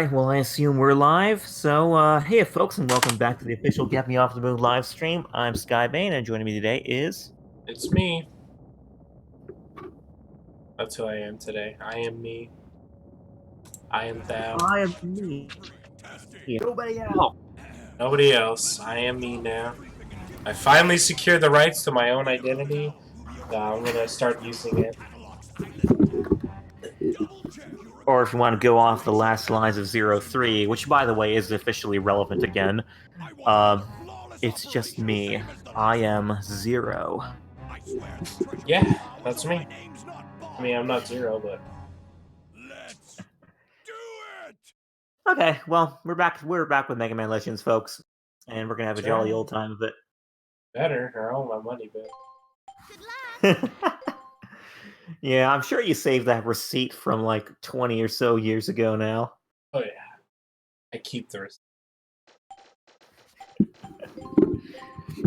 Alright, well, I assume we're live. So, hey, folks, and welcome back to the official Get Me Off the Moon live stream. I'm Skybane, and joining me today is... It's me. That's who I am today. I am me. I am thou. I am me. Nobody else. Nobody else. I am me now. I finally secured the rights to my own identity. So I'm gonna start using it. Or if you want to go off the last lines of 03, which, by the way, is officially relevant again, it's just me. I am Zero. Yeah, that's me. I mean, I'm not Zero, but... Okay, well, we're back with Mega Man Legends, folks. And we're gonna have a jolly old time of it. Better, or I owe my money back. Yeah, I'm sure you saved that receipt from like 20 or so years ago now. Oh yeah. I keep the receipt.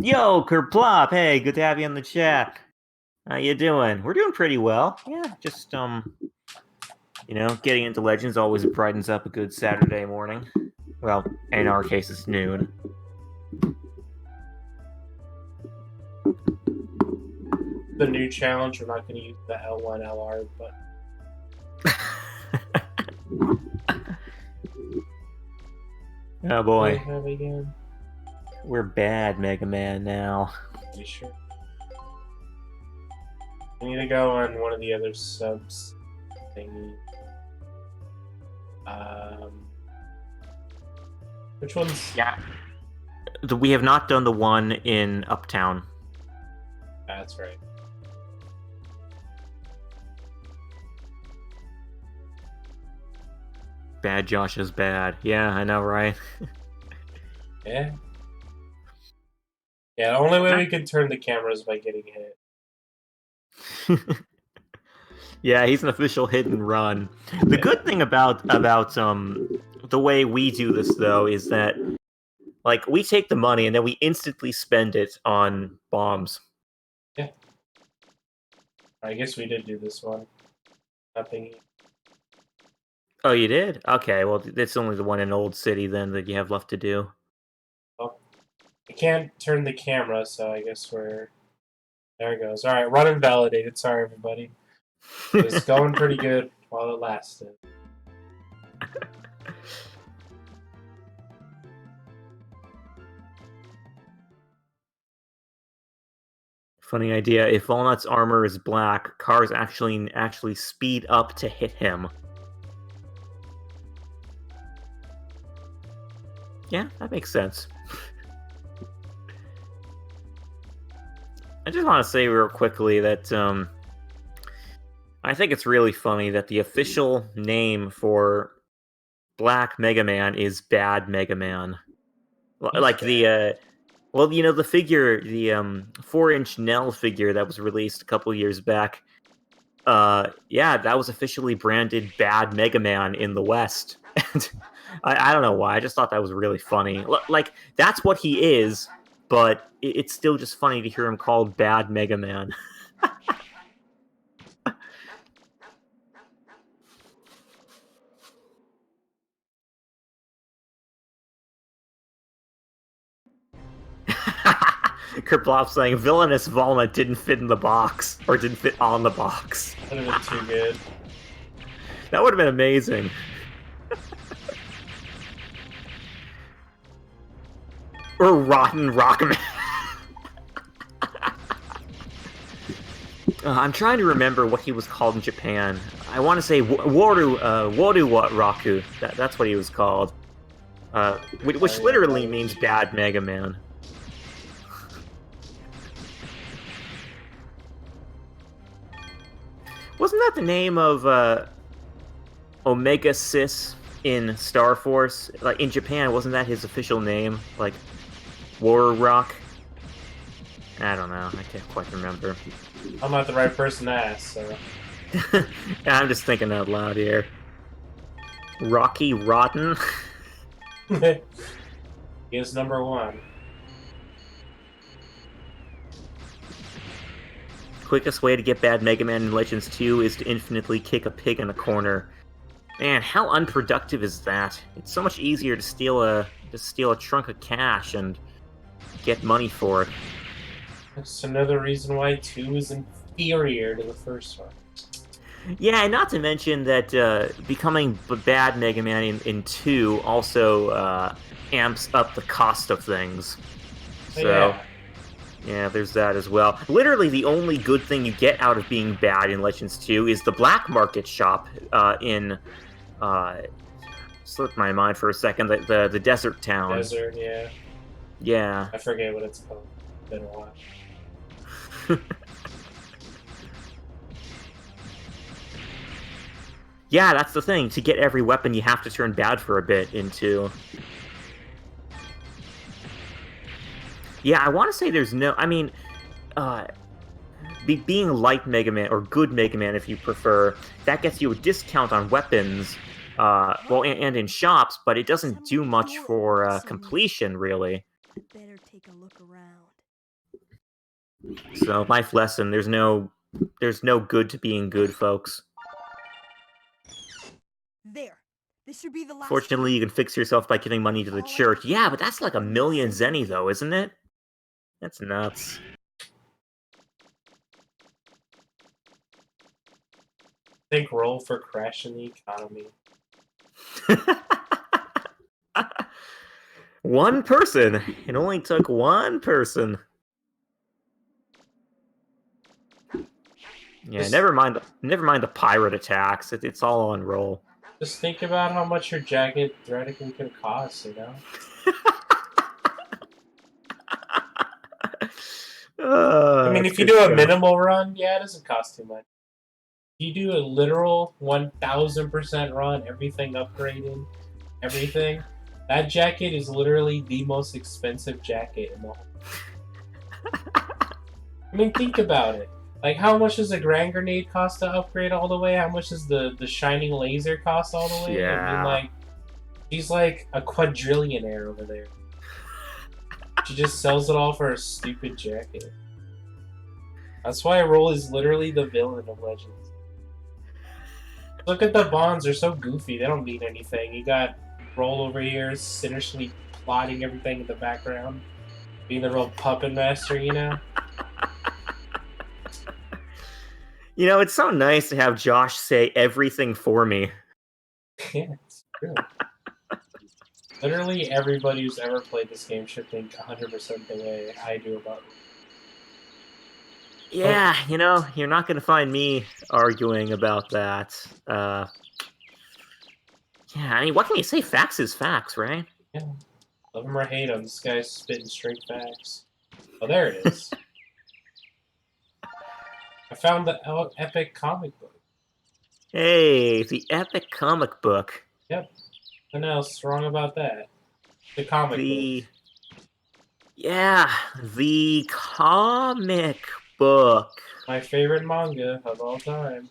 Yo, Kerplop, hey, good to have you in the chat. How you doing? We're doing pretty well. Yeah, just, you know, getting into Legends always brightens up a good Saturday morning. Well, in our case, it's noon. The new challenge, we're not going to use the L1 LR, but... Oh boy. Again? We're bad Mega Man now. Are you sure? I need to go on one of the other subs thingy. Which one's... Yeah. We have not done the one in Uptown. That's right. Bad Josh is bad. Yeah, I know, right? Yeah. Yeah, the only way we can turn the camera is by getting hit. Yeah, he's an official hit and run. The good thing about the way we do this though is that like we take the money and then we instantly spend it on bombs. Yeah. I guess we did do this one. Nothing. Oh, you did? Okay, well it's only the one in Old City then that you have left to do. Oh, I can't turn the camera, so I guess we're... There it goes. Alright, run invalidated. Sorry, everybody. It was going pretty good while it lasted. Funny idea. If Walnut's armor is black, cars actually speed up to hit him. Yeah, that makes sense. I just want to say real quickly that I think it's really funny that the official name for Black Mega Man is Bad Mega Man. Like the well, you know, the figure, the 4-inch Nell figure that was released a couple years back. Yeah, that was officially branded Bad Mega Man in the West. And I don't know why. I just thought that was really funny. Like that's what he is, but it's still just funny to hear him called Bad Mega Man. Kerplop saying villainous Volna didn't fit in the box, or didn't fit on the box. That would have been too good. That would have been amazing. Or Rotten Rockman. I'm trying to remember what he was called in Japan. I want to say Woru Raku. That's what he was called. Which literally means Bad Mega Man. Wasn't that the name of Omega Sis in Star Force? Like in Japan, wasn't that his official name? Like War Rock? I don't know. I can't quite remember. I'm not the right person to ask, so... I'm just thinking out loud here. Rocky Rotten? He is number one. Quickest way to get Bad Mega Man in Legends 2 is to infinitely kick a pig in a corner. Man, how unproductive is that? It's so much easier to steal a trunk of cash and get money for it. That's another reason why 2 is inferior to the first one. Yeah, and not to mention that becoming bad Mega Man in 2 also amps up the cost of things. So, yeah, there's that as well. Literally, the only good thing you get out of being bad in Legends 2 is the black market shop in... slipped my mind for a second, the desert town. Desert, yeah. Yeah. I forget what it's called. It's been a while. Yeah, that's the thing. To get every weapon, you have to turn bad for a bit into... Yeah, I want to say there's no... I mean, being light Mega Man, or good Mega Man if you prefer, that gets you a discount on weapons, well, and in shops, but it doesn't do much for completion, really. Better take a look around. So, life lesson, there's no good to being good, folks. There. This should be the last. Fortunately, you can fix yourself by giving money to the church. Yeah, but that's like 1,000,000 zenny, though, isn't it? That's nuts. Think roll for crashing the economy. One person. It only took one person. Yeah, never mind the pirate attacks. It's all on roll. Just think about how much your jacket theoretically could cost, you know? I mean, if you do a minimal run, yeah, it doesn't cost too much. If you do a literal 1000% run, everything upgraded, everything, that jacket is literally the most expensive jacket in the whole. I mean, think about it. Like, how much does a Grand Grenade cost to upgrade all the way? How much does the Shining Laser cost all the way? Yeah. I mean, like, she's like a quadrillionaire over there. She just sells it all for a stupid jacket. That's why Roll is literally the villain of Legends. Look at the bonds, they're so goofy, they don't mean anything. You got Roll over here, sinisterly plotting everything in the background. Being the real puppet master, you know? You know, it's so nice to have Josh say everything for me. Yeah, it's true. Literally everybody who's ever played this game should think 100% the way I do about it. Yeah, you know, you're not going to find me arguing about that. Yeah, I mean, what can you say? Facts is facts, right? Yeah. Love him or hate him, this guy's spitting straight facts. Oh, there it is. I found the epic comic book. Hey, the epic comic book. Yep. What else wrong about that? The comic book. Yeah, the comic book. My favorite manga of all time.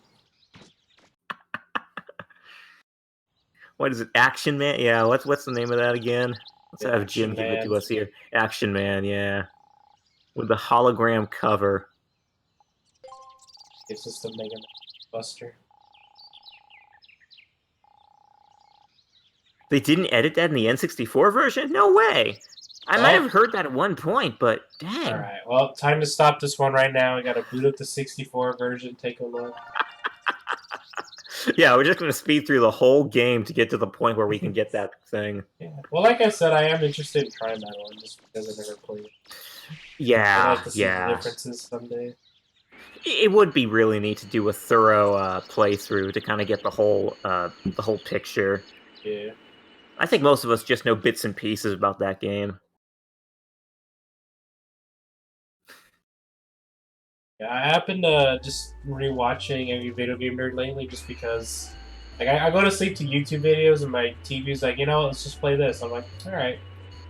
What is it? Action Man? Yeah, what's the name of that again? Let's have Jim give it to us here. Action Man, yeah. With the hologram cover. It's just a Mega Buster. They didn't edit that in the N64 version? No way! I might have heard that at one point, but dang. Alright, well, time to stop this one right now. We gotta boot up the 64 version, take a look. Yeah, we're just going to speed through the whole game to get to the point where we can get that thing. Yeah. Well, like I said, I am interested in trying that one just because I never played it. Yeah, I'd like to see the differences someday. It would be really neat to do a thorough playthrough to kind of get the whole picture. Yeah. I think most of us just know bits and pieces about that game. Yeah, I happen to just rewatching every video game nerd lately just because, like, I go to sleep to YouTube videos and my TV's like, you know, let's just play this. I'm like, all right.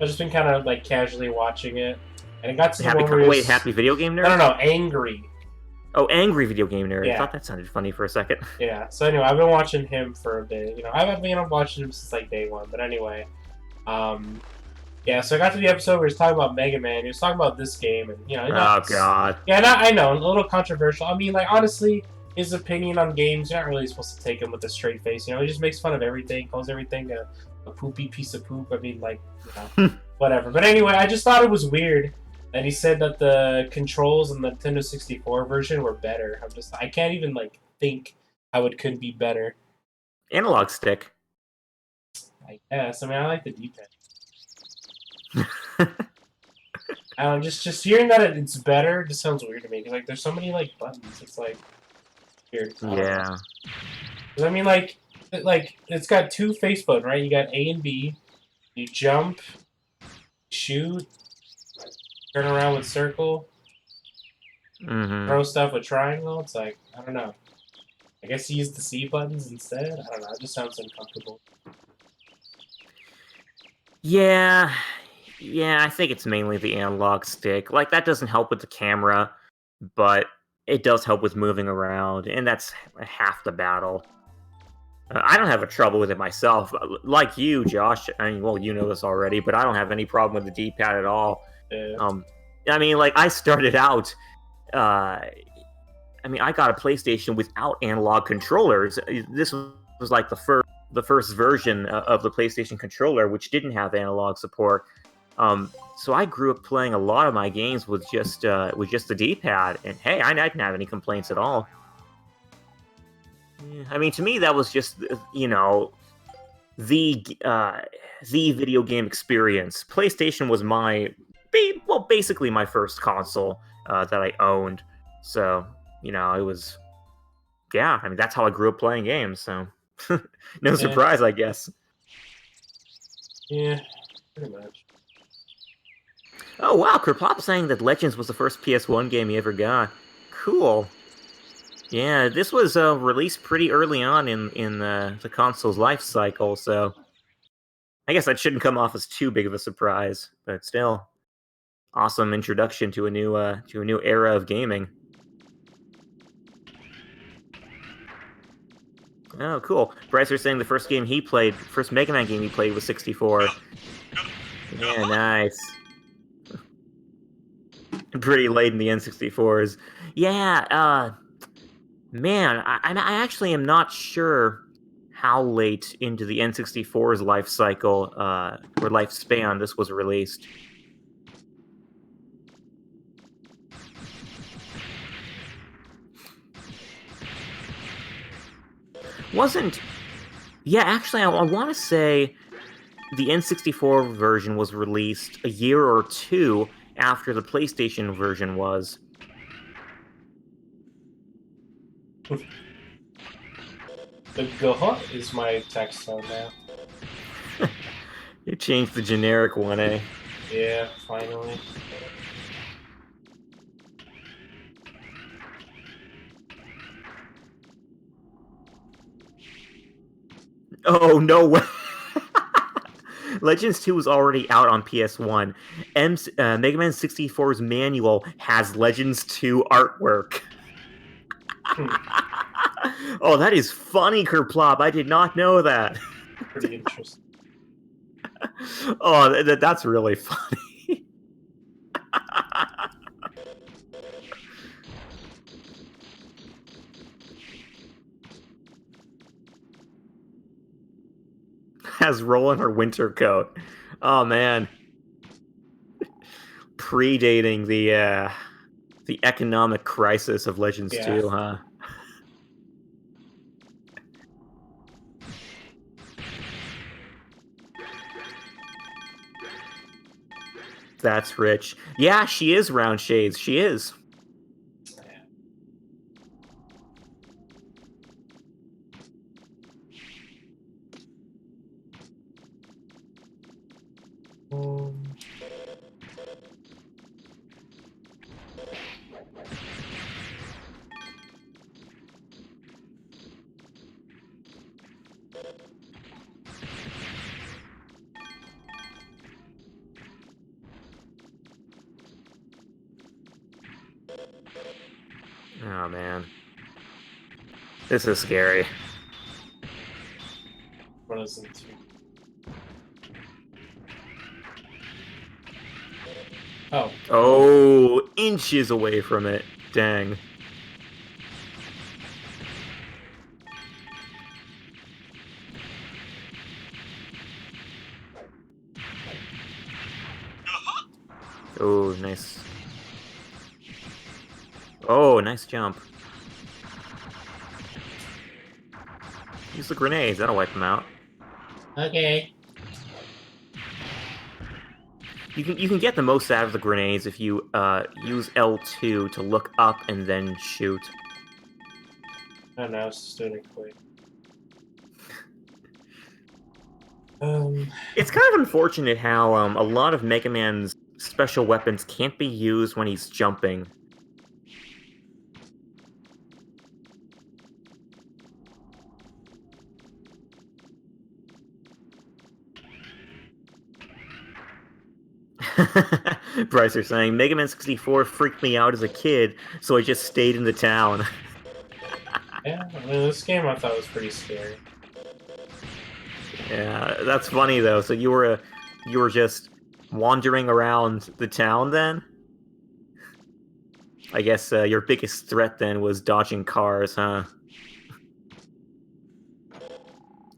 I've just been kind of like casually watching it, and it got to the one where Happy Video Game Nerd? No, Angry. Oh, Angry Video Game Nerd. Yeah. I thought that sounded funny for a second. Yeah. So anyway, I've been watching him for a bit. You know, I've been watching him since like day one. But anyway, yeah, so I got to the episode where he was talking about Mega Man. He was talking about this game, and you know. Oh God. Yeah, I know, a little controversial. I mean, like honestly, his opinion on games, you're not really supposed to take him with a straight face. You know, he just makes fun of everything, calls everything a poopy piece of poop. I mean, like, whatever. But anyway, I just thought it was weird that he said that the controls in the Nintendo 64 version were better. I can't even, like, think how it could be better. Analog stick. I guess. I mean, I like the D-pad. Just hearing that it's better just sounds weird to me. Because, like, there's so many, like, buttons. It's, like, weird. Yeah. I mean, like, it's got two face buttons, right? You got A and B. You jump, shoot, turn around with circle, throw stuff with triangle. It's like, I don't know. I guess you use the C buttons instead? I don't know. It just sounds uncomfortable. Yeah. Yeah, I think it's mainly the analog stick. Like, that doesn't help with the camera, but it does help with moving around, and that's half the battle. I don't have a trouble with it myself. Like you, Josh, I mean, well, you know this already, but I don't have any problem with the D-pad at all. Yeah. I mean, like, I started out, I got a PlayStation without analog controllers. This was like the first version of the PlayStation controller, which didn't have analog support. So I grew up playing a lot of my games with just the D-pad, and hey, I didn't have any complaints at all. I mean, to me, that was just, you know, the video game experience. PlayStation was basically my first console that I owned. So, you know, it was, yeah, I mean, that's how I grew up playing games. So, no surprise, I guess. Yeah, pretty much. Oh, wow, Kerplop saying that Legends was the first PS1 game he ever got. Cool. Yeah, this was released pretty early on in the console's life cycle, so I guess that shouldn't come off as too big of a surprise, but still, awesome introduction to a new era of gaming. Oh, cool. Brycer's saying the first Mega Man game he played was 64. Yeah, nice. Pretty late in the N64s. Yeah, man, I actually am not sure how late into the N64's life cycle, or lifespan this was released. Yeah, actually, I want to say the N64 version was released a year or two after the PlayStation version was. The Goha is my text tone now. You changed the generic one, eh? Yeah, finally. Oh, no way. Legends 2 was already out on PS1. Mega Man 64's manual has Legends 2 artwork. Oh, that is funny, Kerplop. I did not know that. Pretty interesting. Oh, that's really funny. Has Roll in her winter coat. Oh man. Predating the economic crisis of Legends 2, huh? That's rich. Yeah, she is Round Shades. She is. Oh man. This is scary. What is it? Oh. Oh, inches away from it. Dang. Oh, nice. Oh, nice jump. Use the grenades, that'll wipe them out. Okay. You can get the most out of the grenades if you use L2 to look up and then shoot. Oh no, it's just doing it quick. It's kind of unfortunate how a lot of Mega Man's special weapons can't be used when he's jumping. Bryce are saying, Mega Man 64 freaked me out as a kid, so I just stayed in the town. Yeah, I mean, this game I thought was pretty scary. Yeah, that's funny though. So you were just wandering around the town then? I guess your biggest threat then was dodging cars, huh?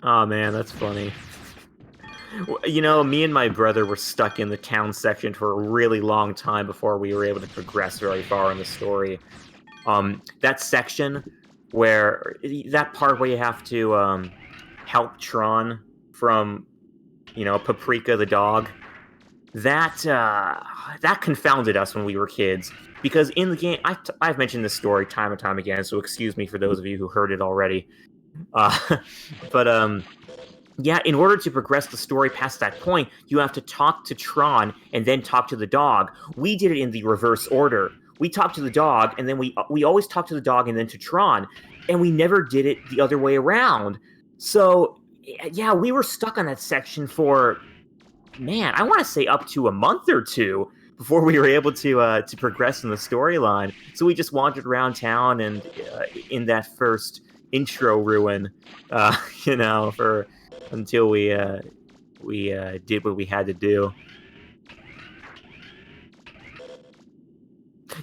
Oh man, that's funny. You know, me and my brother were stuck in the town section for a really long time before we were able to progress very far in the story. That section where that part where you have to help Tron from, you know, Paprika the dog. That confounded us when we were kids because in the game I've mentioned this story time and time again, so excuse me for those of you who heard it already. Uh, but yeah, in order to progress the story past that point, you have to talk to Tron and then talk to the dog. We did it in the reverse order. We talked to the dog, and then we always talked to the dog and then to Tron, and we never did it the other way around. So yeah, we were stuck on that section for, man, I want to say up to a month or two before we were able to progress in the storyline. So we just wandered around town and in that first intro ruin, you know, for until we did what we had to do.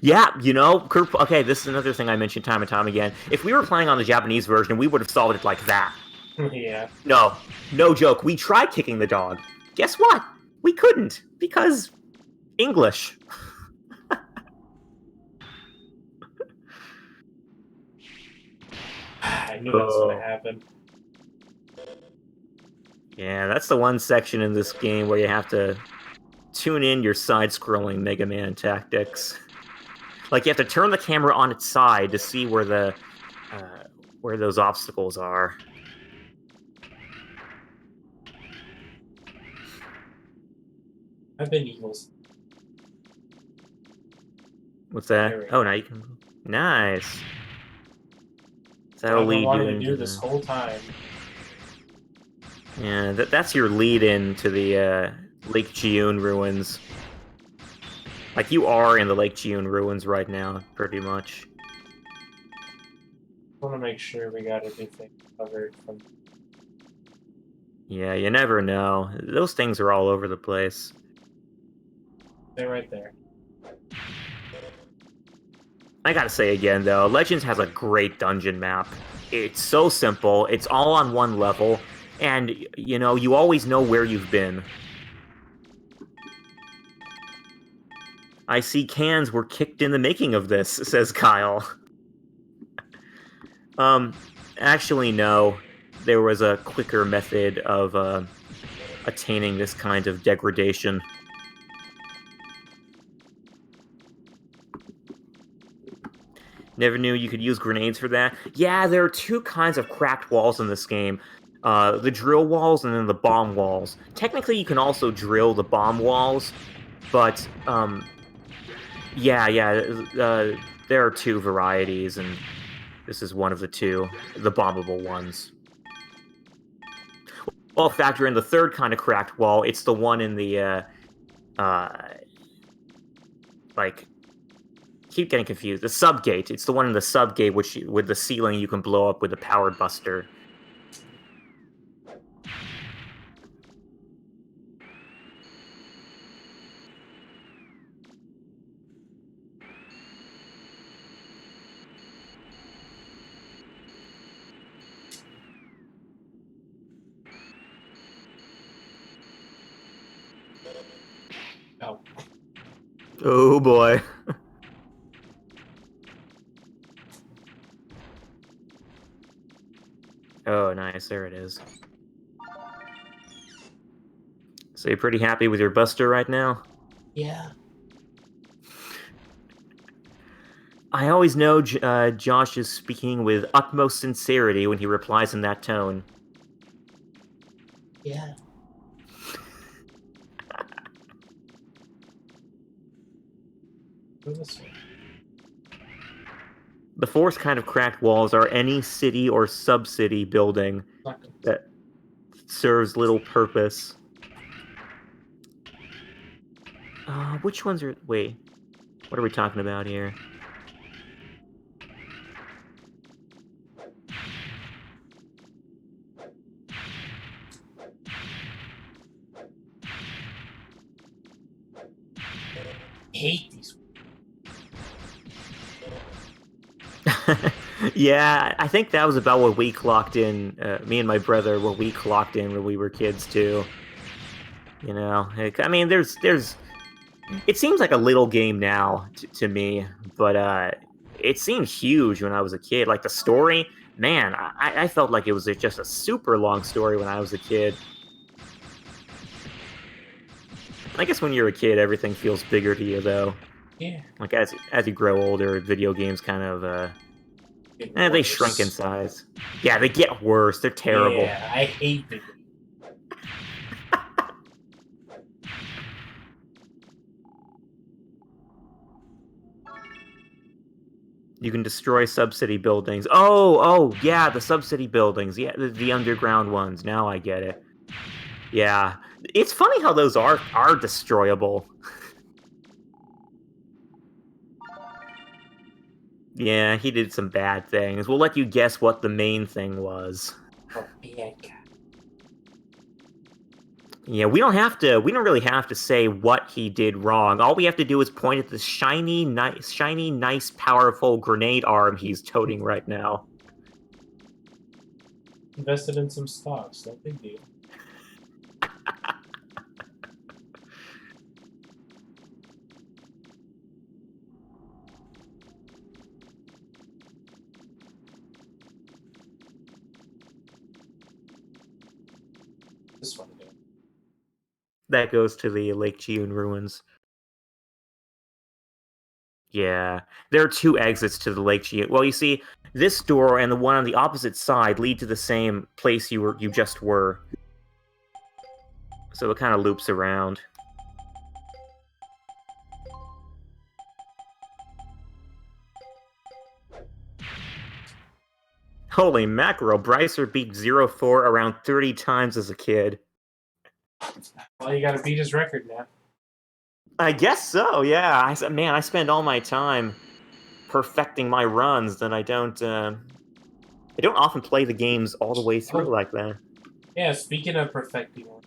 Yeah, you know, okay, this is another thing I mentioned time and time again. If we were playing on the Japanese version, we would have solved it like that. Yeah. No joke. We tried kicking the dog. Guess what? We couldn't because English. I knew that was gonna happen. Yeah, that's the one section in this game where you have to tune in your side-scrolling Mega Man tactics. Like, you have to turn the camera on its side to see where those obstacles are. I've been Eagles. What's that? There we Oh, go. now you can... Nice. What That'll I've been lead you wanting to into do this whole time. Yeah, that's your lead-in to the Lake Jiun ruins. Like, you are in the Lake Jiun ruins right now, pretty much. I want to make sure we got everything covered from. Yeah, you never know. Those things are all over the place. They're right there. I gotta say again, though, Legends has a great dungeon map. It's so simple, it's all on one level, and, you know, you always know where you've been. I see cans were kicked in the making of this, says Kyle. Actually, no. There was a quicker method of, attaining this kind of degradation. Never knew you could use grenades for that. Yeah, there are two kinds of cracked walls in this game. The drill walls and then the bomb walls. Technically, you can also drill the bomb walls, but, yeah, there are two varieties, and this is one of the two, the bombable ones. Well, factor in the third kind of cracked wall, it's the one in the, like, keep getting confused. The subgate. It's the one in the subgate, which with the ceiling you can blow up with the powered buster. Oh. Oh boy. Oh, nice. There it is. So you're pretty happy with your Buster right now? Yeah. I always know Josh is speaking with utmost sincerity when he replies in that tone. Yeah. Go this way. The fourth kind of cracked walls are any city or sub-city building Not good. that serves little purpose. Which ones are... Wait. What are we talking about here? Hate these. Yeah, I think that was about what we clocked in. Me and my brother, what we clocked in when we were kids too. You know, I mean, there's. It seems like a little game now to me, but it seemed huge when I was a kid. Like the story, man, I felt like it was just a super long story when I was a kid. I guess when you're a kid, everything feels bigger to you, though. Yeah. Like as you grow older, video games kind of they shrink in size. Yeah, they get worse. They're terrible. Yeah, I hate video. You can destroy sub-city buildings. Oh, yeah, the sub-city buildings. Yeah, the underground ones. Now I get it. Yeah, it's funny how those are destroyable. Yeah, he did some bad things. We'll let you guess what the main thing was. Oh, Bianca. Yeah, we don't really have to say what he did wrong. All we have to do is point at the shiny, nice, powerful grenade arm he's toting right now. Invested in some stocks, no big deal. This one again. That goes to the Lake Chiyun ruins. Yeah, there are two exits to the Lake Chiyun. Well, you see, this door and the one on the opposite side lead to the same place you just were. So it kind of loops around. Holy mackerel, Brycer beat 0-4 around 30 times as a kid. Well, you gotta beat his record now. I guess so, yeah. I spend all my time perfecting my runs that I don't often play the games all the way through like that. Yeah, speaking of perfecting one,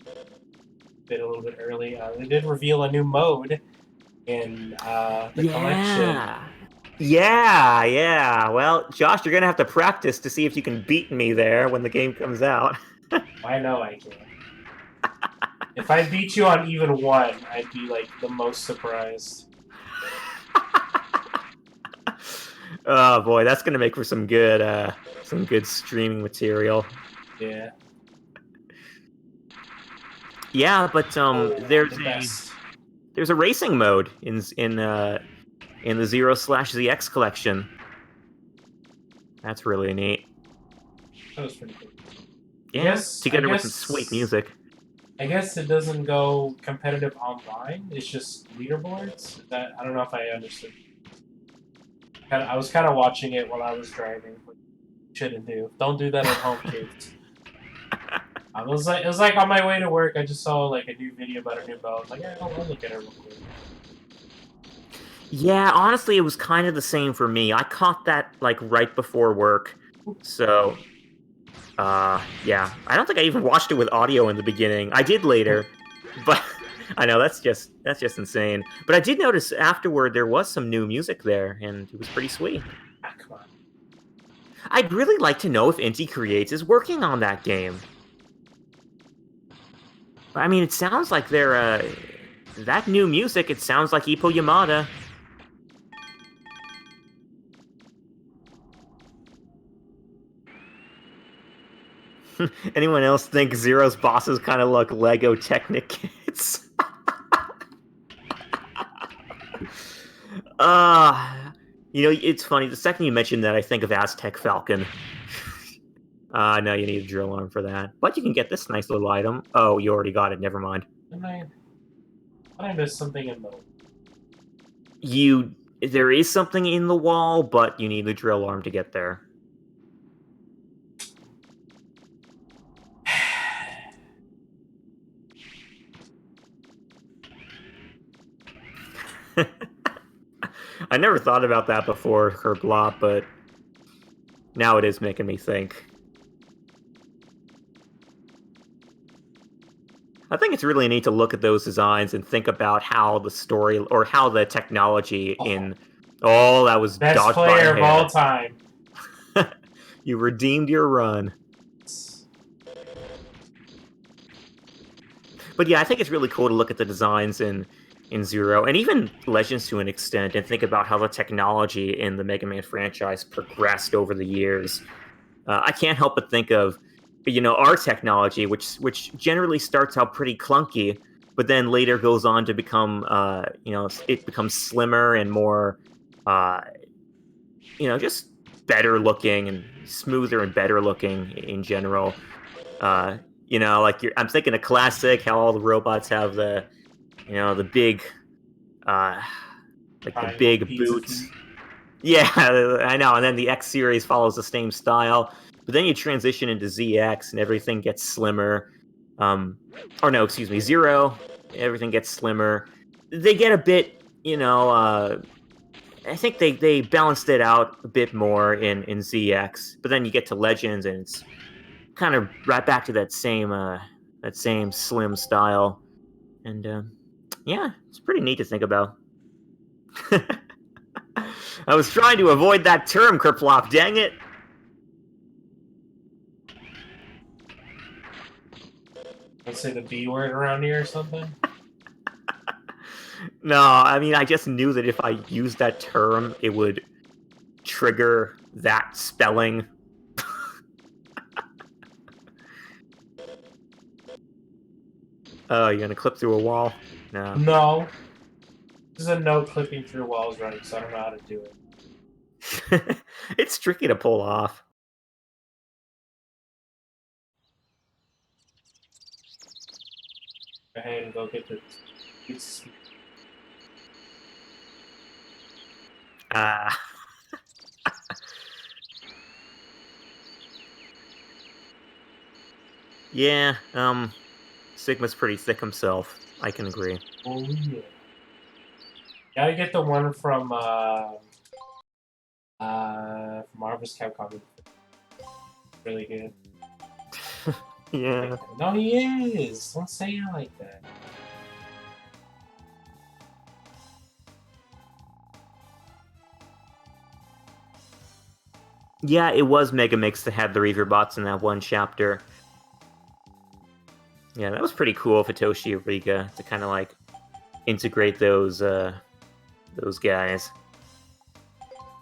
a little bit early, they did reveal a new mode in the collection. Yeah. Well, Josh, you're gonna have to practice to see if you can beat me there when the game comes out. I know I can. If I beat you on even one, I'd be like the most surprised. Oh boy, that's gonna make for some good streaming material. Yeah. Yeah, but There's there's a racing mode in the 0/ZX collection. That's really neat. That was pretty cool. Yeah, together with some sweet music. I guess it doesn't go competitive online. It's just leaderboards. I don't know if I understood. I was kind of watching it while I was driving. Which you shouldn't do. Don't do that at home, kids. It was like on my way to work. I just saw like a new video about a new boat. I was like, yeah, I'll look at it real quick. Yeah, honestly, it was kind of the same for me. I caught that like right before work, so yeah. I don't think I even watched it with audio in the beginning. I did later, but I know that's just insane. But I did notice afterward there was some new music there, and it was pretty sweet. Ah, come on. I'd really like to know if Inti Creates is working on that game. I mean, it sounds like they're that new music, it sounds like Ippo Yamada. Anyone else think Zero's bosses kind of look Lego Technic kids? You know, it's funny. The second you mentioned that, I think of Aztec Falcon. No, you need a drill arm for that. But you can get this nice little item. Oh, you already got it. Never mind. I missed something in the... There is something in the wall, but you need the drill arm to get there. I never thought about that before, Herblop, but now it is making me think. I think it's really neat to look at those designs and think about how the story or how the technology in... Oh, that was best dodged by player a of all hand. time. You redeemed your run. But yeah, I think it's really cool to look at the designs in Zero, and even Legends to an extent, and think about how the technology in the Mega Man franchise progressed over the years. I can't help but think of, you know, our technology, which generally starts out pretty clunky, but then later goes on to become, you know, it becomes slimmer and more, you know, just better looking and smoother and better looking in general. You know, like I'm thinking of classic, how all the robots have the, you know, the big, like the big boots. Yeah, I know. And then the X series follows the same style, but then you transition into ZX and everything gets slimmer. Or no, excuse me, Zero. Everything gets slimmer. They get a bit, you know. I think they balanced it out a bit more in ZX, but then you get to Legends and it's kind of right back to that same slim style, and yeah, it's pretty neat to think about. I was trying to avoid that term, Kerplop, dang it! Let's say the B word around here or something? No, I mean, I just knew that if I used that term, it would trigger that spelling. Oh, you're gonna clip through a wall? No. No. This is a no clipping through walls running, so I don't know how to do it. It's tricky to pull off. Go ahead and go get the... Ah. Yeah, Sigma's pretty thick himself. I can agree. Oh, yeah. Gotta get the one from Marvel's Capcom. Really good. Yeah. No, he is! Don't say it like that. Yeah, it was Megamix that had the Reaver bots in that one chapter. Yeah, that was pretty cool for Toshi Riga to kind of like integrate those guys.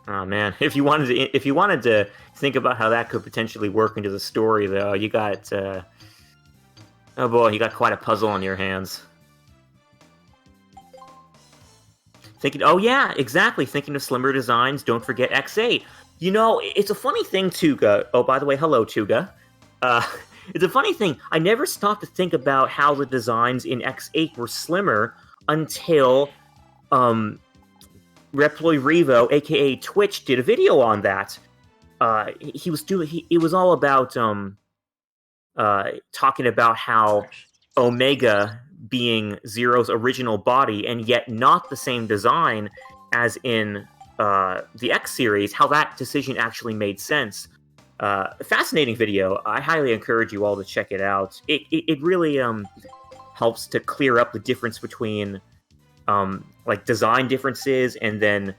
Oh man, if you wanted to think about how that could potentially work into the story, though, you got oh boy, you got quite a puzzle on your hands. Thinking, oh yeah, exactly. Thinking of slimmer designs. Don't forget X8. You know, it's a funny thing, Tuga. Oh, by the way, hello, Tuga. It's a funny thing. I never stopped to think about how the designs in X8 were slimmer until Reploy Revo, aka Twitch, did a video on that. It was all about talking about how Omega being Zero's original body and yet not the same design as in the X series, how that decision actually made sense. Fascinating video. I highly encourage you all to check it out. It really helps to clear up the difference between like design differences and then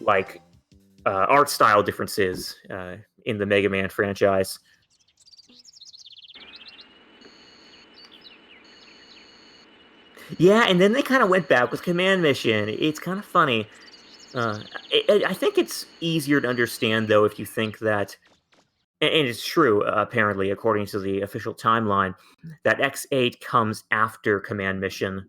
like art style differences in the Mega Man franchise. Yeah, and then they kind of went back with Command Mission. It's kind of funny. I think it's easier to understand, though, if you think that, and it's true, apparently, according to the official timeline, that X8 comes after Command Mission.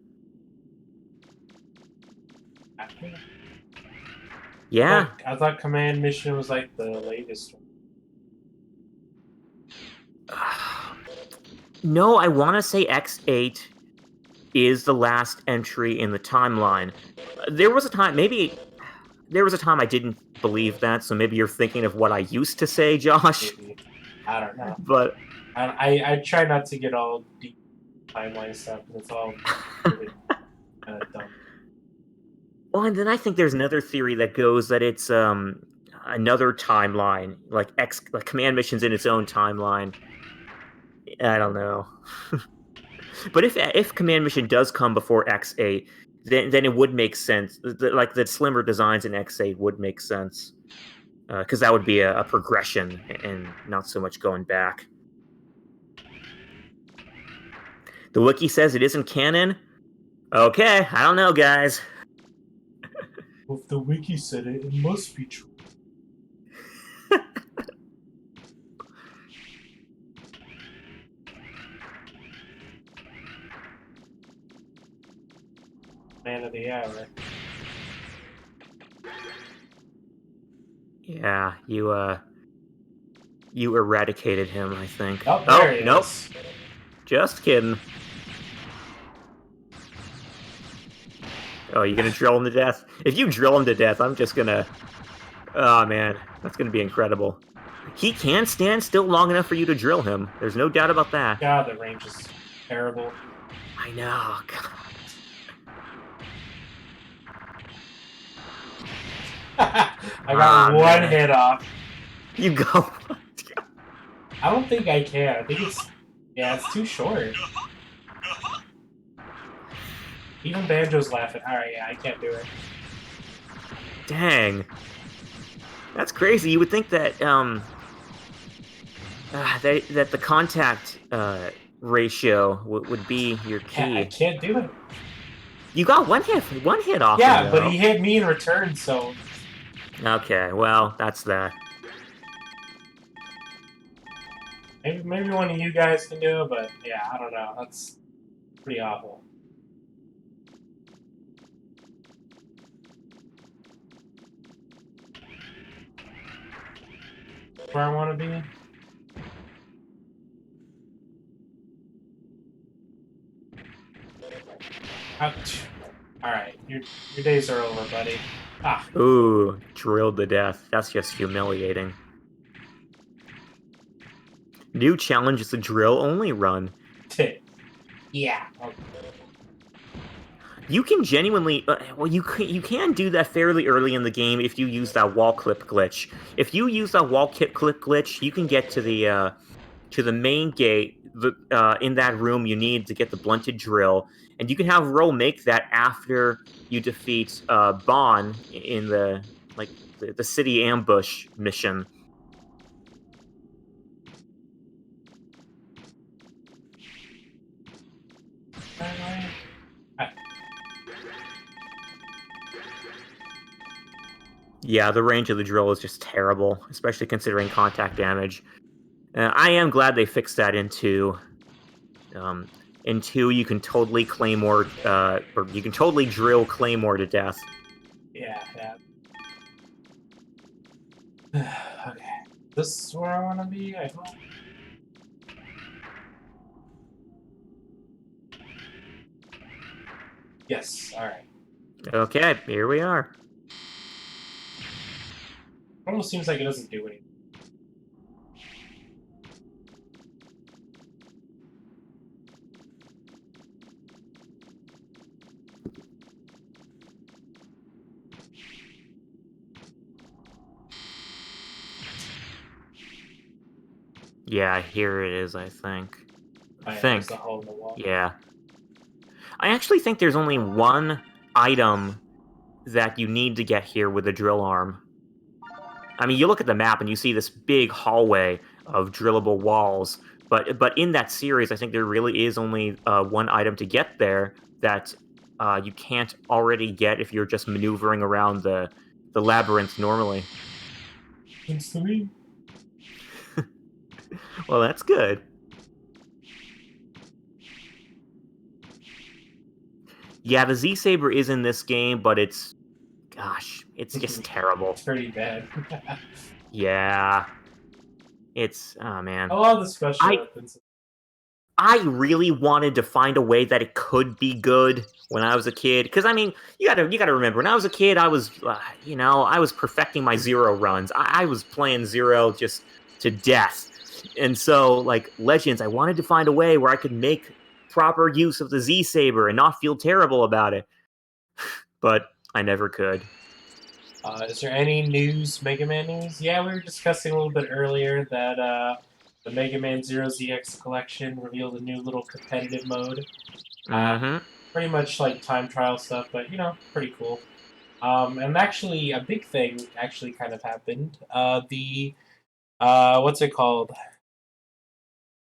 Yeah. I thought Command Mission was like the latest one. No, I want to say X8 is the last entry in the timeline. There was a time, maybe there was a time I didn't believe that, so maybe you're thinking of what I used to say, Josh. Maybe. I don't know. But I try not to get all deep timeline stuff, and it's all really kind of dumb. well, and then I think there's another theory that goes that it's another timeline, like Command Mission's in its own timeline. I don't know. But if Command Mission does come before X8, then it would make sense. Like the slimmer designs in X8 would make sense, because that would be a progression and not so much going back. The wiki says it isn't canon. Okay, I don't know, guys. Well, if the wiki said it, it must be true. Man of the hour. Yeah, you eradicated him, I think. Oh, there he nope. is. Just kidding. Oh, you gonna drill him to death? If you drill him to death, I'm just gonna... Oh, man. That's gonna be incredible. He can stand still long enough for you to drill him. There's no doubt about that. God, the range is terrible. I know. God. I got one man. hit off. You go. I don't think I can. I think it's... Yeah, it's too short. Even Banjo's laughing. Alright, yeah, I can't do it. Dang. That's crazy. You would think that that the contact ratio would be your key. I can't do it. You got one hit off. Yeah, him, but he hit me in return, so... Okay, well, that's that. Maybe one of you guys can do it, but yeah, I don't know. That's pretty awful. Where I want to be? Ouch. Alright, your days are over, buddy. Ah. Ooh, drilled to death. That's just humiliating. New challenge is a drill-only run. Yeah. Okay. You can genuinely... well, you can do that fairly early in the game if you use that wall clip glitch. If you use that wall clip glitch, you can get to the main gate in that room you need to get the blunted drill, and you can have Roll make that after you defeat Bon in the city ambush mission. Yeah, the range of the drill is just terrible, especially considering contact damage. I am glad they fixed that in 2. In 2, you can totally Claymore, or you can totally drill Claymore to death. Yeah. Okay. This is where I want to be, I hope. Yes, alright. Okay, here we are. Almost seems like it doesn't do anything. Yeah, here it is, I think. Oh, yeah, I think. there's a hole in the wall. Yeah. I actually think there's only one item that you need to get here with a drill arm. I mean, you look at the map and you see this big hallway of drillable walls, But in that series, I think there really is only one item to get there that you can't already get if you're just maneuvering around the labyrinth normally. Seems to me. Well, that's good. Yeah, the Z Saber is in this game, but it's just terrible. It's pretty bad. Yeah, oh man. I love the special weapons. I really wanted to find a way that it could be good when I was a kid, because I mean, you gotta remember, when I was a kid, I was I was perfecting my Zero runs. I was playing Zero just to death, and so like Legends, I wanted to find a way where I could make proper use of the Z Saber and not feel terrible about it, but I never could. Is there any news, Mega Man news? Yeah, we were discussing a little bit earlier that the Mega Man Zero ZX collection revealed a new little competitive mode. Pretty much like time trial stuff, but pretty cool. And actually, a big thing actually kind of happened. What's it called?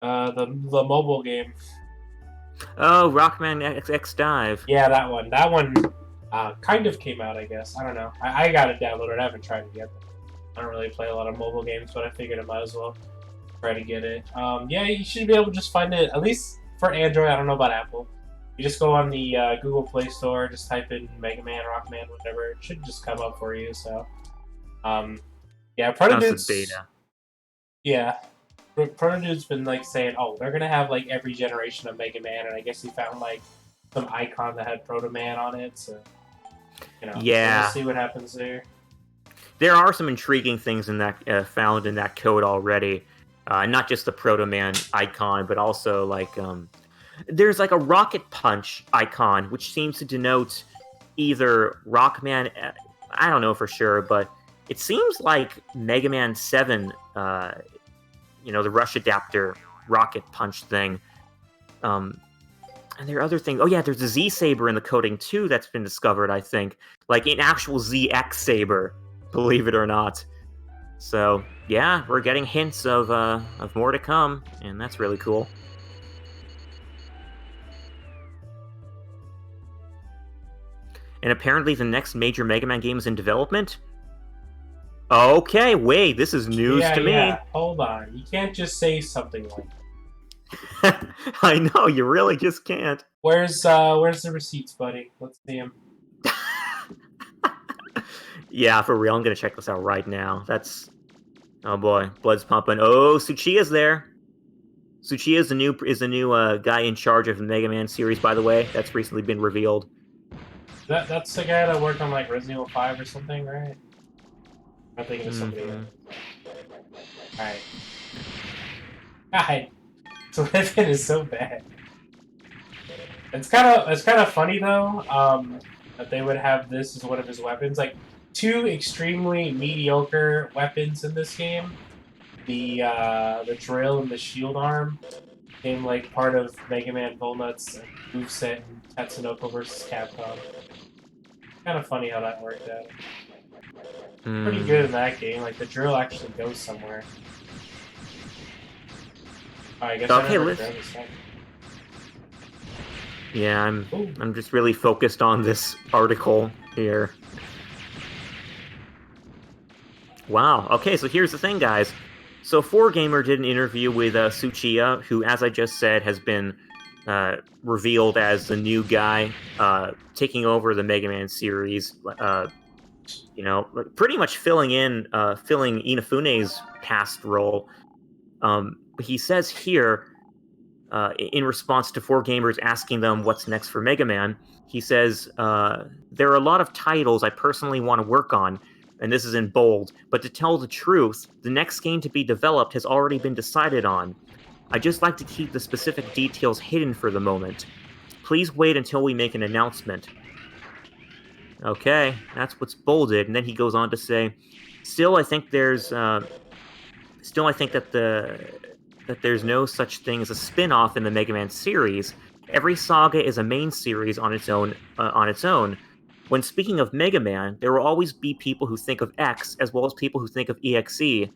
The mobile game. Oh, Rockman X Dive. Yeah, that one. That one kind of came out, I guess. I don't know. I got it downloaded. I haven't tried it yet. I don't really play a lot of mobile games, but I figured I might as well try to get it. Yeah, you should be able to just find it, at least for Android. I don't know about Apple. You just go on the Google Play Store, just type in Mega Man, Rockman, whatever. It should just come up for you. So, yeah, Protodude's beta. Yeah, Protodude's been like saying, "Oh, they're gonna have like every generation of Mega Man," and I guess he found like some icon that had Proto Man on it. So, yeah, so we'll see what happens there. There are some intriguing things in that found in that code already. Not just the Proto Man icon, but also like there's like a Rocket Punch icon, which seems to denote either Rockman. I don't know for sure, but it seems like Mega Man 7. The Rush Adapter Rocket Punch thing. And there are other things. Oh yeah, there's a Z Saber in the coding too that's been discovered. I think like an actual ZX Saber, believe it or not. So yeah, we're getting hints of more to come, and that's really cool. And apparently the next major Mega Man game is in development. Okay, wait, this is news to me. Yeah, hold on. You can't just say something like that. I know, you really just can't. Where's the receipts, buddy? Let's see them. Yeah, for real, I'm gonna check this out right now. Oh boy, blood's pumping. Oh, Tsuchiya's there. Tsuchiya is the new guy in charge of the Mega Man series, by the way. That's recently been revealed. That's the guy that worked on like Resident Evil 5 or something, right? I'm thinking of somebody else. Alright. God, this weapon is so bad. It's kind of funny though, that they would have this as one of his weapons. Like two extremely mediocre weapons in this game. The drill and the shield arm became like part of Mega Man Volnut's moveset in Tatsunoko vs. Capcom. Kind of funny how that worked out. Pretty good in that game. Like the drill actually goes somewhere. I guess okay, I never grabbed this one. Yeah, I'm just really focused on this article here. Wow. Okay, so here's the thing, guys. So 4Gamer did an interview with Tsuchiya, who, as I just said, has been revealed as the new guy taking over the Mega Man series. Pretty much filling Inafune's past role. He says here, in response to 4Gamers asking them what's next for Mega Man, he says, there are a lot of titles I personally want to work on, and this is in bold, but to tell the truth, the next game to be developed has already been decided on. I just like to keep the specific details hidden for the moment. Please wait until we make an announcement. Okay, that's what's bolded, and then he goes on to say, still I think there's no such thing as a spin-off in the Mega Man series. Every saga is a main series on its own. When speaking of Mega Man, there will always be people who think of X as well as people who think of EXE.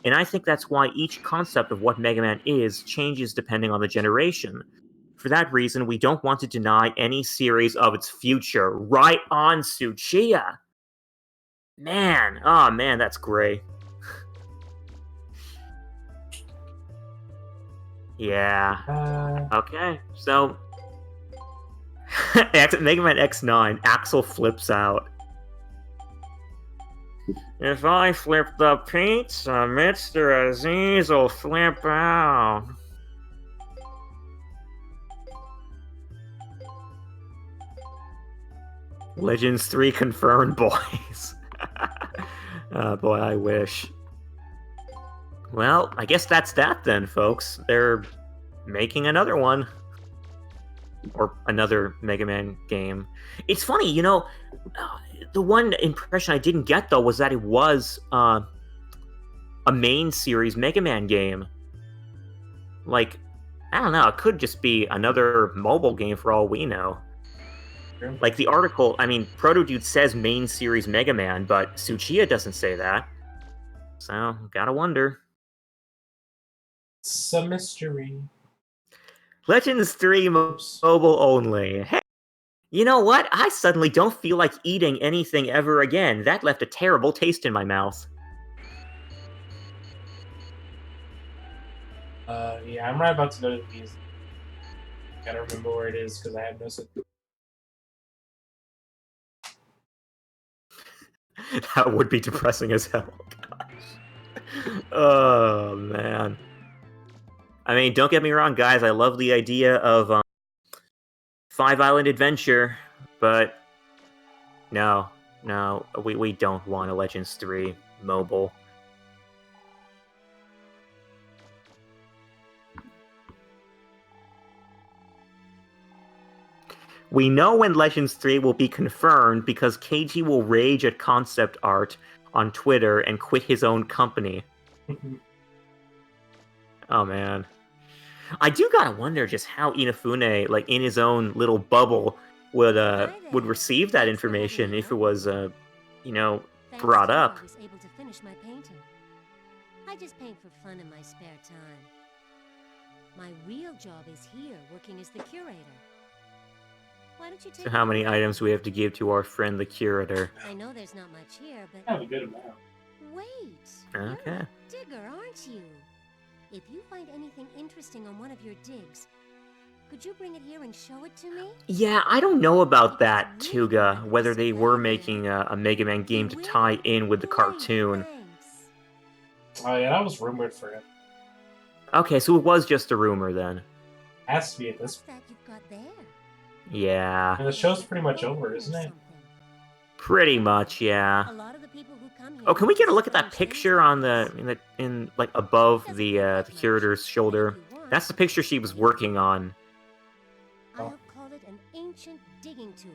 And I think that's why each concept of what Mega Man is changes depending on the generation. For that reason, we don't want to deny any series of its future. Right on, Tsuchiya! Man, oh man, that's great. Yeah. Okay, so Mega Man X9, Axel flips out. If I flip the pizza, Mr. Aziz will flip out. Legends 3 confirmed, boys. Boy, I wish. Well, I guess that's that then, folks. They're making another one. Or another Mega Man game. It's funny, the one impression I didn't get, though, was that it was a main series Mega Man game. Like, I don't know, it could just be another mobile game for all we know. Like, the article, I mean, Protodude says main series Mega Man, but Tsuchiya doesn't say that. So, gotta wonder. It's a mystery. Legends 3 mobile only. Hey, you know what? I suddenly don't feel like eating anything ever again. That left a terrible taste in my mouth. Yeah, I'm right about to go to the museum. Gotta remember where it is because I have no sense. That would be depressing as hell. Gosh. Oh, man. I mean, don't get me wrong, guys. I love the idea of Five Island Adventure, but no, we don't want a Legends 3 mobile. We know when Legends 3 will be confirmed because Keiji will rage at concept art on Twitter and quit his own company. Oh, man. I do gotta wonder just how Inafune, like, in his own little bubble, would receive that information if it was, brought up. I was able to finish my painting. I just paint for fun in my spare time. My real job is here, working as the curator. Why don't you take So how many items do we have to give to our friend the curator? I know there's not much here, but I have a good amount. wait. Okay. You're a digger, aren't you? If you find anything interesting on one of your digs, could you bring it here and show it to me? Yeah, I don't know about that, Tuga, whether they were making a Mega Man game to tie in with the cartoon. Oh yeah, that was rumored for him. Okay, so it was just a rumor then. Has to be at this point. That you've got there. Yeah. And the show's pretty much over, isn't it? Pretty much, yeah. A lot of the people who come here Oh, can we get a look at that picture on in like above the curator's shoulder? That's the picture she was working on. I'll call it an ancient digging tool.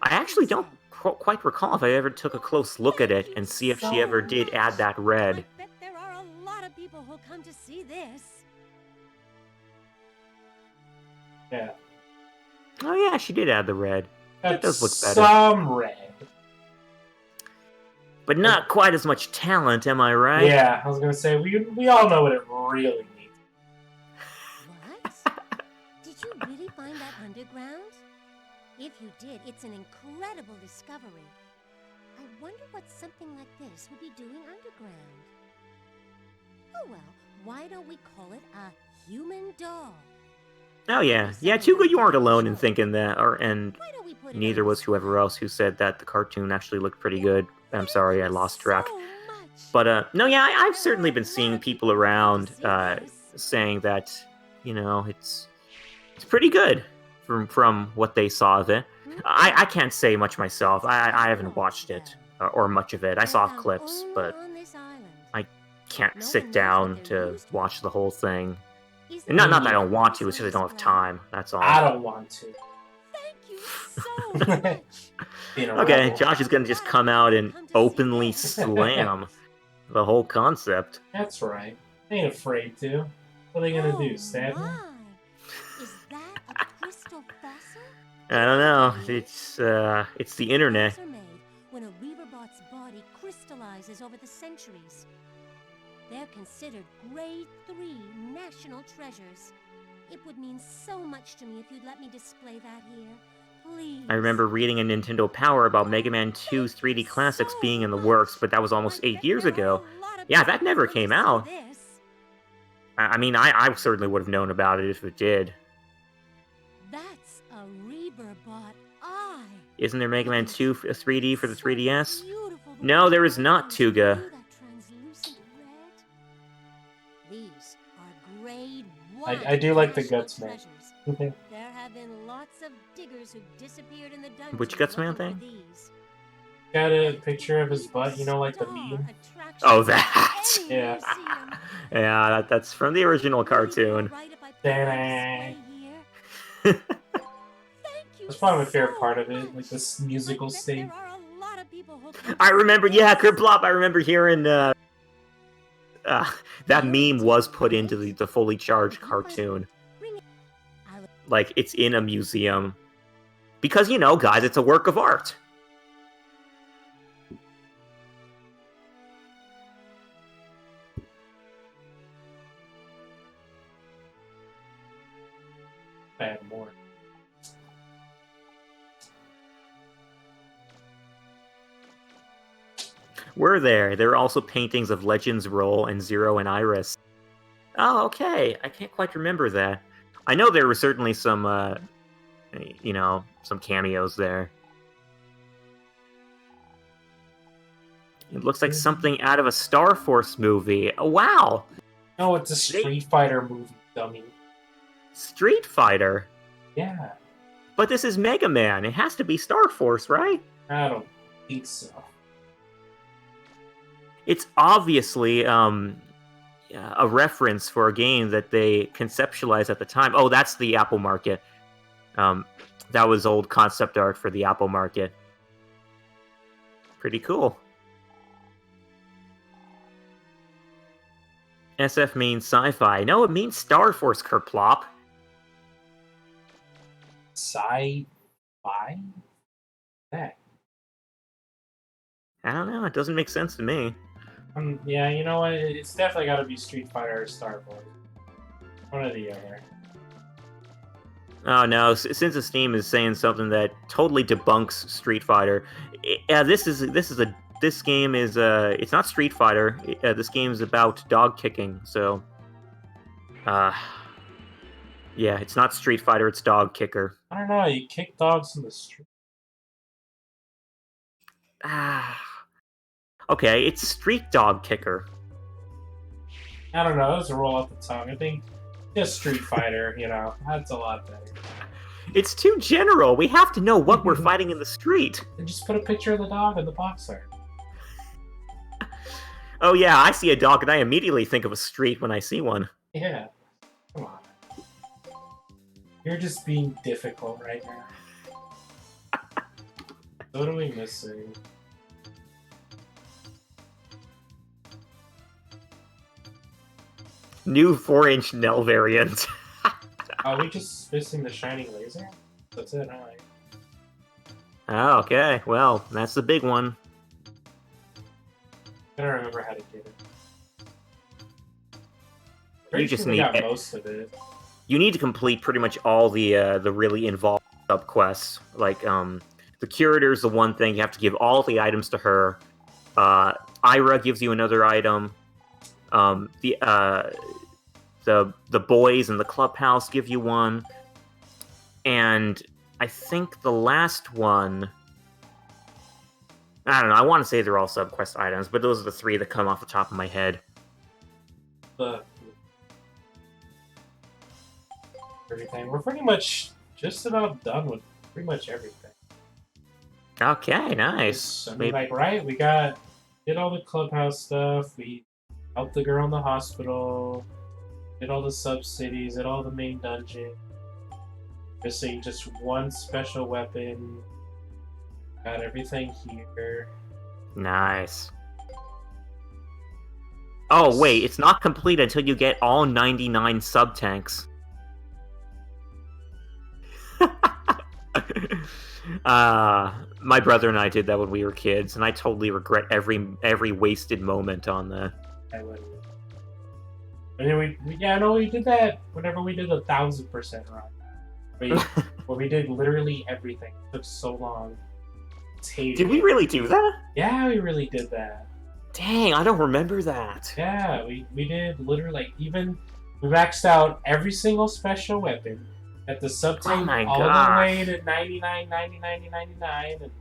I actually don't quite recall if I ever took a close look at it and see if she ever did add that red. I bet there are a lot of people who'll come to see this. Yeah. Oh yeah, she did add the red. It does look better. Some red. But not quite as much talent, am I right? Yeah, I was gonna say we all know what it really needs. What? Did you really find that underground? If you did, it's an incredible discovery. I wonder what something like this would be doing underground. Oh well, why don't we call it a human doll? Oh yeah. Yeah, Tuga, you aren't alone in thinking that, and Why don't we put it neither on was the whoever else who said that the cartoon actually looked pretty good. I'm sorry, I lost track. so much. But no, yeah, I've certainly been seeing people around saying that, it's pretty good from what they saw of it. I can't say much myself. I haven't watched it or much of it. I saw clips, but I can't sit down to watch the whole thing. And not that I don't want to, it's just I don't have time. That's all. I don't want to. Thank you so much. Being a Okay, rebel. Josh is gonna just come out and openly slam the whole concept. That's right. They ain't afraid to. What are they gonna do? Stab me? My. Is that a crystal fossil? I don't know. It's the internet. Fossils are made when a Reaverbot's body crystallizes over the centuries. What do you think? Is it a crystal fossil? Yeah. Well, I don't know. It's They're considered grade 3 national treasures. It would mean so much to me if you'd let me display that here. Please. I remember reading in Nintendo Power about Mega Man 2's 3D Classics being in the works, but that was almost 8 years ago. Yeah, that never came out. I mean, I certainly would have known about it if it did. That's a Reaper-bought eye. Isn't there Mega Man 2 3D for the 3DS? No, there is not, Tuga. These are grade 1. I do like the Guts Man. There have been lots of diggers who disappeared in the dungeon. Which Guts Man looking for thing? these. Got a picture of his butt, you know, like the meme. Oh, that! Yeah. Yeah, that's from the original cartoon. That's probably my favorite part of it, like this musical sting. I remember, yeah, Kerplop, I remember hearing, that meme was put into the fully charged cartoon. Like, it's in a museum. Because, you know, guys, it's a work of art. I had more. Were there? There were also paintings of Legends Roll and Zero and Iris. Oh, okay. I can't quite remember that. I know there were certainly some, you know, some cameos there. It looks like something out of a Star Force movie. Oh, wow! No, it's a Street Fighter movie, dummy. Street Fighter? Yeah. But this is Mega Man. It has to be Star Force, right? I don't think so. It's obviously a reference for a game that they conceptualized at the time. Oh, that's the Apple Market. That was old concept art for the Apple Market. Pretty cool. SF means sci-fi. No, it means Star Force, Kerplop. Sci-fi? That. I don't know. It doesn't make sense to me. Yeah, you know what? It's definitely got to be Street Fighter or Star Wars. One or the other. Oh no! Since Steam is saying something that totally debunks Street Fighter, this game is it's not Street Fighter. This game is about dog kicking. So, yeah, it's not Street Fighter. It's Dog Kicker. I don't know. You kick dogs in the street. Okay, it's Street Dog Kicker. I don't know. It was a roll off the tongue. I think just Street Fighter. You know, that's a lot better. It's too general. We have to know what we're fighting in the street. And just put a picture of the dog in the box art. Oh yeah, I see a dog and I immediately think of a street when I see one. Yeah. Come on. You're just being difficult right now. What are we missing? New 4-inch Nell variant. Are we just missing the shining laser? That's it, alright. Oh, okay. Well, that's the big one. I don't remember how to get it. You just we need got most of it. You need to complete pretty much all the really involved subquests. Like the curator's the one thing you have to give all the items to her. Ira gives you another item. The boys in the clubhouse give you one, and I think the last one. I don't know. I want to say they're all subquest items, but those are the three that come off the top of my head. Everything. We're pretty much just about done with pretty much everything. Okay, nice. I mean, like, right? We did all the clubhouse stuff. We helped the girl in the hospital. Did all the sub-cities. Did all the main dungeon. Missing just one special weapon. Got everything here. Nice. Oh, wait, it's not complete until you get all 99 sub-tanks. My brother and I did that when we were kids, and I totally regret every wasted moment on that. I would. And then we did that whenever we did the 1000% run. Where we did literally everything. It took so long. Did we really do that? Yeah, we really did that. Dang, I don't remember that. Yeah, we did literally we maxed out every single special weapon at the subtank all the way to 99, 90, 90, 99, and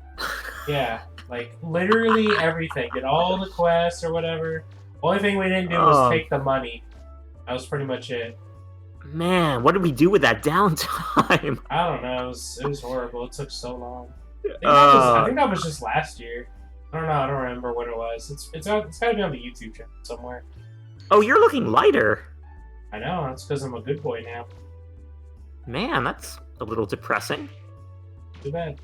yeah, like literally everything. Did all the quests or whatever. Only thing we didn't do was take the money. That was pretty much it. Man, what did we do with that downtime? I don't know. It was horrible. It took so long. I think that was just last year. I don't know. I don't remember what it was. It's got to be on the YouTube channel somewhere. Oh, you're looking lighter. I know. That's because I'm a good boy now. Man, that's a little depressing. Too bad.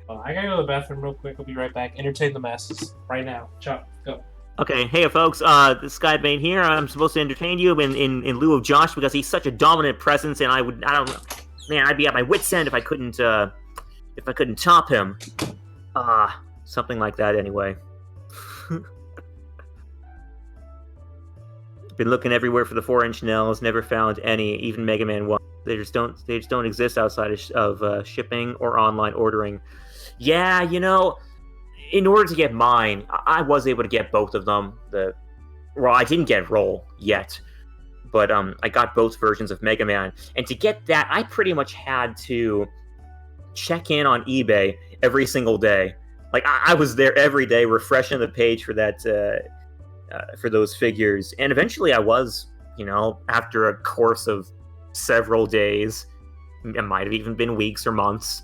Well, I gotta go to the bathroom real quick. I'll be right back. Entertain the masses right now. Chop, go. Okay, hey folks, this is Skybane here. I'm supposed to entertain you in lieu of Josh because he's such a dominant presence, and I don't know, man, I'd be at my wit's end if I couldn't top him. Something like that anyway. Been looking everywhere for the 4-inch nails, never found any, even Mega Man 1. They just don't exist outside of shipping or online ordering. Yeah, you know, in order to get mine, I was able to get both of them. Well, I didn't get Roll yet, but I got both versions of Mega Man. And to get that, I pretty much had to check in on eBay every single day. Like I was there every day, refreshing the page for that for those figures. And eventually, I was, you know, after a course of several days, it might have even been weeks or months.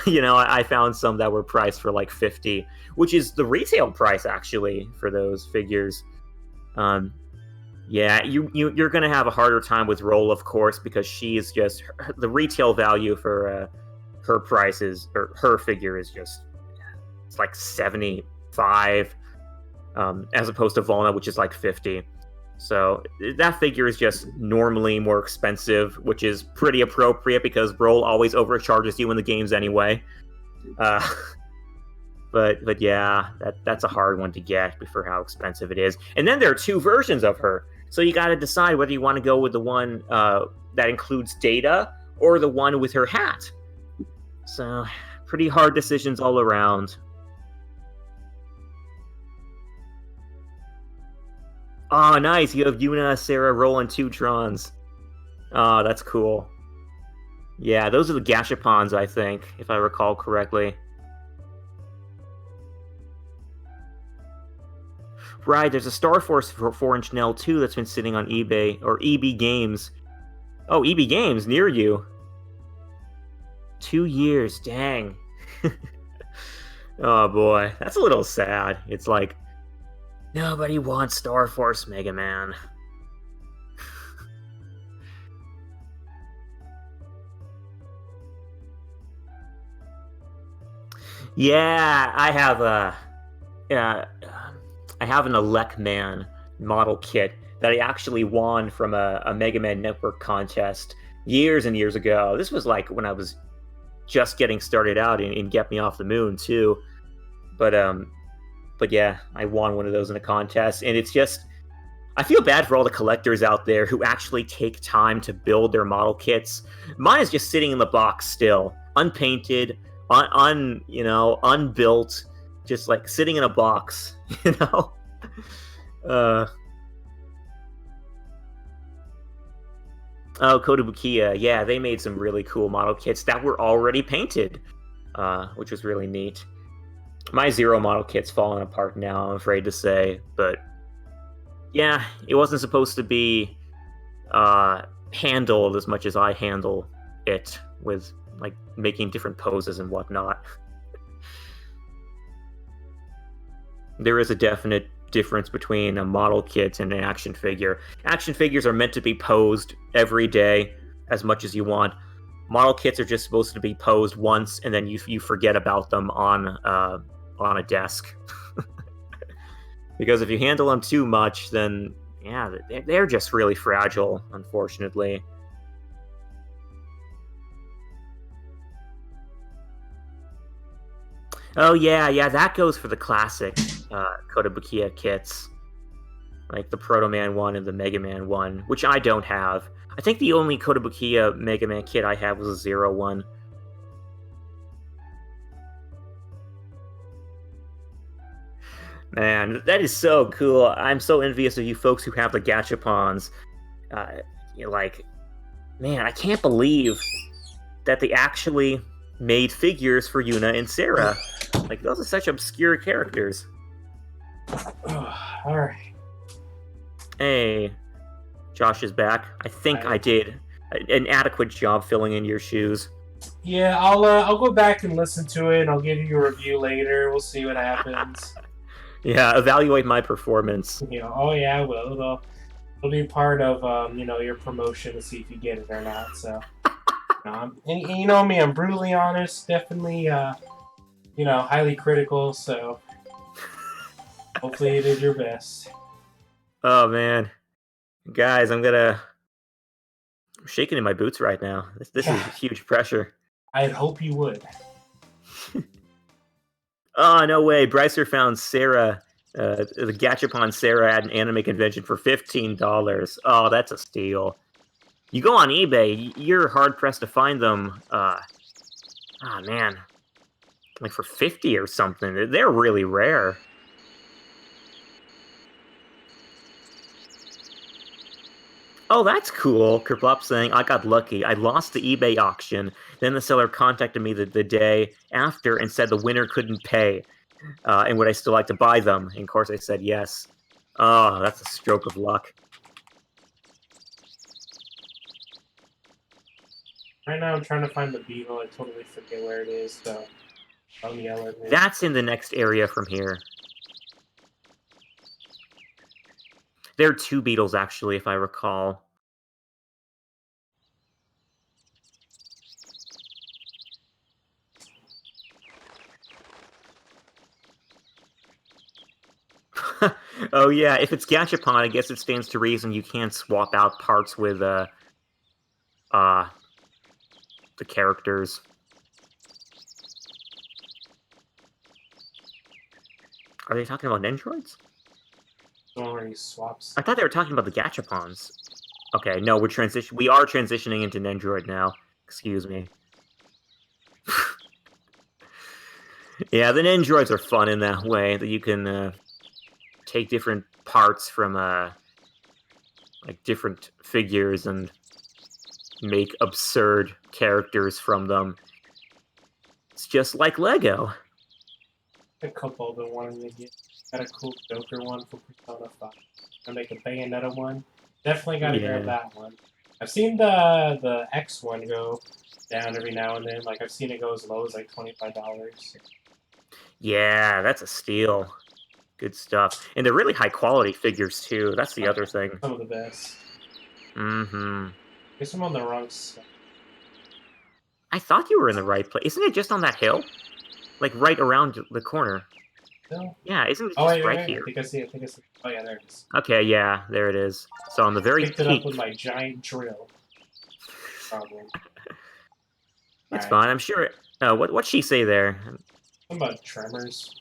You know, I found some that were priced for like $50, which is the retail price actually for those figures. Yeah, you're gonna have a harder time with Roll, of course, because she's just the retail value for her prices or her figure is just it's like 75, as opposed to Volna, which is like 50. So that figure is just normally more expensive, which is pretty appropriate because Roll always overcharges you in the games anyway. But yeah, that's a hard one to get for how expensive it is. And then there are two versions of her, so you got to decide whether you want to go with the one that includes Data or the one with her hat. So pretty hard decisions all around. Oh, nice. You have Yuna, Sarah, Roll, and 2 Trons. Oh, that's cool. Yeah, those are the Gashapons, I think, if I recall correctly. Right, there's a Star Force 4-inch Nell, too, that's been sitting on eBay, or EB Games. Oh, EB Games, near you. 2 years, dang. Oh, boy. That's a little sad. It's like, nobody wants Star Force Mega Man. Yeah, I have an Elec Man model kit that I actually won from a Mega Man Network contest years and years ago. This was like when I was just getting started out in Get Me Off the Moon too. But yeah, I won one of those in a contest, and it's just, I feel bad for all the collectors out there who actually take time to build their model kits. Mine is just sitting in the box still, unpainted, unbuilt, just like sitting in a box, you know? Oh, Kotobukiya, yeah, they made some really cool model kits that were already painted, which was really neat. My Zero model kit's falling apart now, I'm afraid to say, but yeah, it wasn't supposed to be handled as much as I handle it, with like making different poses and whatnot. There is a definite difference between a model kit and an action figure. Action figures are meant to be posed every day as much as you want. Model kits are just supposed to be posed once, and then you forget about them on a desk. Because if you handle them too much, then yeah, they're just really fragile, unfortunately. Oh yeah, that goes for the classic Kotobukiya kits. like the Proto Man one and the Mega Man one, which I don't have. I think the only Kotobukiya Mega Man kit I have was a Zero one. Man, that is so cool. I'm so envious of you folks who have the gachapons. Like, man, I can't believe that they actually made figures for Yuna and Sarah. Like, those are such obscure characters. Alright. Hey, Josh is back. I think I did an adequate job filling in your shoes. Yeah, I'll go back and listen to it, and I'll give you a review later. We'll see what happens. Yeah, evaluate my performance. Oh yeah, I will. It'll be part of your promotion to see if you get it or not. So, and you know me, I'm brutally honest, definitely highly critical. So, hopefully, you did your best. Oh man, guys, I'm shaking in my boots right now. This is huge pressure. I'd hope you would. Oh, no way. Brycer found Sarah, the Gachapon Sarah at an anime convention for $15. Oh, that's a steal. You go on eBay, you're hard-pressed to find them, man, like for 50 or something. They're really rare. Oh, that's cool. Kerplop saying, I got lucky. I lost the eBay auction. Then the seller contacted me the day after and said the winner couldn't pay. And would I still like to buy them? And of course I said yes. Oh, that's a stroke of luck. Right now I'm trying to find the beetle. I totally forget where it is, so don't yell at me. That's in the next area from here. There are two beetles, actually, if I recall. Oh yeah, if it's Gachapon, I guess it stands to reason you can't swap out parts with, the characters. Are they talking about Nendroids? Where he swaps. I thought they were talking about the Gachapons. Okay, no, we are transitioning into Nendroid now. Excuse me. Yeah, the Nendroids are fun in that way, that you can, take different parts from, like, different figures and make absurd characters from them. It's just like Lego. A couple I've been wanting to get. Got a cool Joker one for Persona 5. I make a Bayonetta one. Definitely gotta grab that one. I've seen the X one go down every now and then. Like I've seen it go as low as like $25. Yeah, that's a steal. Good stuff. And they're really high quality figures too. That's the other thing. Some of the best. Mm-hmm. Guess I'm on the wrong side. I thought you were in the right place. Isn't it just on that hill? Like right around the corner. No? Yeah, isn't it Oh, just wait, right wait, here? I think I see it. Oh yeah, there it is. Okay, yeah, there it is. So on the very Picked it peak. up with my giant drill. Problem. It's fine. I'm sure. What'd she say there? Something about tremors.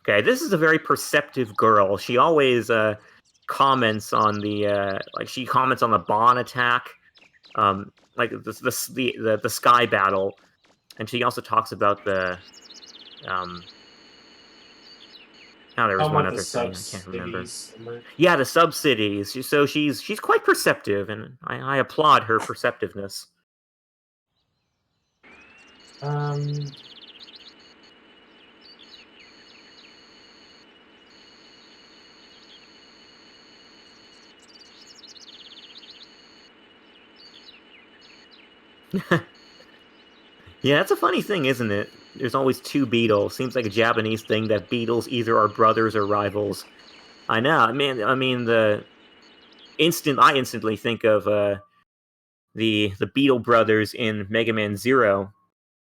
Okay, this is a very perceptive girl. She always comments on the she comments on the Bon attack, like the sky battle, and she also talks about the Oh, there was one other thing I can't remember. Yeah, the sub-cities. So she's quite perceptive, and I applaud her perceptiveness. Yeah, that's a funny thing, isn't it? There's always two Beatles. Seems like a Japanese thing that Beatles either are brothers or rivals. I know. I mean I instantly think of the Beetle brothers in Mega Man Zero.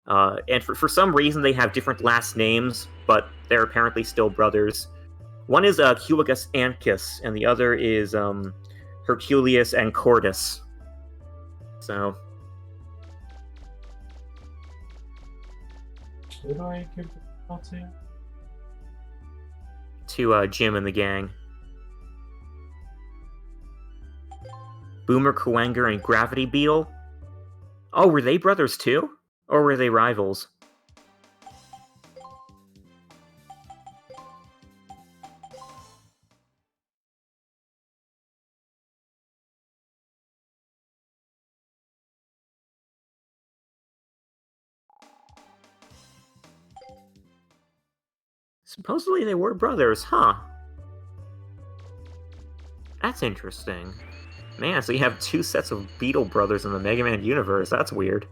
And for some reason they have different last names, but they're apparently still brothers. One is Culicus Ancus, and the other is Herculeus and Cordus. So who do I give the call to? to Jim and the gang. Boomer Kuwanger and Gravity Beetle? Oh, were they brothers too? Or were they rivals? Supposedly they were brothers, huh? That's interesting. Man, so you have two sets of Beetle brothers in the Mega Man universe. That's weird.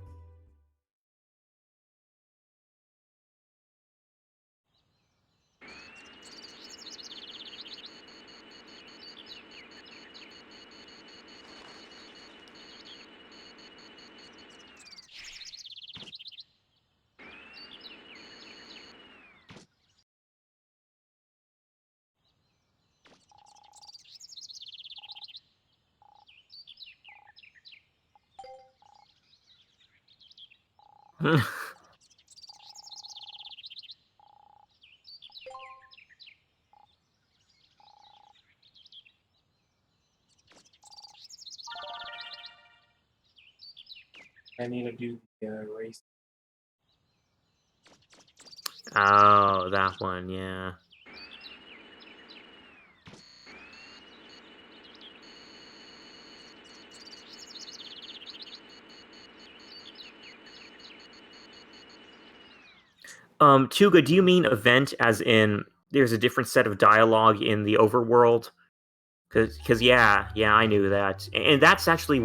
I need to do the race. Oh, that one, yeah. Tuga, do you mean event as in there's a different set of dialogue in the overworld? Cause yeah, I knew that. And that's actually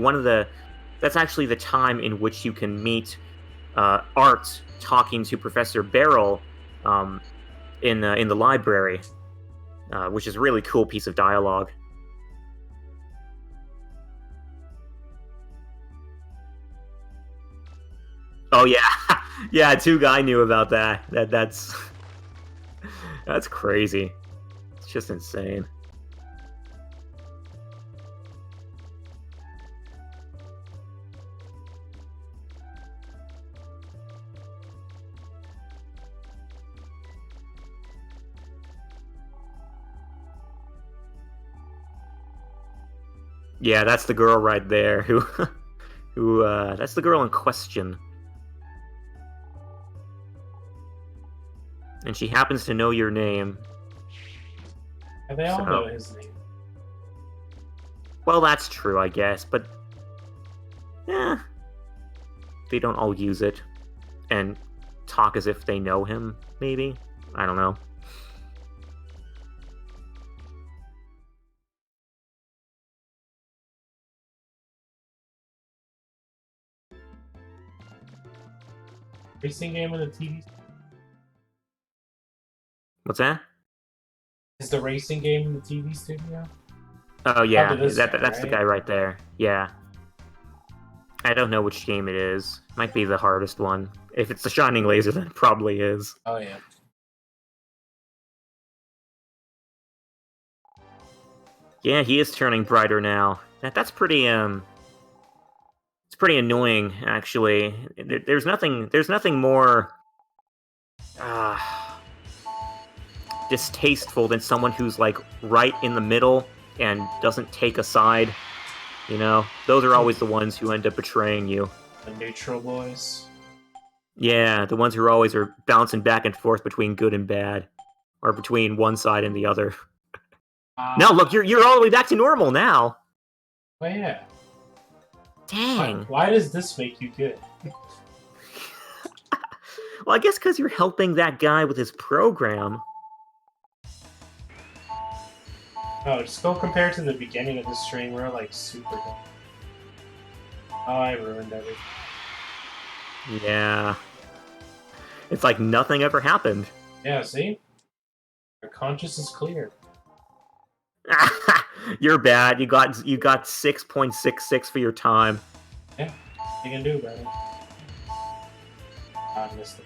that's actually the time in which you can meet Art talking to Professor Beryl in the library, which is a really cool piece of dialogue. Oh yeah, yeah. Tuga, I knew about that. That's that's crazy. It's just insane. Yeah, that's the girl right there who that's the girl in question. And she happens to know your name. And they all know his name. Well, that's true, I guess, but they don't all use it and talk as if they know him, maybe? I don't know. Racing game in the TV? What's that? Is the racing game in the TV studio? Oh yeah, Probably this guy, that's the right? guy right there. Yeah. I don't know which game it is. Might be the hardest one. If it's the Shining Laser, then it probably is. Oh yeah. Yeah, he is turning brighter now. That's pretty it's pretty annoying actually. There's nothing more distasteful than someone who's like right in the middle and doesn't take a side. You know, those are always the ones who end up betraying you. The neutral boys. Yeah, the ones who always are bouncing back and forth between good and bad, or between one side and the other. No, look, you're all the way back to normal now. Oh yeah. Dang. Why does this make you good? Well, I guess because you're helping that guy with his program. Oh, just go compare to the beginning of the stream. We're like super dumb. Oh, I ruined everything. Yeah. It's like nothing ever happened. Yeah, see? Our conscience is clear. You're bad. You got 6.66 for your time. Yeah, you can do better. I missed it.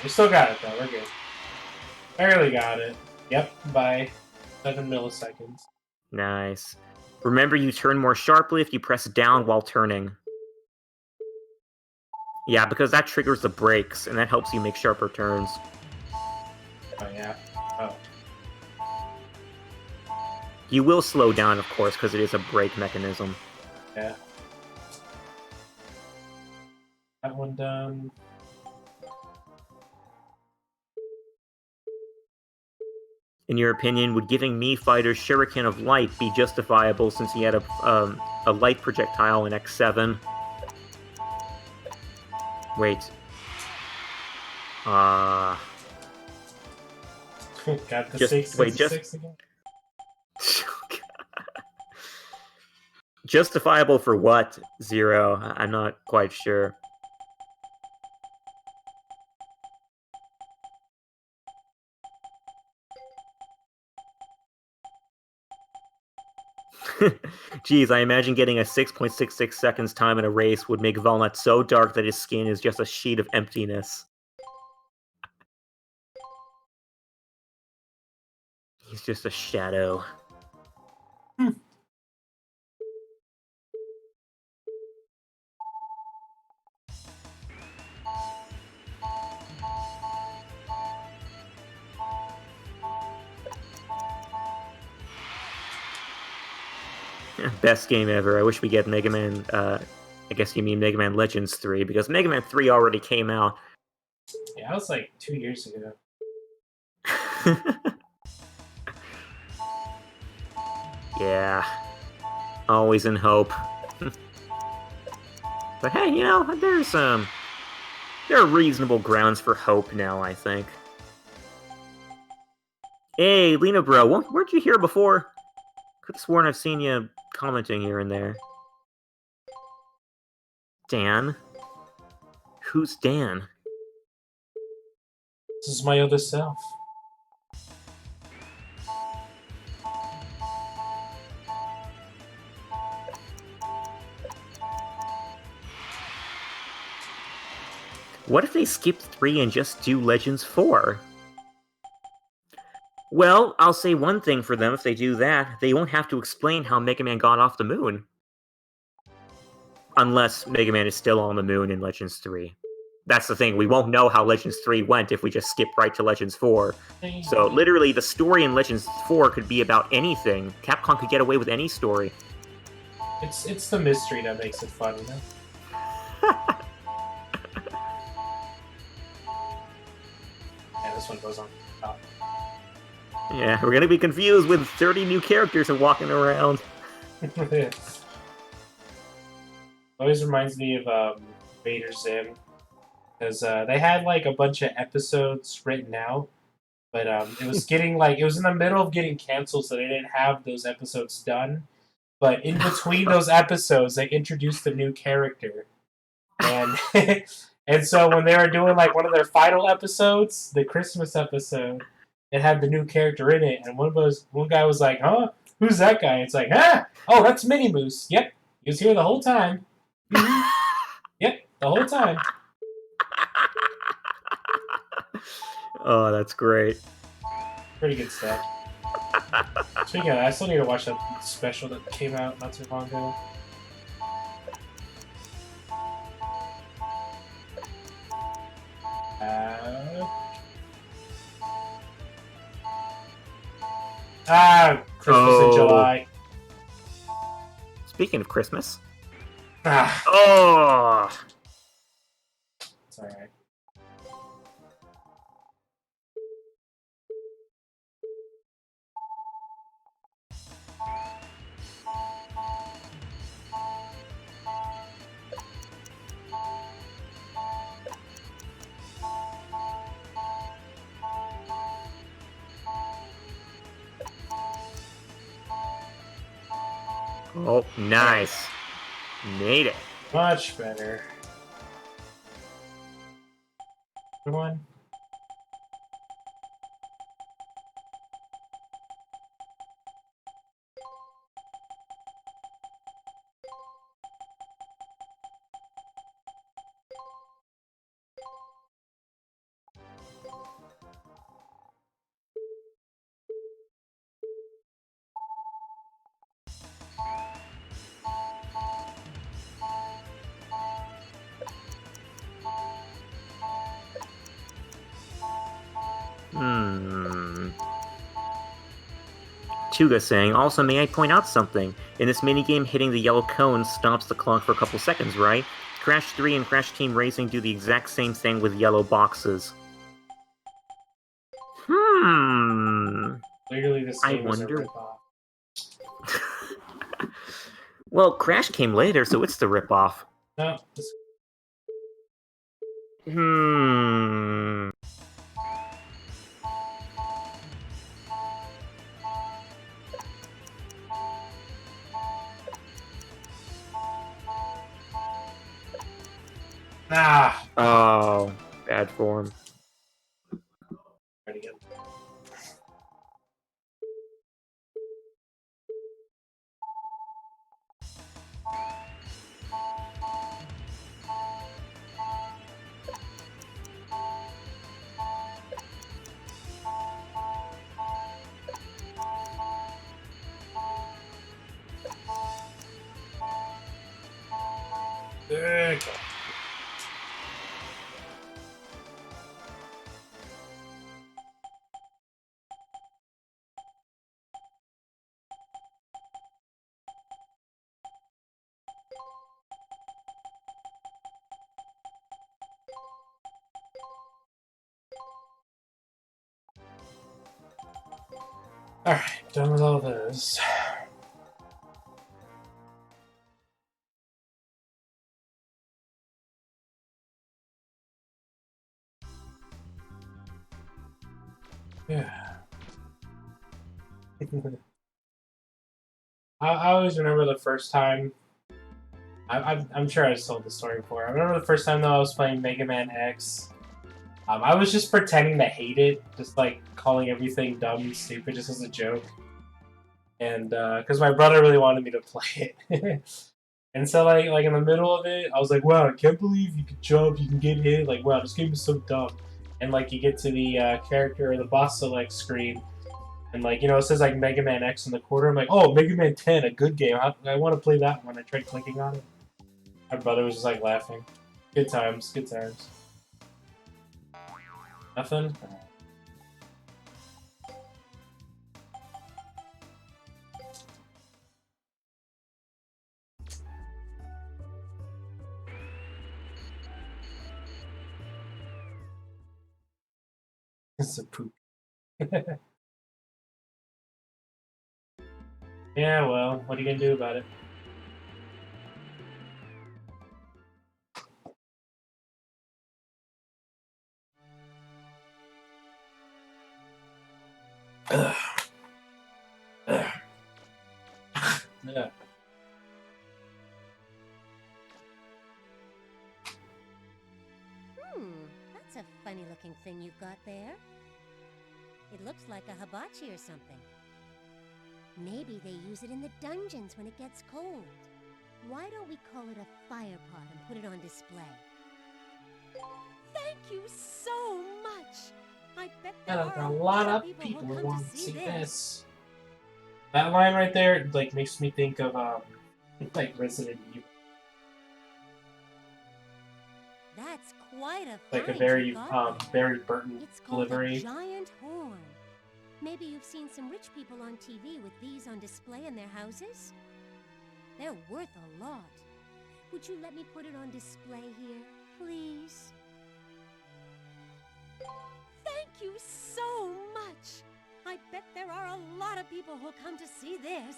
We still got it though, we're good. Barely got it. Yep, by 7 milliseconds. Nice. Remember, you turn more sharply if you press down while turning. Yeah, because that triggers the brakes, and that helps you make sharper turns. Oh yeah. Oh. You will slow down, of course, because it is a brake mechanism. Yeah. That one done. In your opinion, would giving Mii Fighter's Shuriken of Light be justifiable since he had a light projectile in X7? Wait. Got the Just- 666 again. Justifiable for what, Zero? I'm not quite sure. Geez, I imagine getting a 6.66 seconds time in a race would make Valnut so dark that his skin is just a sheet of emptiness. He's just a shadow. Best game ever. I wish we get Mega Man, I guess you mean Mega Man Legends 3, because Mega Man 3 already came out. Yeah, that was like 2 years ago. Yeah. Always in hope. But hey, you know, there are reasonable grounds for hope now, I think. Hey, Lena bro, weren't you here before? Could've sworn I've seen you commenting here and there. Dan? Who's Dan? This is my other self. What if they skip 3 and just do Legends 4? Well, I'll say one thing for them if they do that. They won't have to explain how Mega Man got off the moon. Unless Mega Man is still on the moon in Legends 3. That's the thing, we won't know how Legends 3 went if we just skip right to Legends 4. So, literally, the story in Legends 4 could be about anything. Capcom could get away with any story. It's the mystery that makes it fun, you know? Yeah, this one goes on top. Yeah, we're gonna be confused with 30 new characters and walking around. Always reminds me of Vader Zim. Because they had like a bunch of episodes written out, but it was getting like it was in the middle of getting canceled, so they didn't have those episodes done. But in between those episodes, they introduced a new character, and and so when they were doing like one of their final episodes, the Christmas episode, it had the new character in it, and one guy was like, "Huh, who's that guy?" It's like, "Ah, oh, that's Minnie Moose. Yep, he was here the whole time. Yep, the whole time." Oh, that's great. Pretty good stuff. Speaking of that, I still need to watch that special that came out not too long ago. Christmas in July. Speaking of Christmas. Ah, Oh! it's alright. Oh, nice. Made it. Much better. Good one. Tortuga saying, also, may I point out something? In this minigame, hitting the yellow cone stops the clock for a couple seconds, right? Crash 3 and Crash Team Racing do the exact same thing with yellow boxes. Clearly, this I game is a wonder. ripoff. Well, Crash came later, so it's the ripoff. No, this... Ah! Oh, bad form. Try to get... There you go. Alright, done with all those. Yeah. I always remember the first time. I'm sure I've told the story before. I remember the first time though I was playing Mega Man X. I was just pretending to hate it, just like calling everything dumb and stupid just as a joke. And because my brother really wanted me to play it. And so like in the middle of it, I was like, wow, I can't believe you can jump, you can get hit. Like, wow, this game is so dumb. And like you get to the character or the boss select screen, and like, you know, it says like Mega Man X in the corner. I'm like, oh, Mega Man 10, a good game. I want to play that one. I tried clicking on it. My brother was just like laughing. Good times, good times. Nothing? It's a poop. Yeah, well, what are you gonna do about it? Ugh. Ugh. Yeah. That's a funny looking thing you've got there. It looks like a hibachi or something. Maybe they use it in the dungeons when it gets cold. Why don't we call it a fire pot and put it on display? Thank you so much. I bet there Yeah, are a lot of people who want to see this. That line right there, like, makes me think of like Resident Evil. That's quite a Like a find very you got there. Barry Burton It's called delivery. a giant horn. Maybe you've seen some rich people on TV with these on display in their houses? They're worth a lot. Would you let me put it on display here, please? Thank you so much. I bet there are a lot of people who'll come to see this.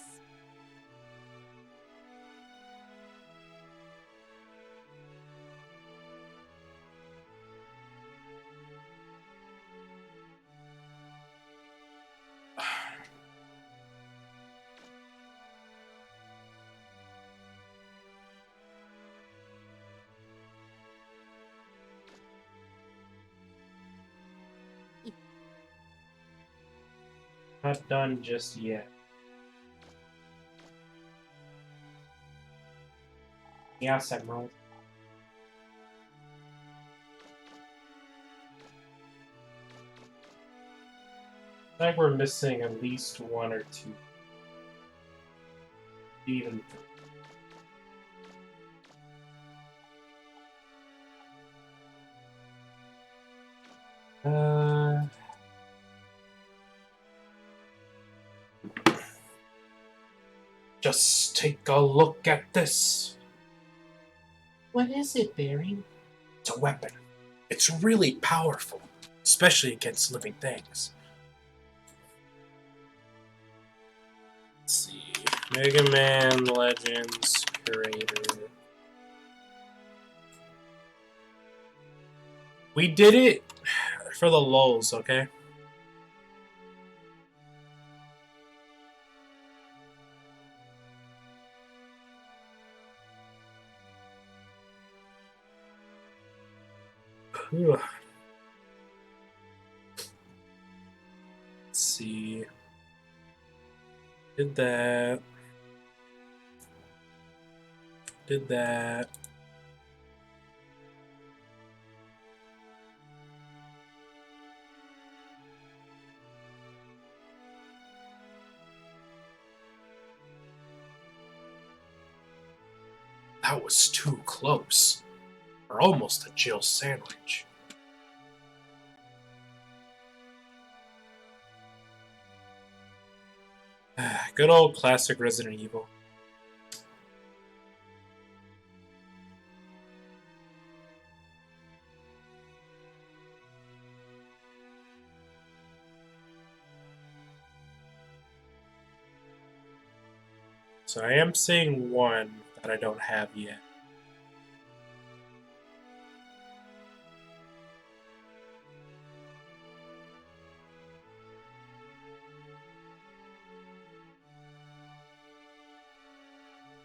Not done just yet. Yes, Emerald. I think we're missing at least one or two. Even three. Just take a look at this. What is it, Barry? It's a weapon. It's really powerful, especially against living things. Let's see. Mega Man Legends Curator. We did it for the lulz, okay? Let's see. Did that. Did that. That was too close. Or almost a Jill sandwich. Good old classic Resident Evil. So I am seeing one that I don't have yet.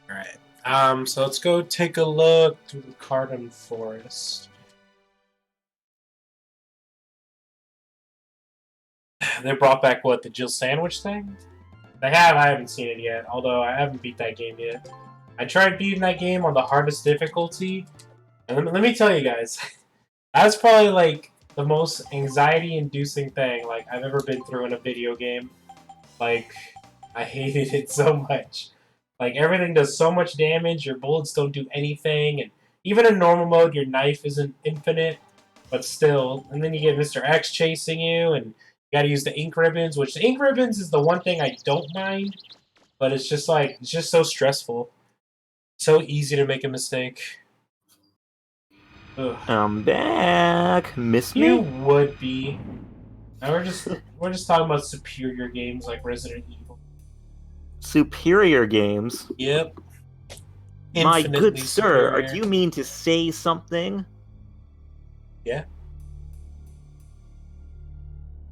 Alright. So let's go take a look through the Cardon Forest. They brought back what, the Jill sandwich thing? They have, I haven't seen it yet, although I haven't beat that game yet. I tried beating that game on the hardest difficulty, and let me tell you guys, that's probably like the most anxiety-inducing thing like I've ever been through in a video game. Like, I hated it so much. Like, everything does so much damage, your bullets don't do anything, and even in normal mode, your knife isn't infinite, but still. And then you get Mr. X chasing you, and you gotta use the ink ribbons, which the ink ribbons is the one thing I don't mind, but it's just like, it's just so stressful. So easy to make a mistake. Ugh. I'm back. Miss You me? would be. Now we're just talking about superior games like Resident Evil. Superior games? Yep. My Infinitely good sir, superior. do you mean to say something? Yeah.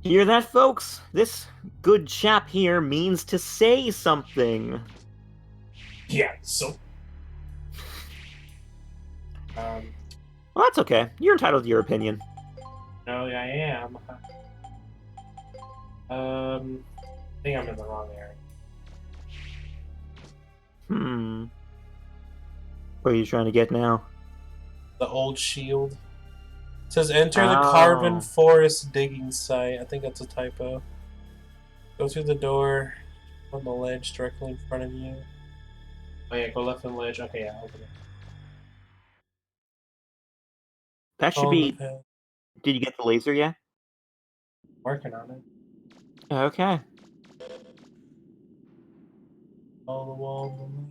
Hear that, folks? This good chap here means to say something. Yeah, so Well, that's okay. You're entitled to your opinion. no, I am. I think I'm in the wrong area. What are you trying to get now? The old shield. It says enter the Oh. Carbon Forest digging site. I think that's a typo. Go through the door on the ledge directly in front of you. Oh yeah, go left on the ledge. Okay, yeah, open it. That should Follow the be... path. Did you get the laser yet? Working on it. Okay. Follow the wall on the left.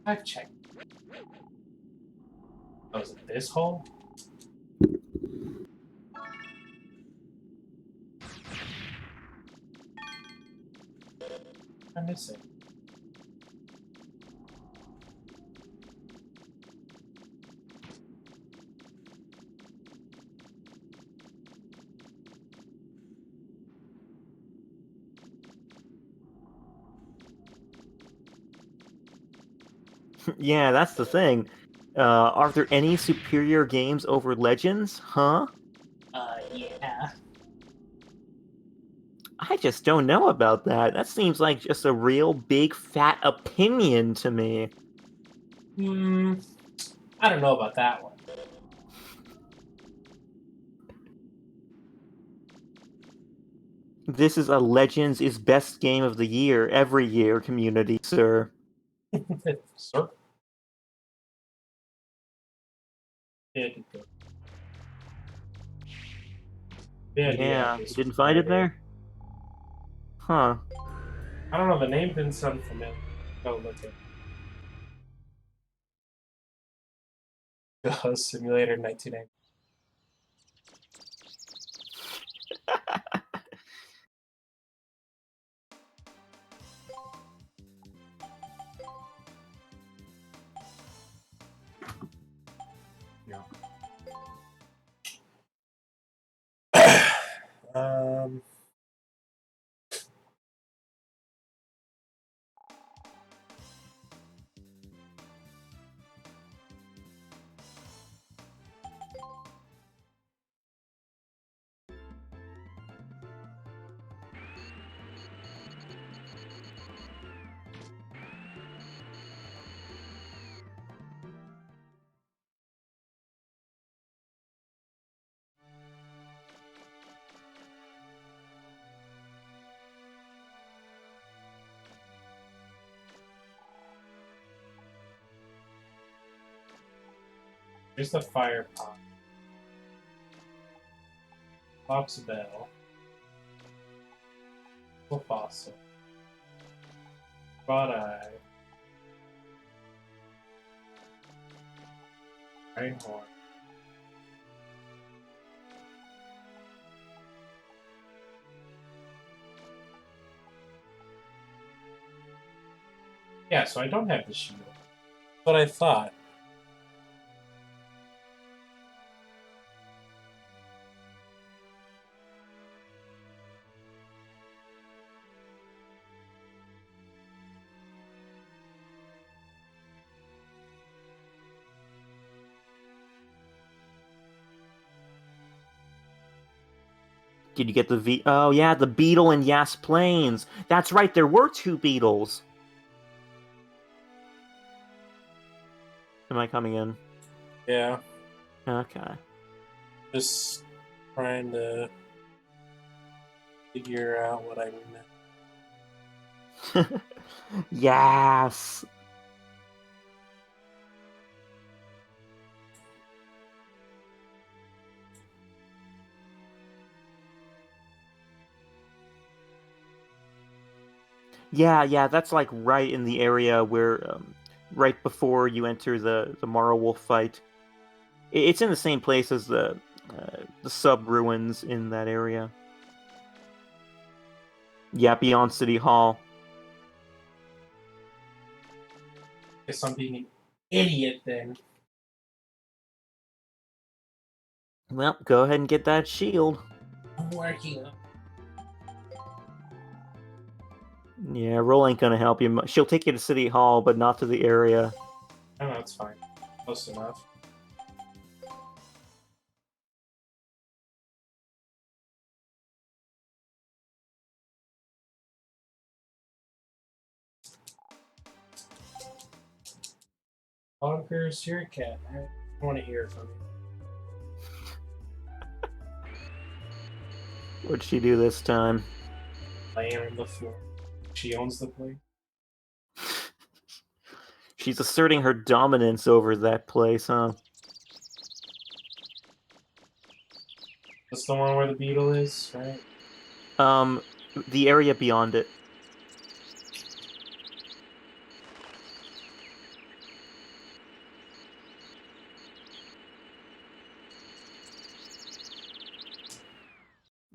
I've checked. Oh, is it this hole? I miss it. Yeah, that's the thing. Are there any superior games over Legends? Huh? Yeah. I just don't know about that. That seems like just a real big fat opinion to me. I don't know about that one. This is a Legends is best game of the year every year community, sir. Sir? Yeah, Yeah, this you didn't was find it murder. there? Huh. I don't know, the name didn't sound familiar. Oh, look at Simulator 1990. No. um. Here's the fire pot. Box bell. Fossil. Broad eye. Einhorn. Yeah, so I don't have the shield. But I thought. Did you get the Oh, yeah, the beetle in Yas Plains. That's right, there were two beetles. Am I coming in? Yeah. Okay. Just trying to figure out what I meant. Yes. Yeah, that's like right in the area where, right before you enter the Mara Wolf fight. It's in the same place as the sub ruins in that area. Yeah, beyond City Hall. Guess I'm being an idiot then. Well, go ahead and get that shield. I'm working on. Yeah, Roll ain't gonna help you. She'll take you to City Hall, but not to the area. I know it's fine. Close enough. Bonkers, you're a cat. I want to hear from you. What'd she do this time? Laying on the floor. She owns the place. She's asserting her dominance over that place, huh? That's the one where the beetle is, right? The area beyond it.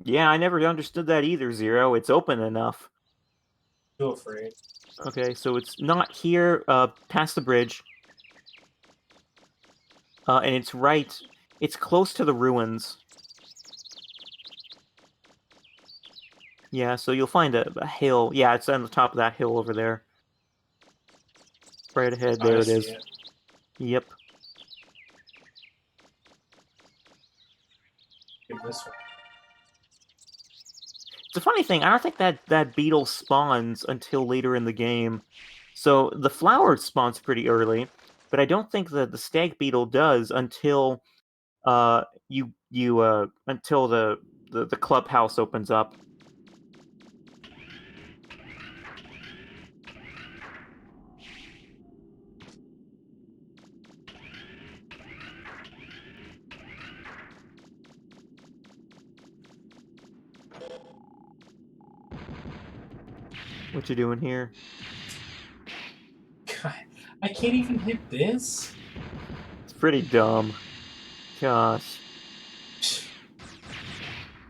Yeah, I never understood that either, Zero. It's open enough. Too afraid. Okay, so it's not here, past the bridge. And it's right... It's close to the ruins. Yeah, so you'll find a hill. Yeah, it's on the top of that hill over there. Right ahead, there I it see is. it. Yep. Give this one. It's a funny thing, I don't think that beetle spawns until later in the game. So the flower spawns pretty early, but I don't think the stag beetle does until until the clubhouse opens up. What you doing here? God, I can't even hit this. It's pretty dumb. Gosh.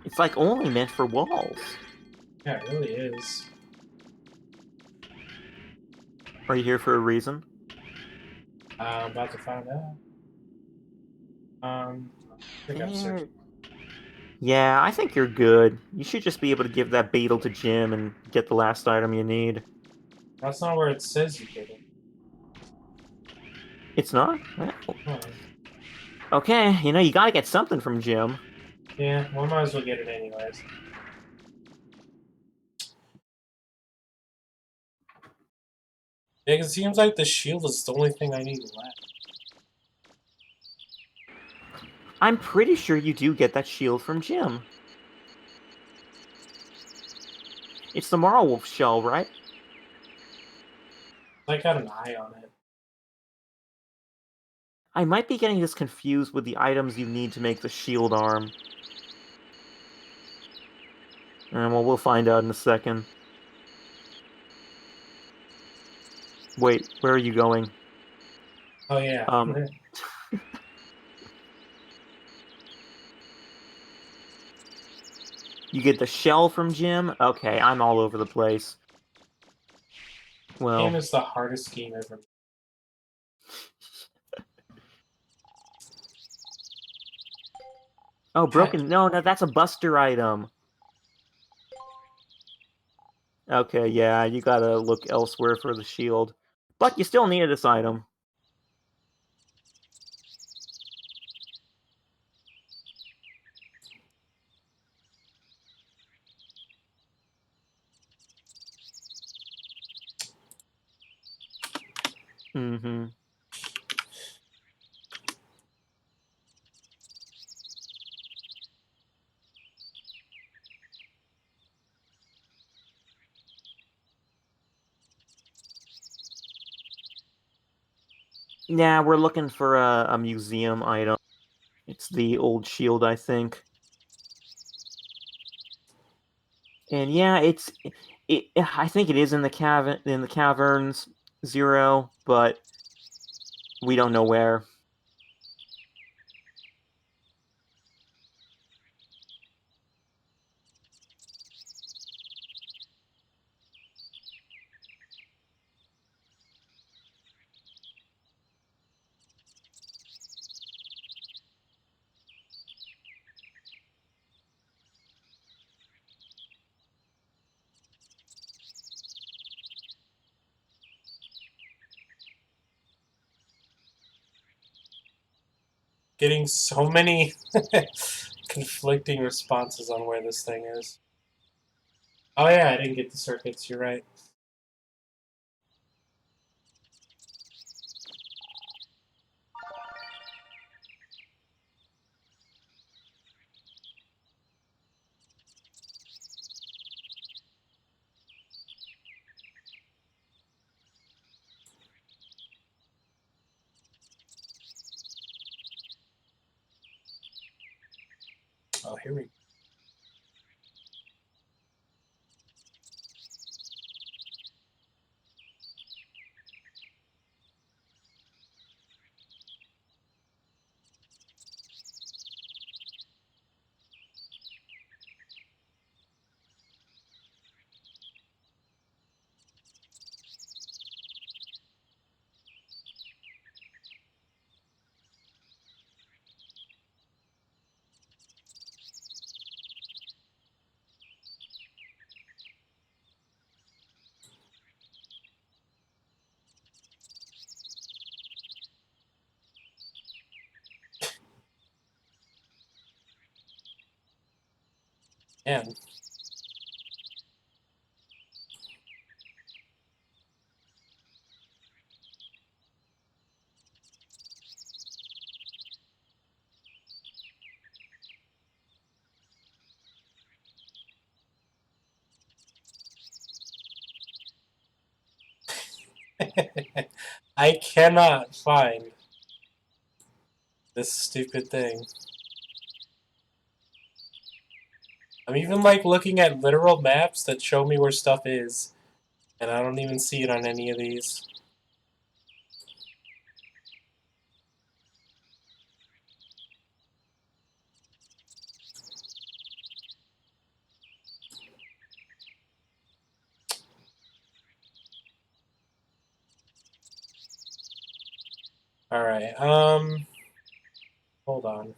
It's like only meant for walls. Yeah, it really is. Are you here for a reason? I'm about to find out. I think I'm Eh, searching. Yeah, I think you're good. You should just be able to give that beetle to Jim and get the last item you need. That's not where it says you get it. It's not? Oh. Okay, you gotta get something from Jim. Yeah, well, I might as well get it anyways. Yeah, 'cause it seems like the shield is the only thing I need left. I'm pretty sure you do get that shield from Jim. It's the Marlwolf shell, right? I got an eye on it. I might be getting this confused with the items you need to make the shield arm. Well, we'll find out in a second. Wait, where are you going? Oh, yeah. Um, You get the shell from Jim? Okay, I'm all over the place. Game Well, is the hardest game ever. oh, broken. No, that's a Buster item. Okay, yeah, you gotta look elsewhere for the shield. But you still needed this item. Mm-hmm. Yeah, we're looking for a museum item. It's the old shield, I think. And yeah, I think it is in the caverns 0, but we don't know where. Getting so many conflicting responses on where this thing is. Oh, yeah, I didn't get the circuits. You're right. Oh, here we go. Man. I cannot find this stupid thing. I'm even like looking at literal maps that show me where stuff is, And I don't even see it on any of these. Alright, hold on.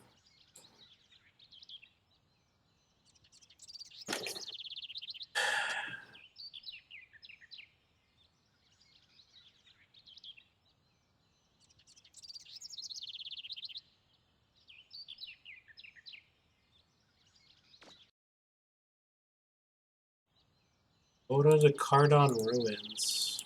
Go to the Cardon Ruins.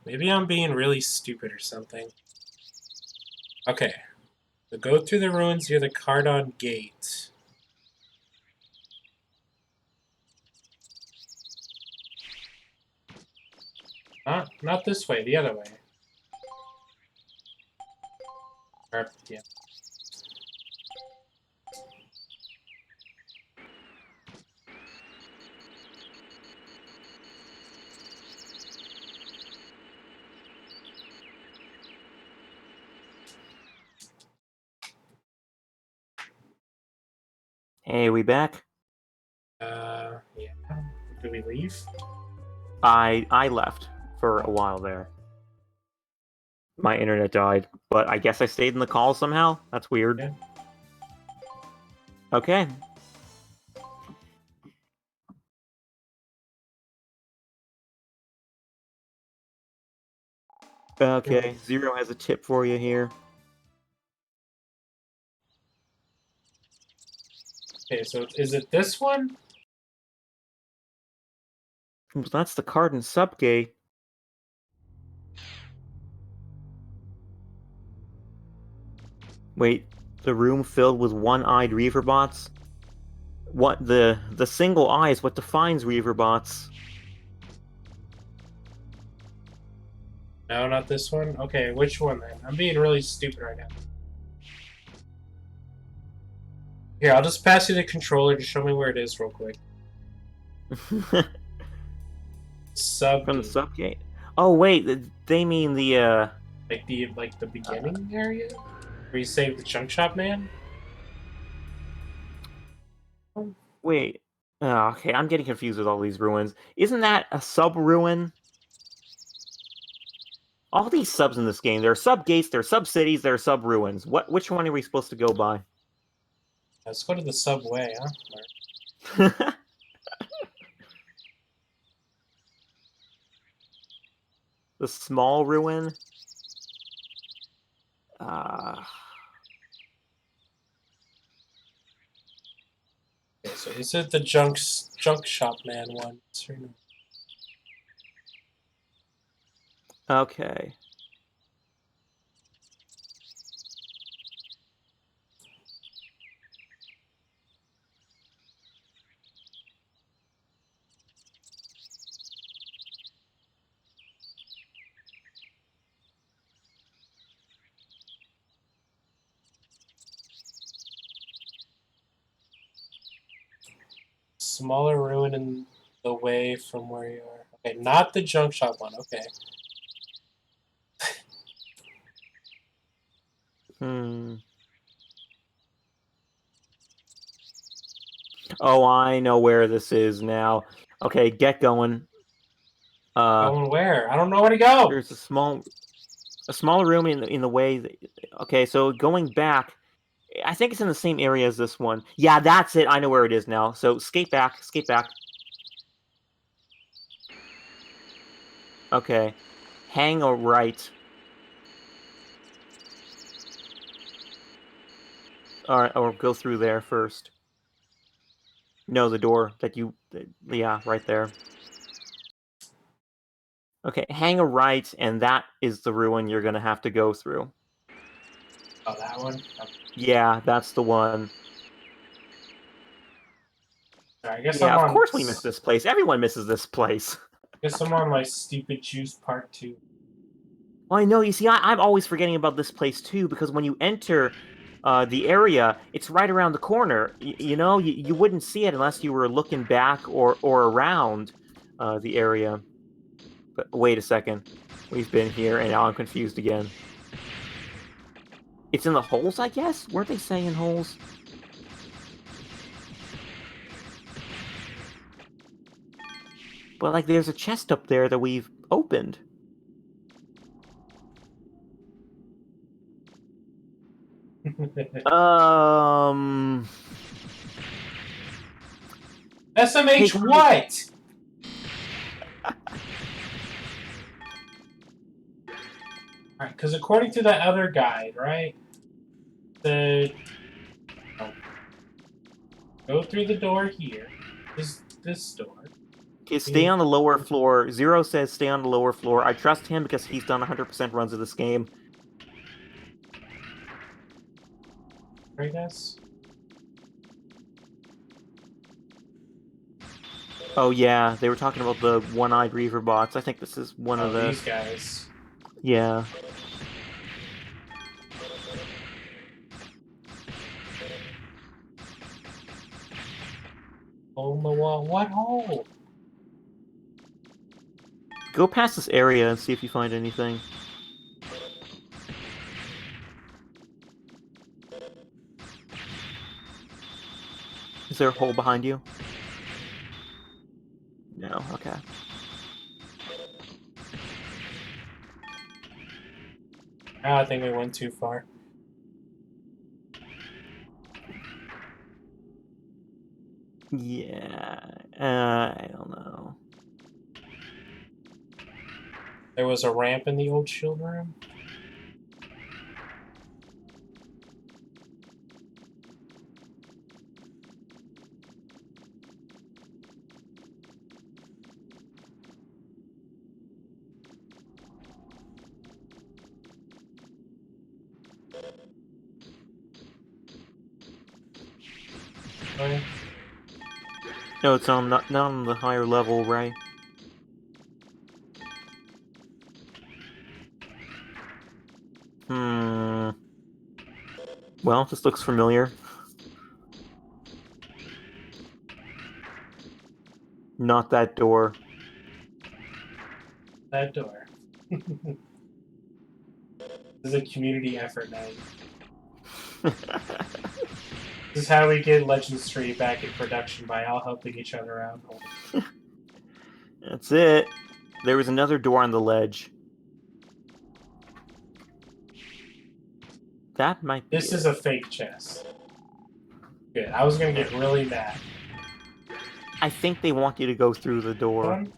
Maybe I'm being really stupid or something. Okay. So go through the ruins near the Cardon Gate. Not this way, the other way. Yeah. Hey, we back? Yeah. Do we leave? I left for a while there. My internet died, but I guess I stayed in the call somehow? That's weird. Yeah. Okay. Okay, Zero has a tip for you here. Okay, so is it this one? That's the Cardin subgate. Wait, the room filled with one-eyed Reaverbots? What the single eye is what defines Reaverbots. No, not this one? Okay, which one then? I'm being really stupid right now. Here, I'll just pass you the controller to show me where it is real quick. From Sub the subgate? Oh wait, they mean the like the beginning area? Where you save the Chunk Shop Man? wait. Oh, okay, I'm getting confused with all these ruins. Isn't that a sub-ruin? All these subs in this game, there are sub-gates, there are sub-cities, there are sub-ruins. Which one are we supposed to go by? Let's go to the subway, huh? The small ruin? Okay, so is it the Junk Shop Man one? Okay. Smaller ruin in the way from where you are. Okay, not the Junk Shop one. Okay. Oh, I know where this is now. Okay, get going. Going where? I don't know where to go. There's a smaller room in the way. Okay, so going back, I think it's in the same area as this one. Yeah, that's it. I know where it is now. So skate back, skate back. Okay, hang a right. All right, or go through there first. No, the door that you. Yeah, right there. Okay, hang a right, and that is the ruin you're gonna have to go through. Oh, that one? Okay. Yeah, that's the one. I guess Yeah, I'm of on, course we miss this place. Everyone misses this place. guess I'm on my stupid juice part 2. Well, I know. You see, I'm always forgetting about this place too, because when you enter the area, it's right around the corner. You know, you wouldn't see it unless you were looking back or around the area. But wait a second, we've been here, and now I'm confused again. It's in the holes, I guess? Weren't they saying holes? But, like, there's a chest up there that we've opened. SMH Hey, what? Alright, because according to that other guide, right? Go through the door here. This door. Okay, stay on the lower floor. Zero says stay on the lower floor. I trust him because he's done 100% runs of this game. I guess. Oh yeah, they were talking about the one-eyed Reaver bots. I think this is one of the... these guys. Yeah. Hole in the wall. What hole? Go past this area and see if you find anything. Is there a hole behind you? No, okay. Oh, I think we went too far. Yeah, I don't know. There was a ramp in the old shield room. Okay. No, it's not on the higher level, right? Well, this looks familiar. Not that door. That door. This is a community effort night. This is how we get Legend Street back in production, by all helping each other out. That's it. There was another door on the ledge. That might be This it. is a fake chest. Good. I was gonna get really mad. I think they want you to go through the door. One.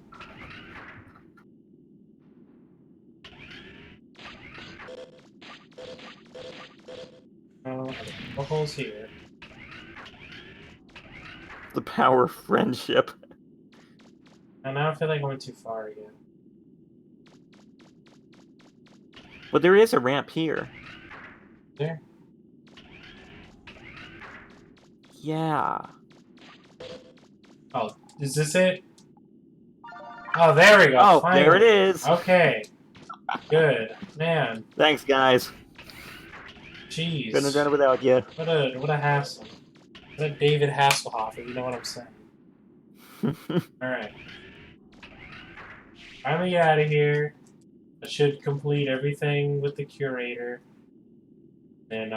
Oh, okay. No holes here. The power of friendship. And now I feel like I went too far again. But there is a ramp here. There. Yeah. Oh, is this it? Oh, there we go. Oh, Finally. there it is. Okay. Good. Man. Thanks, guys. Jeez. Couldn't have done it without you. What a hassle. What a David Hasselhoff, if you know what I'm saying. Alright. Finally out of here. I should complete everything with the curator. And,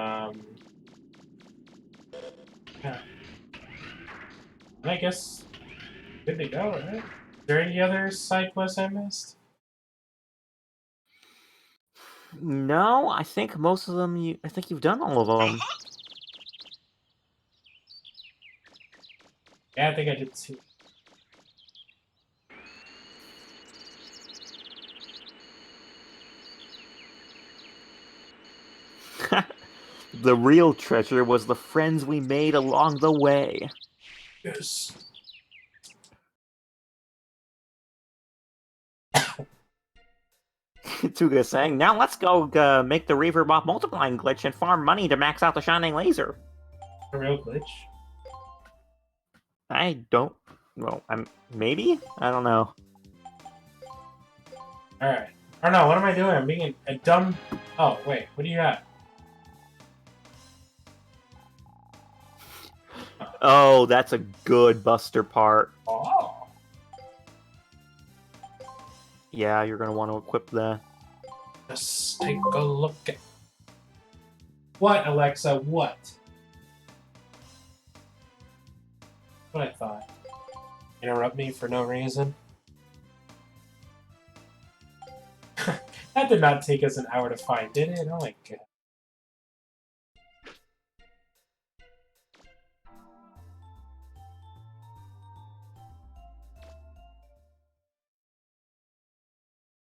yeah. And I guess good to go, right? Is there any other side quests I missed? No, I think most of them. I think you've done all of them. Yeah, I think I did too. The real treasure was the friends we made along the way. Yes. Tuga saying, now let's go make the Reaver Bot multiplying glitch and farm money to max out the Shining Laser. A real glitch. I don't. Well, I'm maybe. I don't know. Alright. Oh no, what am I doing? I'm being a dumb... Oh, wait. What do you got? Oh, that's a good Buster part. Oh. Yeah, you're gonna want to equip that. Just take a look at... What, Alexa? What? What I thought. Interrupt me for no reason? That did not take us an hour to find, did it? Oh my god.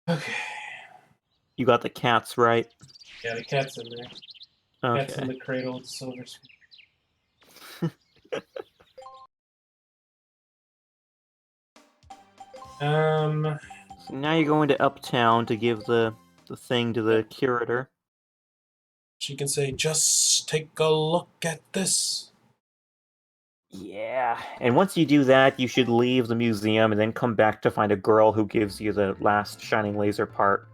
Okay. You got the cats right. Yeah, the cat's in there. Cat's in Okay. the cradle with silver spoon. So now you're going to Uptown to give the thing to the curator. She can say, just take a look at this. Yeah, and once you do that, you should leave the museum and then come back to find a girl who gives you the last shining laser part.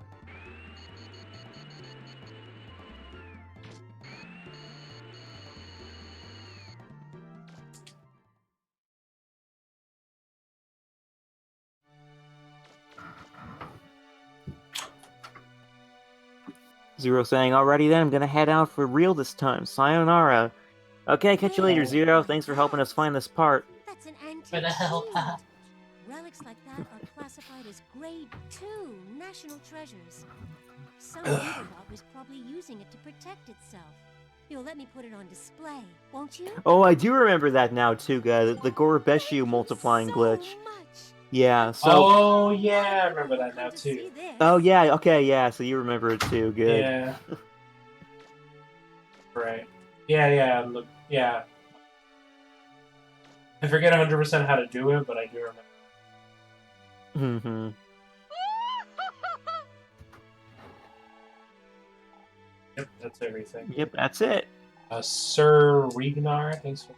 Zero saying, alrighty then, I'm gonna head out for real this time. Sayonara. Okay, catch you later, Zero. Thanks for helping us find this part. That's an antique For the hell, shield. Pop. Relics like that are classified as Grade 2 national treasures. Some Beaverbot was probably using it to protect itself. You'll let me put it on display, won't you? Oh, I do remember that now too, guys. The Thank Gorobeshu you multiplying so glitch. much. Yeah, so... Oh, yeah, I remember that now, Come to see too. this. Oh, yeah, okay, yeah, so you remember it too. Good. Yeah. Right. Yeah, look, yeah. I forget 100% how to do it, but I do remember. Mm-hmm. Yep, that's everything. Yep, that's it. Sir Regnar, thanks for...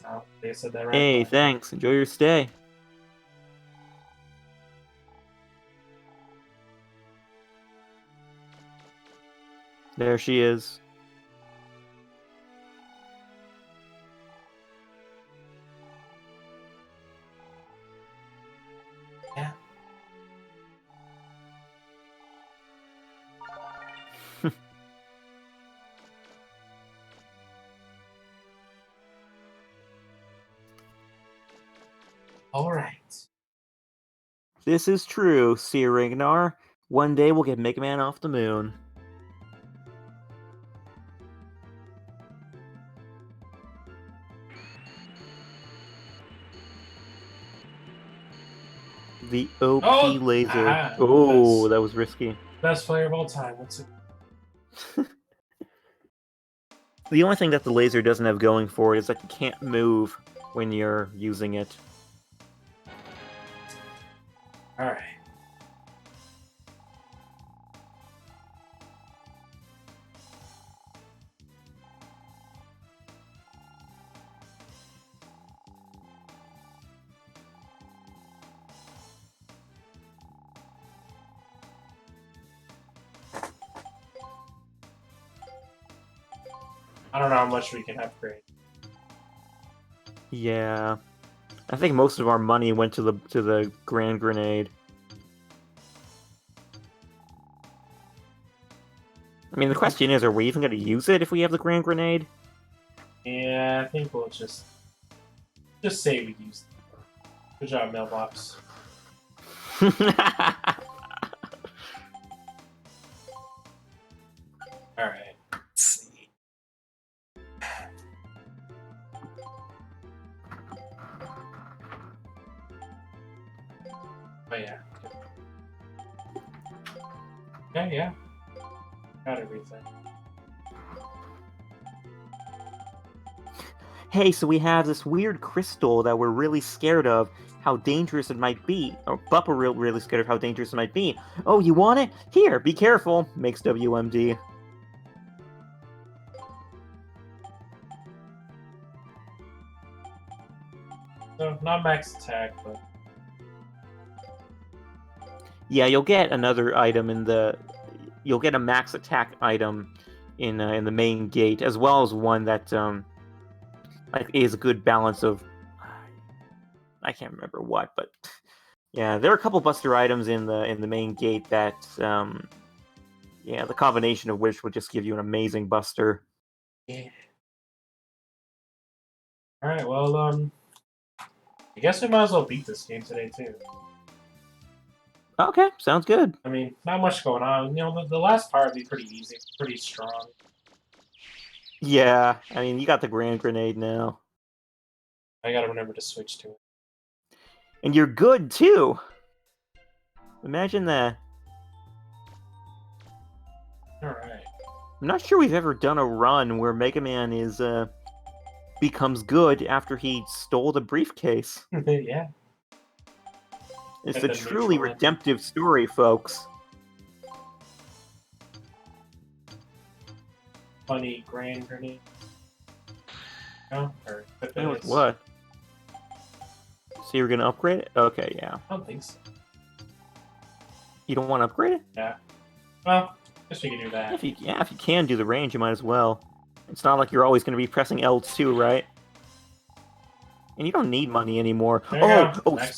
Oh, they said that right. Hey, thanks. Enjoy your stay. There she is. Yeah. Alright. This is true, Sir Rignar. One day we'll get Mega Man off the moon. The OP Oh! laser. Ah, Oh, that's- that was risky. Best player of all time. What's it? The only thing that the laser doesn't have going for it is that you can't move when you're using it. Alright. I don't know how much we can upgrade. Yeah. I think most of our money went to the Grand Grenade. I mean, the question is, are we even going to use it if we have the Grand Grenade? Yeah, I think we'll just say we used it. Good job, Mailbox. Alright. Let's see. Oh yeah. Okay, yeah. Got everything. Hey, so we have this weird crystal that we're really scared of how dangerous it might be. Or Buppa really scared of how dangerous it might be. Oh, you want it? Here, be careful, makes WMD. So, not max attack, but... Yeah, you'll get another item in the... You'll get a max attack item in the main gate, as well as one that like is a good balance of... I can't remember what, but... Yeah, there are a couple buster items in the main gate that... yeah, the combination of which would just give you an amazing buster. Yeah. Alright, well, I guess we might as well beat this game today, too. Okay, sounds good. I mean, not much going on. You know, the last part would be pretty easy, pretty strong. Yeah, I mean, you got the Grand Grenade now. I gotta remember to switch to it. And you're good, too! Imagine that. Alright. I'm not sure we've ever done a run where Mega Man becomes good after he stole the briefcase. Yeah. It's At a the truly neutral end. redemptive story, folks. Funny Grand Grenade. No? Or if it is. What? So you're gonna upgrade it? Okay, yeah. I don't think so. You don't want to upgrade it? Yeah. Well, guess we can do that. If you can do the range, you might as well. It's not like you're always going to be pressing L2, right? And you don't need money anymore. There you go. Max it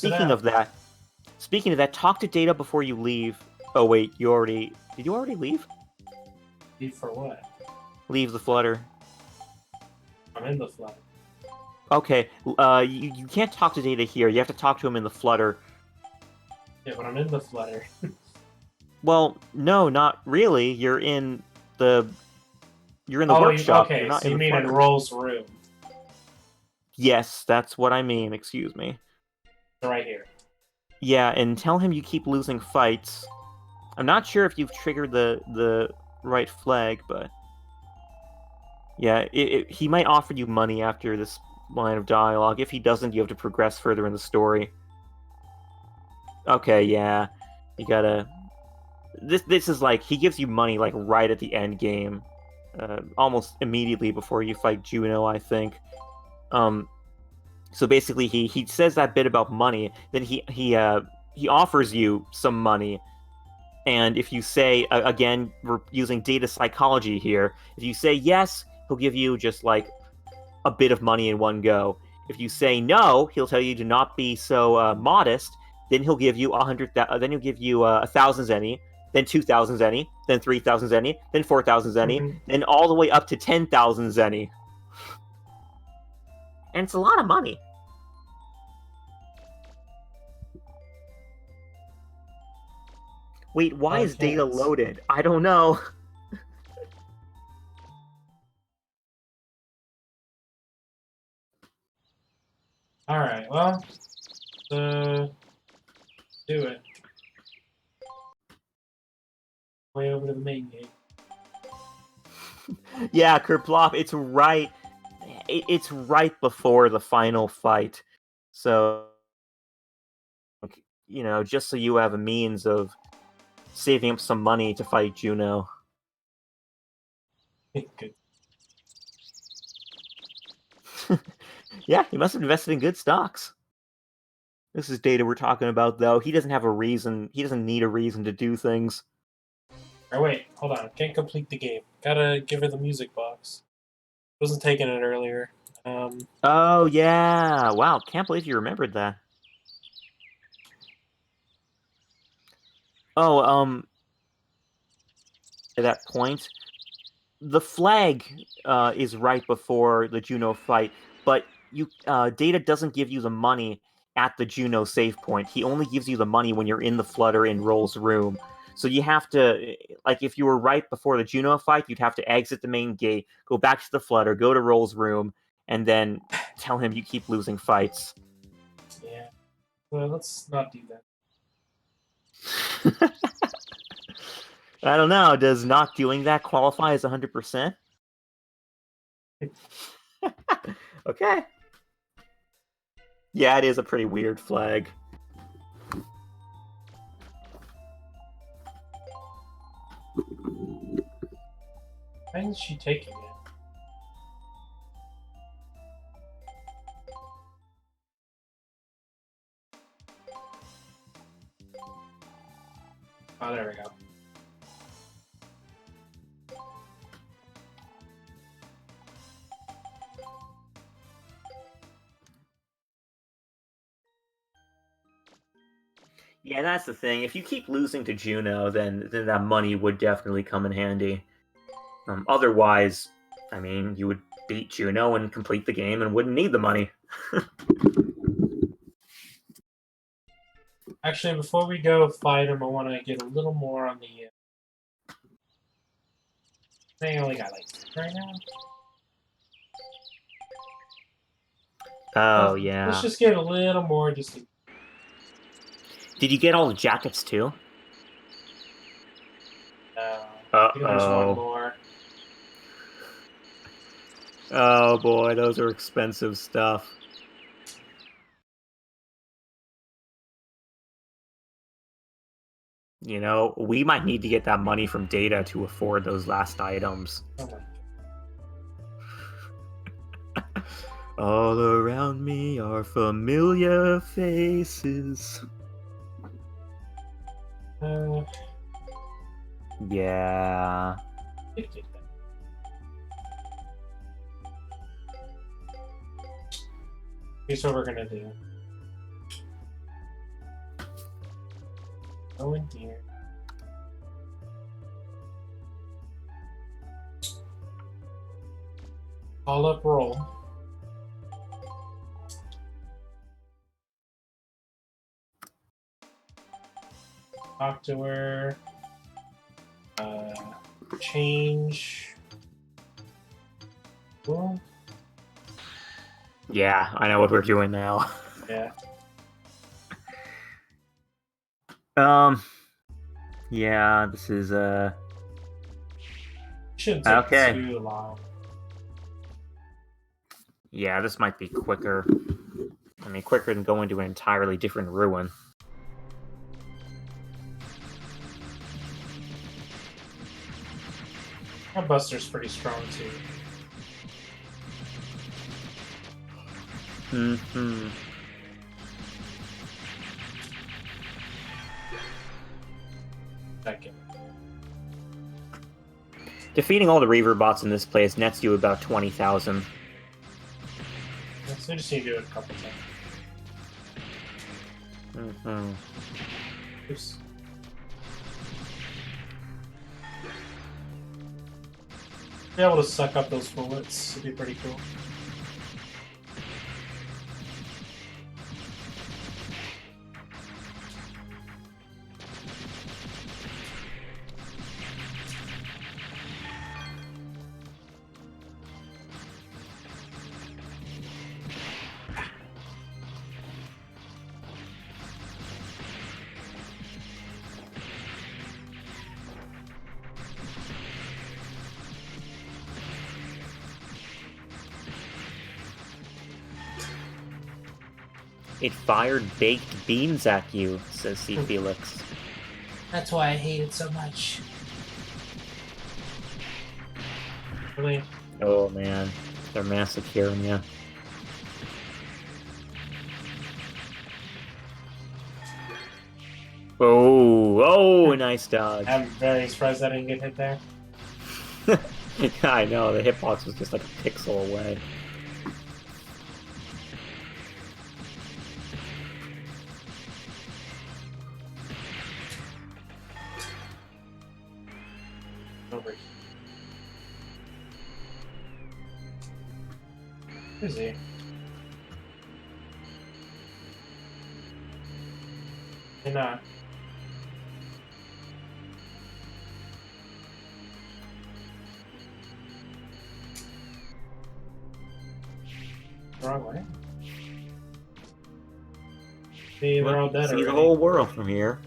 Speaking out. of that, talk to Data before you leave. Oh wait, did you already leave? Leave for what? Leave the Flutter. I'm in the flood. Okay, you can't talk to Data here. You have to talk to him in the Flutter. Yeah, but I'm in the flutter. Well, no, not really. You're in the workshop. Okay, You're not so you in the mean in Flutter. Roll's room. Yes, that's what I mean. Excuse me. So right here. Yeah, and tell him you keep losing fights. I'm not sure if you've triggered the right flag, but yeah, he might offer you money after this line of dialogue. If he doesn't, you have to progress further in the story. Okay, yeah, you gotta. This is like he gives you money like right at the end game, almost immediately before you fight Juno, I think. So basically, he says that bit about money. Then he offers you some money, and if you say again, we're using data psychology here. If you say yes, he'll give you just like a bit of money in one go. If you say no, he'll tell you to not be so modest. Then he'll give you 100. Then he'll give you 1,000 zenny, then 2,000 zenny, then 3,000 zenny, then 4,000 zenny, Mhm. then all the way up to 10,000 zenny. And it's a lot of money. Wait, why is data Podcasts. loaded? I don't know. Alright, well, do it. Way over to the main gate. Yeah, Kerplop, it's right. It's right before the final fight, so just so you have a means of saving up some money to fight Juno. Good. Yeah, he must have invested in good stocks. This is data we're talking about, though. He doesn't have a reason. He doesn't need a reason to do things. Or wait, hold on. Can't complete the game. Gotta give her the music box. Wasn't taking it earlier. Oh, yeah. Wow, can't believe you remembered that. Oh, at that point, the flag is right before the Juno fight, but Data doesn't give you the money at the Juno save point. He only gives you the money when you're in the Flutter in Roll's room. So you have to, like, if you were right before the Juno fight, you'd have to exit the main gate, go back to the Flutter, go to Roll's room, and then tell him you keep losing fights. Yeah. Well, let's not do that. I don't know. Does not doing that qualify as 100%? Okay. Yeah, it is a pretty weird flag. Why is she taking it? Yeah, that's the thing. If you keep losing to Juno, then that money would definitely come in handy. Otherwise, I mean, you would beat Juno and complete the game and wouldn't need the money. Actually, before we go fight him, I want to get a little more on the. I only got like 2 right now. Oh, Let's yeah. just get a little more. Just to... Did you get all the jackets, too? I think there's one more. Oh, boy, those are expensive stuff. You know, we might need to get that money from Data to afford those last items. Oh my. All around me are familiar faces. Yeah. Here's what we're gonna do. Oh, in dear. Call up roll. Talk to her. Change. Cool. Yeah, I know what we're doing now. Yeah. Yeah, this is, Shouldn't take Okay. too long. Yeah, this might be quicker. I mean, quicker than going to an entirely different ruin. Our Buster's pretty strong too. Mm-hmm. Second. Defeating all the Reaver bots in this place nets you about 20,000. So we just need to do it a couple times. Mm-hmm. Oops. Be able to suck up those bullets would be pretty cool. It fired baked beans at you, says C. Felix. That's why I hate it so much. Really? Oh man, they're massacring you. Oh, nice dodge. I'm very surprised I didn't get hit there. I know, the hitbox was just like a pixel away. Over here. Who's he? You're not. Wrong way. See, they're all dead See already. the whole world from here.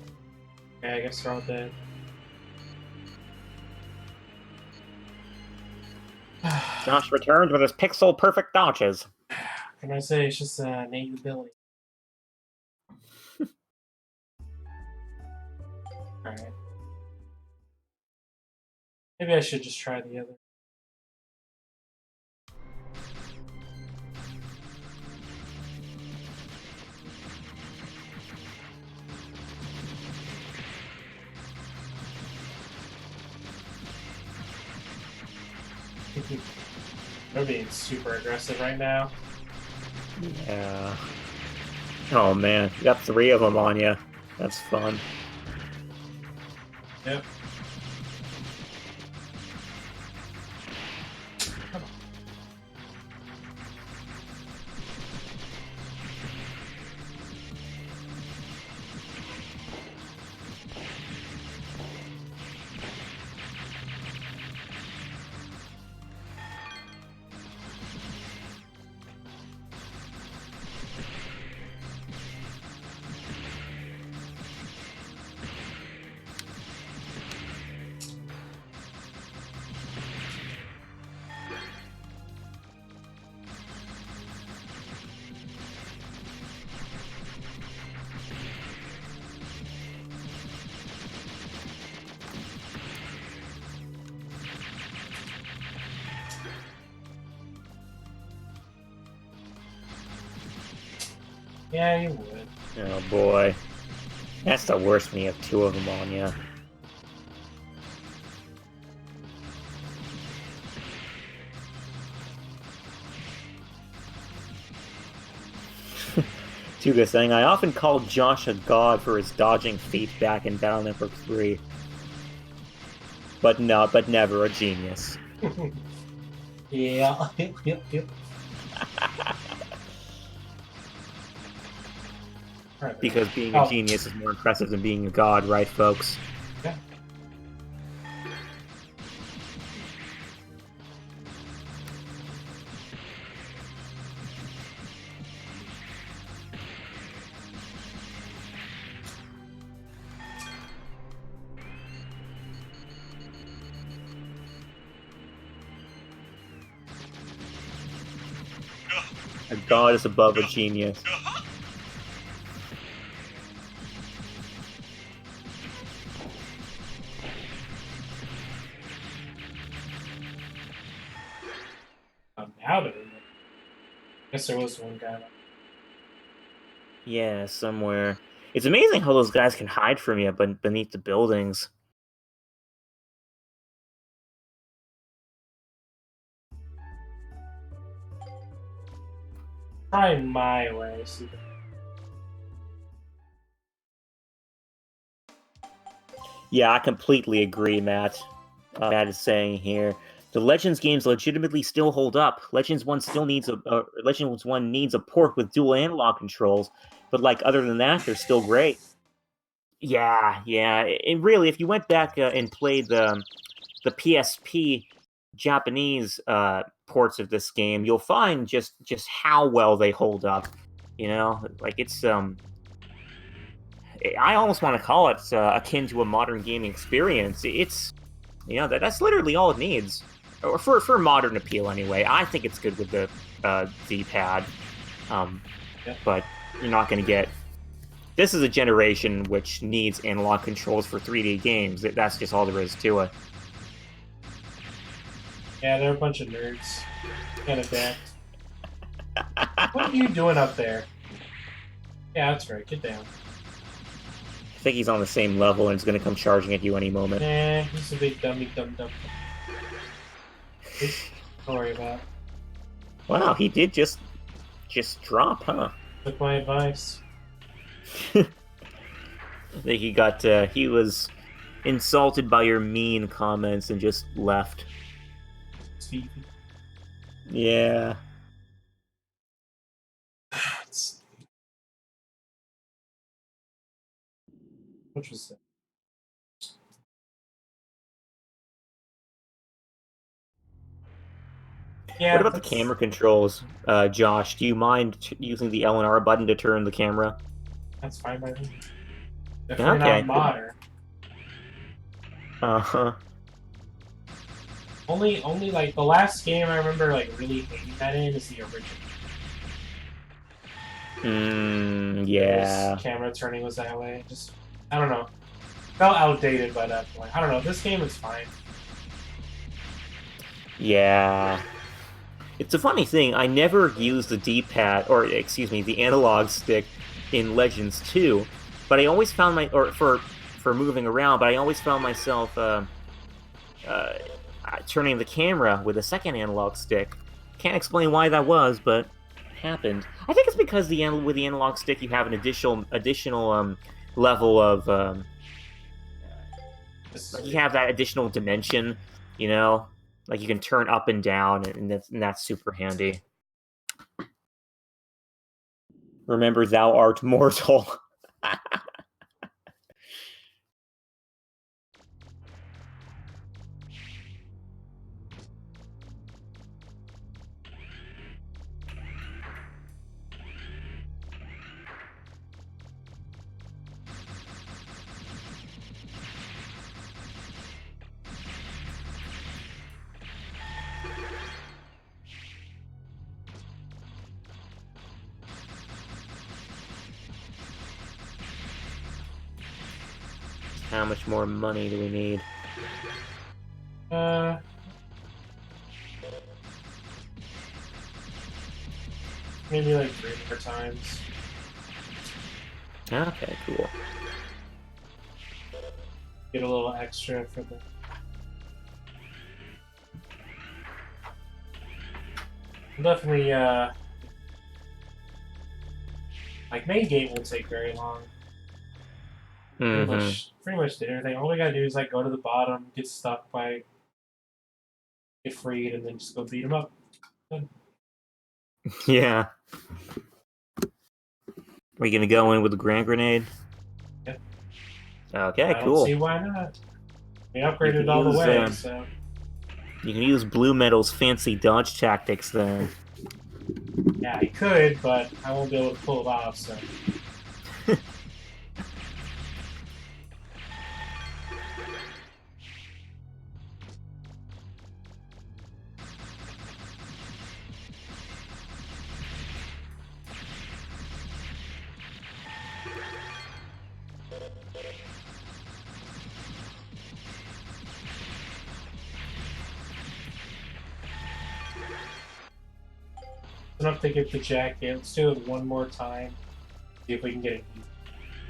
Yeah, I guess they're all dead. Josh returns with his pixel-perfect dodges. Can I say it's just innate ability? Alright. Maybe I should just try the other. They're being super aggressive right now. Yeah. Oh man, you got 3 of them on you. That's fun. Yep. Yeah, you would. Oh boy. That's the worst when you have two of them on you. Tuga saying, I often called Josh a god for his dodging feat back in Battle Network 3. But never a genius. Yeah. Yep. Right, Because being a genius is more impressive than being a god, right, folks? Yeah. A god is above a genius. I'm out of it. Guess there was one guy. Yeah, somewhere. It's amazing how those guys can hide from you beneath the buildings. Try my way. See. Yeah, I completely agree, Matt. Matt is saying here, the Legends games legitimately still hold up. Legends 1 still needs Legends 1 needs a port with dual analog controls, but like other than that, they're still great. Yeah. And really, if you went back and played the PSP Japanese ports of this game, you'll find just how well they hold up. You know, like it's I almost want to call it akin to a modern gaming experience. It's that's literally all it needs, or for modern appeal anyway. I think it's good with the D-pad, but you're not going to get. This is a generation which needs analog controls for 3D games. That's just all there is to it. Yeah, they're a bunch of nerds. Can't adapt. What are you doing up there? Yeah, that's right. Get down. I think he's on the same level and is going to come charging at you any moment. Nah, he's a big dummy dum. Don't worry about it. Wow, he did just drop, huh? Took my advice. I think he was insulted by your mean comments and just left. It's Phoebe. Yeah. Which was that? Yeah, what about the camera controls, Josh? Do you mind using the L and R button to turn the camera? That's fine by me. Definitely not modern. Uh-huh. Only like the last game I remember like really hating that in is the original. Yeah. His camera turning was that way. Just I don't know. Felt outdated by that point. I don't know. This game is fine. Yeah. It's a funny thing. I never used the D-pad, or excuse me, the analog stick in Legends 2, but I always found for moving around, but I always found myself turning the camera with a second analog stick. Can't explain why that was, but it happened. I think it's because with the analog stick you have an additional level of This like is you have that additional dimension, you know, like you can turn up and down, and that's super handy. Remember, thou art mortal. How much more money do we need? Maybe like 3 more times. Okay, cool. Get a little extra for the. Definitely, like main gate won't take very long. Pretty much did everything. All we gotta do is like go to the bottom, get stuck by, get freed, and then just go beat him up. Yeah. Are you gonna go in with the grand grenade? Yeah. Okay, I don't cool. see why not. We You upgraded can all the use, way, so. You can use Blue Metal's fancy dodge tactics then. Yeah, I could, but I won't be able to pull it off, so. Enough to get the jacket. Let's do it one more time. See if we can get an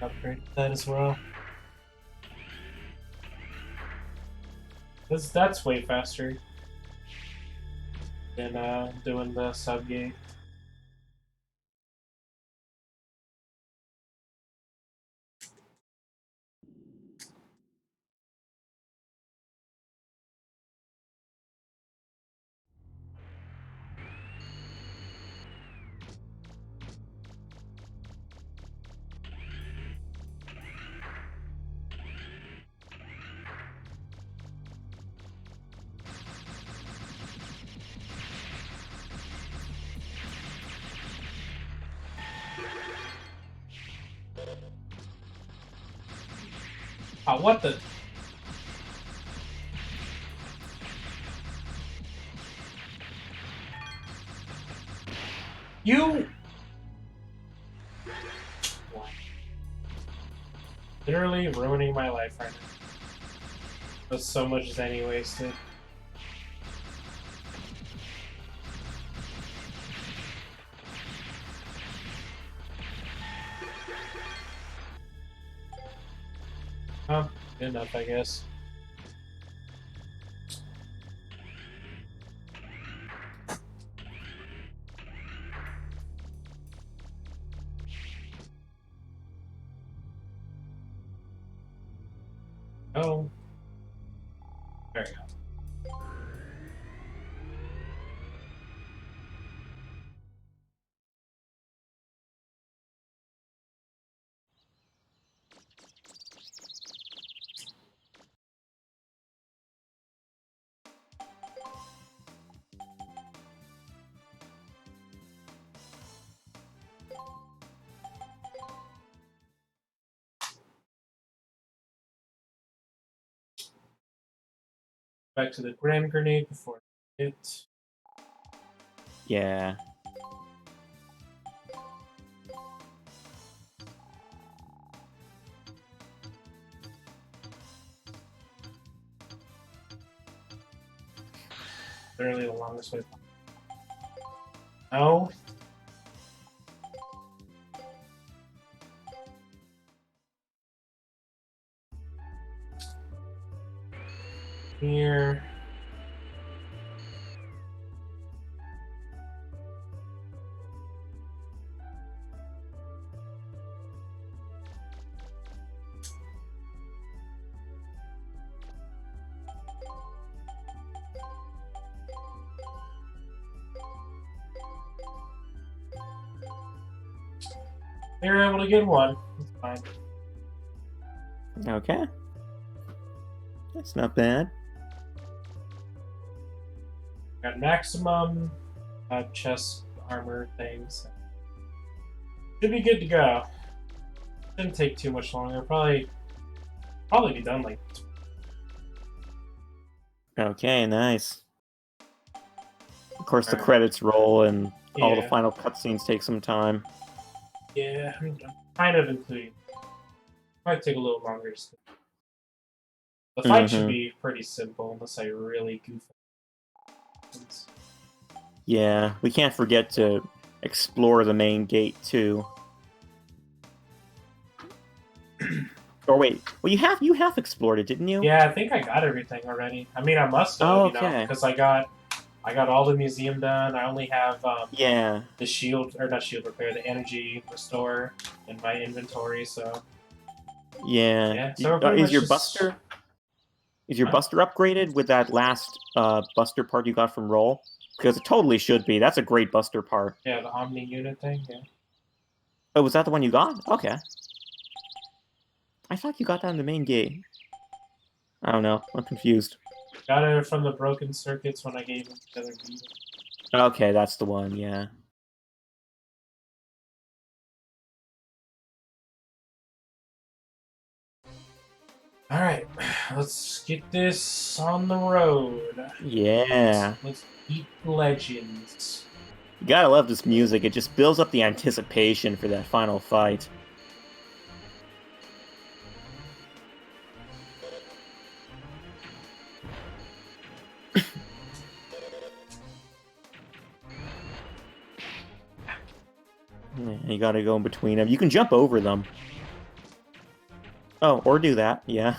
upgrade to that as well. That's way faster than doing the subgate. What the? You! What? Literally ruining my life right now. That's so much Zenny wasted. Oh, good enough, I guess. Oh. There we go. Back to the grand grenade before it. Yeah. Literally the longest way. No. Here. They were able to get one. It's fine. Okay. That's not bad. Got maximum chest armor things. Should be good to go. Shouldn't take too much longer. Probably be done like. Okay, nice. Of course, the Alright. credits roll and all the Yeah. final cutscenes take some time. Yeah, I'm kind of including. Might take a little longer. The fight should be pretty simple unless I really goof up. Yeah, we can't forget to explore the main gate too. Or wait, well you have explored it, didn't you? Yeah, I think I got everything already. I mean, I must have, Oh, you know, okay. because I got all the museum done. I only have Yeah. the shield, or not shield repair, the energy restore in my inventory. So Yeah. yeah, so we're pretty Is much your just... buster Huh? buster upgraded with that last buster part you got from Roll? Because it totally should be. That's a great buster part. Yeah, the Omni unit thing. Yeah. Oh, was that the one you got? Okay. I thought you got that in the main gate. I don't know. I'm confused. Got it from the broken circuits when I gave him the other beat. Okay, that's the one, yeah. All right, let's get this on the road. Yeah. Let's beat legends. You gotta love this music. It just builds up the anticipation for that final fight. Yeah, you gotta go in between them. You can jump over them. Oh, or do that, yeah.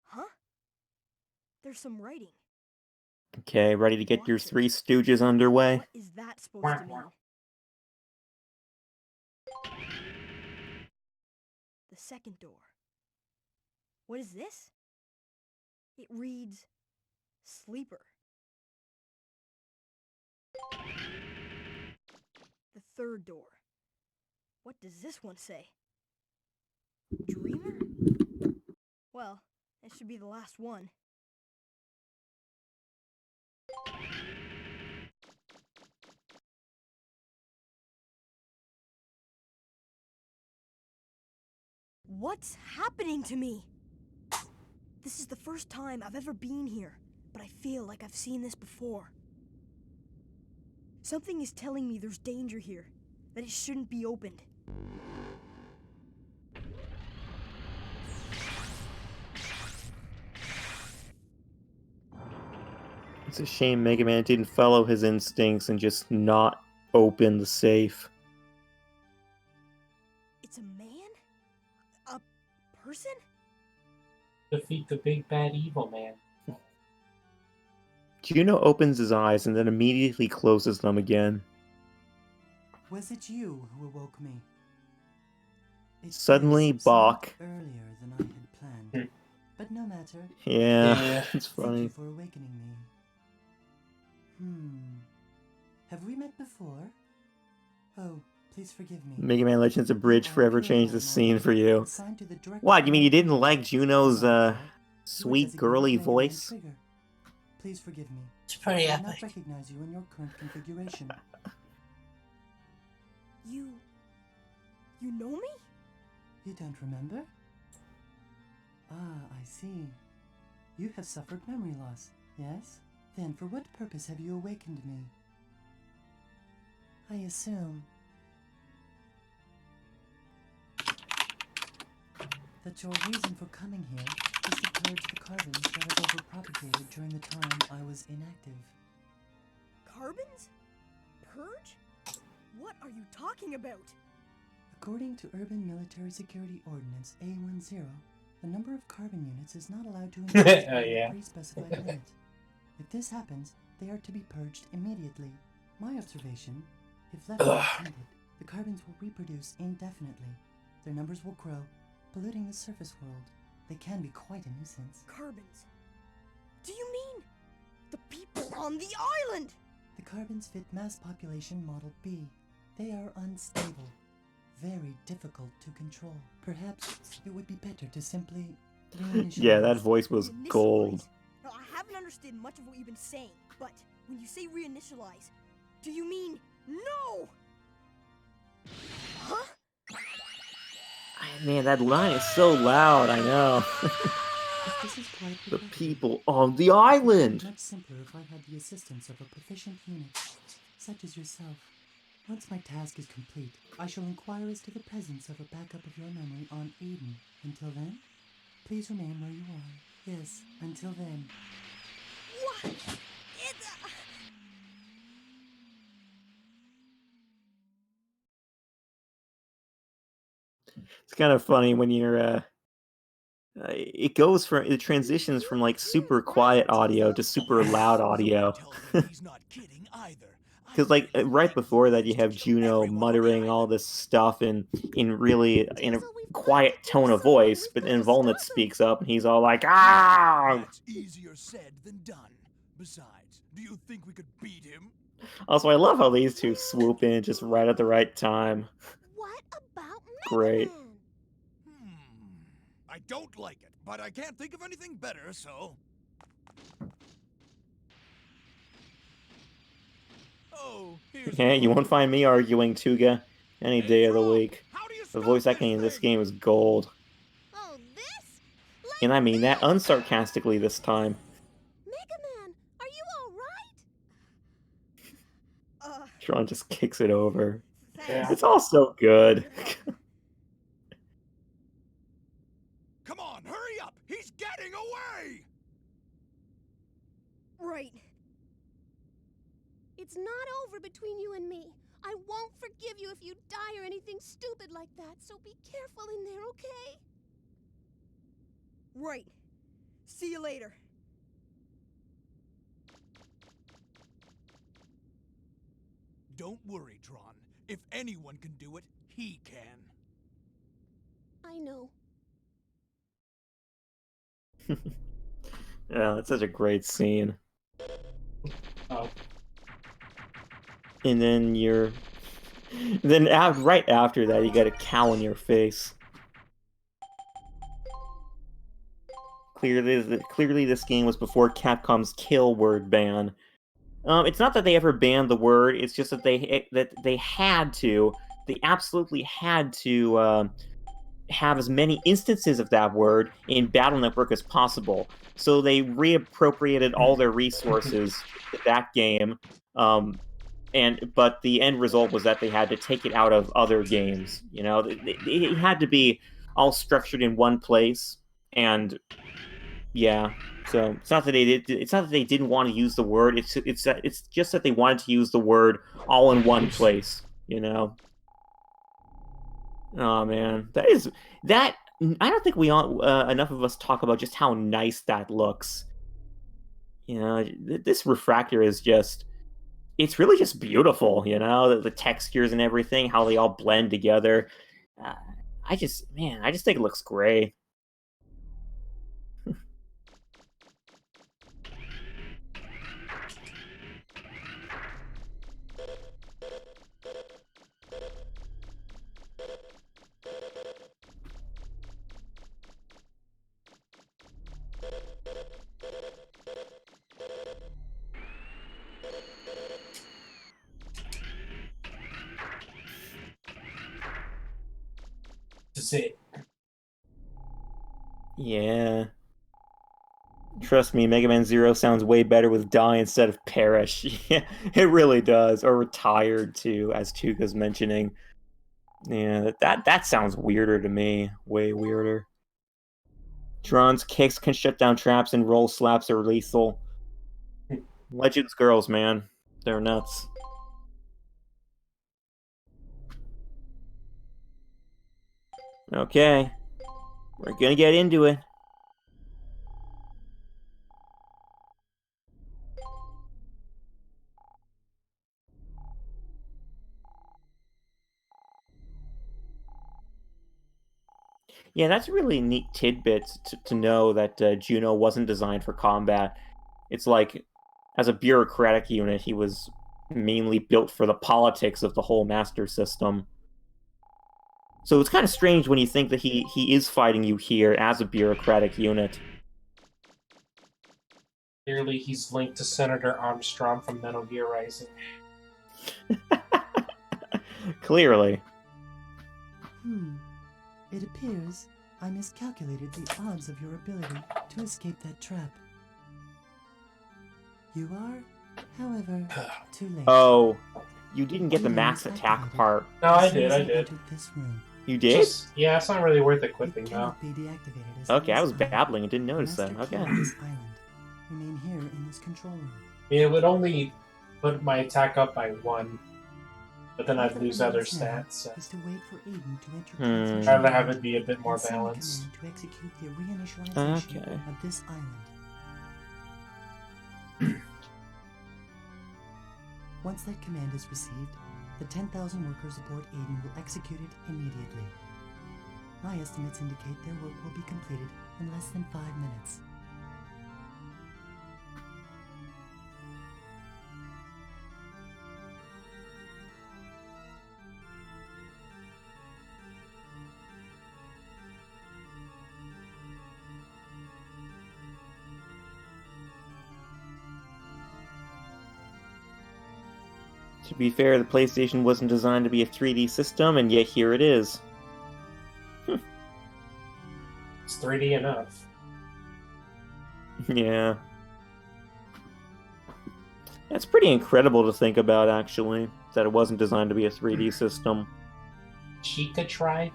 Huh? There's some writing. Okay, ready to get your Three Stooges underway? What is that supposed to mean? The second door. What is this? It reads Sleeper. The third door. What does this one say? Dreamer? Well, it should be the last one. What's happening to me? This is the first time I've ever been here, but I feel like I've seen this before. Something is telling me there's danger here, that it shouldn't be opened. It's a shame Mega Man didn't follow his instincts and just not open the safe. It's a man? A person? Defeat the big bad evil man. Juno opens his eyes and then immediately closes them again. Was it you who awoke me? It Suddenly, is somewhat Bach. earlier than I had planned, but no matter. Yeah, it's Thank funny. you for awakening me. Have we met before? Oh, please forgive me. Mega Man Legends Abridged forever changed the scene for you. Assigned to the director What, you mean you didn't of- like Juno's, You were sweet designated girly Mega Man voice? Trigger. Please forgive me. It's pretty I did not epic. recognize you in your current configuration. You know me? You don't remember? Ah, I see. You have suffered memory loss, yes? Then for what purpose have you awakened me? I assume that your reason for coming here is to purge the carbons that have overpropagated during the time I was inactive. Carbons? Purge? What are you talking about? According to Urban Military Security Ordinance A10, the number of carbon units is not allowed to increase Oh, beyond yeah. a pre-specified limit. If this happens, they are to be purged immediately. My observation, if left unattended, the carbons will reproduce indefinitely. Their numbers will grow, polluting the surface world. They can be quite a nuisance. Carbons. Do you mean the people on the island? The carbons fit mass population model B. They are unstable, very difficult to control. Perhaps it would be better to simply reinitialize. Yeah, that voice was Reinitialize? gold. Now, I haven't understood much of what you've been saying, but when you say reinitialize, do you mean no? Huh? Man, that line is so loud, I know. This is quite The repetitive. people on the It would island! be much simpler if I had the assistance of a proficient unit, such as yourself. Once my task is complete, I shall inquire as to the presence of a backup of your memory on Eden. Until then, please remain where you are. Yes, until then. What? It's It's kind of funny when you're, it transitions from like super quiet audio to super loud audio. He's not kidding either. Because like right before that, you have Juno muttering all this stuff in a quiet tone of voice, but then Volnit speaks up and he's all like, "Ah!" That's easier said than done. Besides, do you think we could beat him? Also, I love how these two swoop in just right at the right time. What about Great. Mega Man? I don't like it, but I can't think of anything better, so... Oh, here's Okay, you won't find me arguing, Tuga, any day of the week. How do you The stop voice acting in this thing? game is gold. Oh, this? And I mean that unsarcastically this time. Mega Man, are you all right? Tron just kicks it over. Yeah. It's all so good. Come on, hurry up! He's getting away! right. It's not over between you and me. I won't forgive you if you die or anything stupid like that, so be careful in there, okay? Right. See you later. Don't worry, Tron. If anyone can do it, he can. I know. Yeah, that's such a great scene. Oh. And then right after that, you got a cow in your face. Clearly, this game was before Capcom's kill word ban. It's not that they ever banned the word; it's just that they had to. They absolutely had to have as many instances of that word in Battle Network as possible. So they reappropriated all their resources to that game. But the end result was that they had to take it out of other games. You know, it had to be all structured in one place, and yeah. So it's not that they didn't want to use the word. It's just that they wanted to use the word all in one place. You know. Oh man, that. I don't think we all enough of us talk about just how nice that looks. You know, this refractor is just. It's really just beautiful, you know, the textures and everything, how they all blend together. I just think it looks great. That's it. Yeah. Trust me, Mega Man Zero sounds way better with die instead of perish. Yeah, it really does. Or retired too, as Tuka's mentioning. Yeah, that sounds weirder to me. Way weirder. Tron's kicks can shut down traps and roll slaps are lethal. Legends girls, man. They're nuts. Okay. We're gonna get into it. Yeah, that's a really neat tidbit to know that Juno wasn't designed for combat. It's like, as a bureaucratic unit, he was mainly built for the politics of the whole Master System. So it's kind of strange when you think that he is fighting you here as a bureaucratic unit. Clearly, he's linked to Senator Armstrong from Metal Gear Rising. Clearly. It appears I miscalculated the odds of your ability to escape that trap. You are, however, too late. Oh, you didn't get the Juno max is attack activated part. No, as I soon did, as I you did. entered this room. You did? Just, yeah, it's not really worth It equipping, though. cannot be deactivated as Okay, I was this island. babbling and didn't notice The that. master key Okay. of this island. Remain here in this control room. I mean, it would only put my attack up by 1, but then I'd What lose other remains now stats. So. is to wait for Aiden to enter Hmm. concentration I'd rather have mode it be a bit more and send the balanced. command to execute the reinitialization Okay. of this island. Once that command is received, the 10,000 workers aboard Aiden will execute it immediately. My estimates indicate their work will be completed in less than 5 minutes. To be fair, the PlayStation wasn't designed to be a 3D system, and yet here it is. It's 3D enough. Yeah. That's pretty incredible to think about, actually, that it wasn't designed to be a 3D system. Chica tribe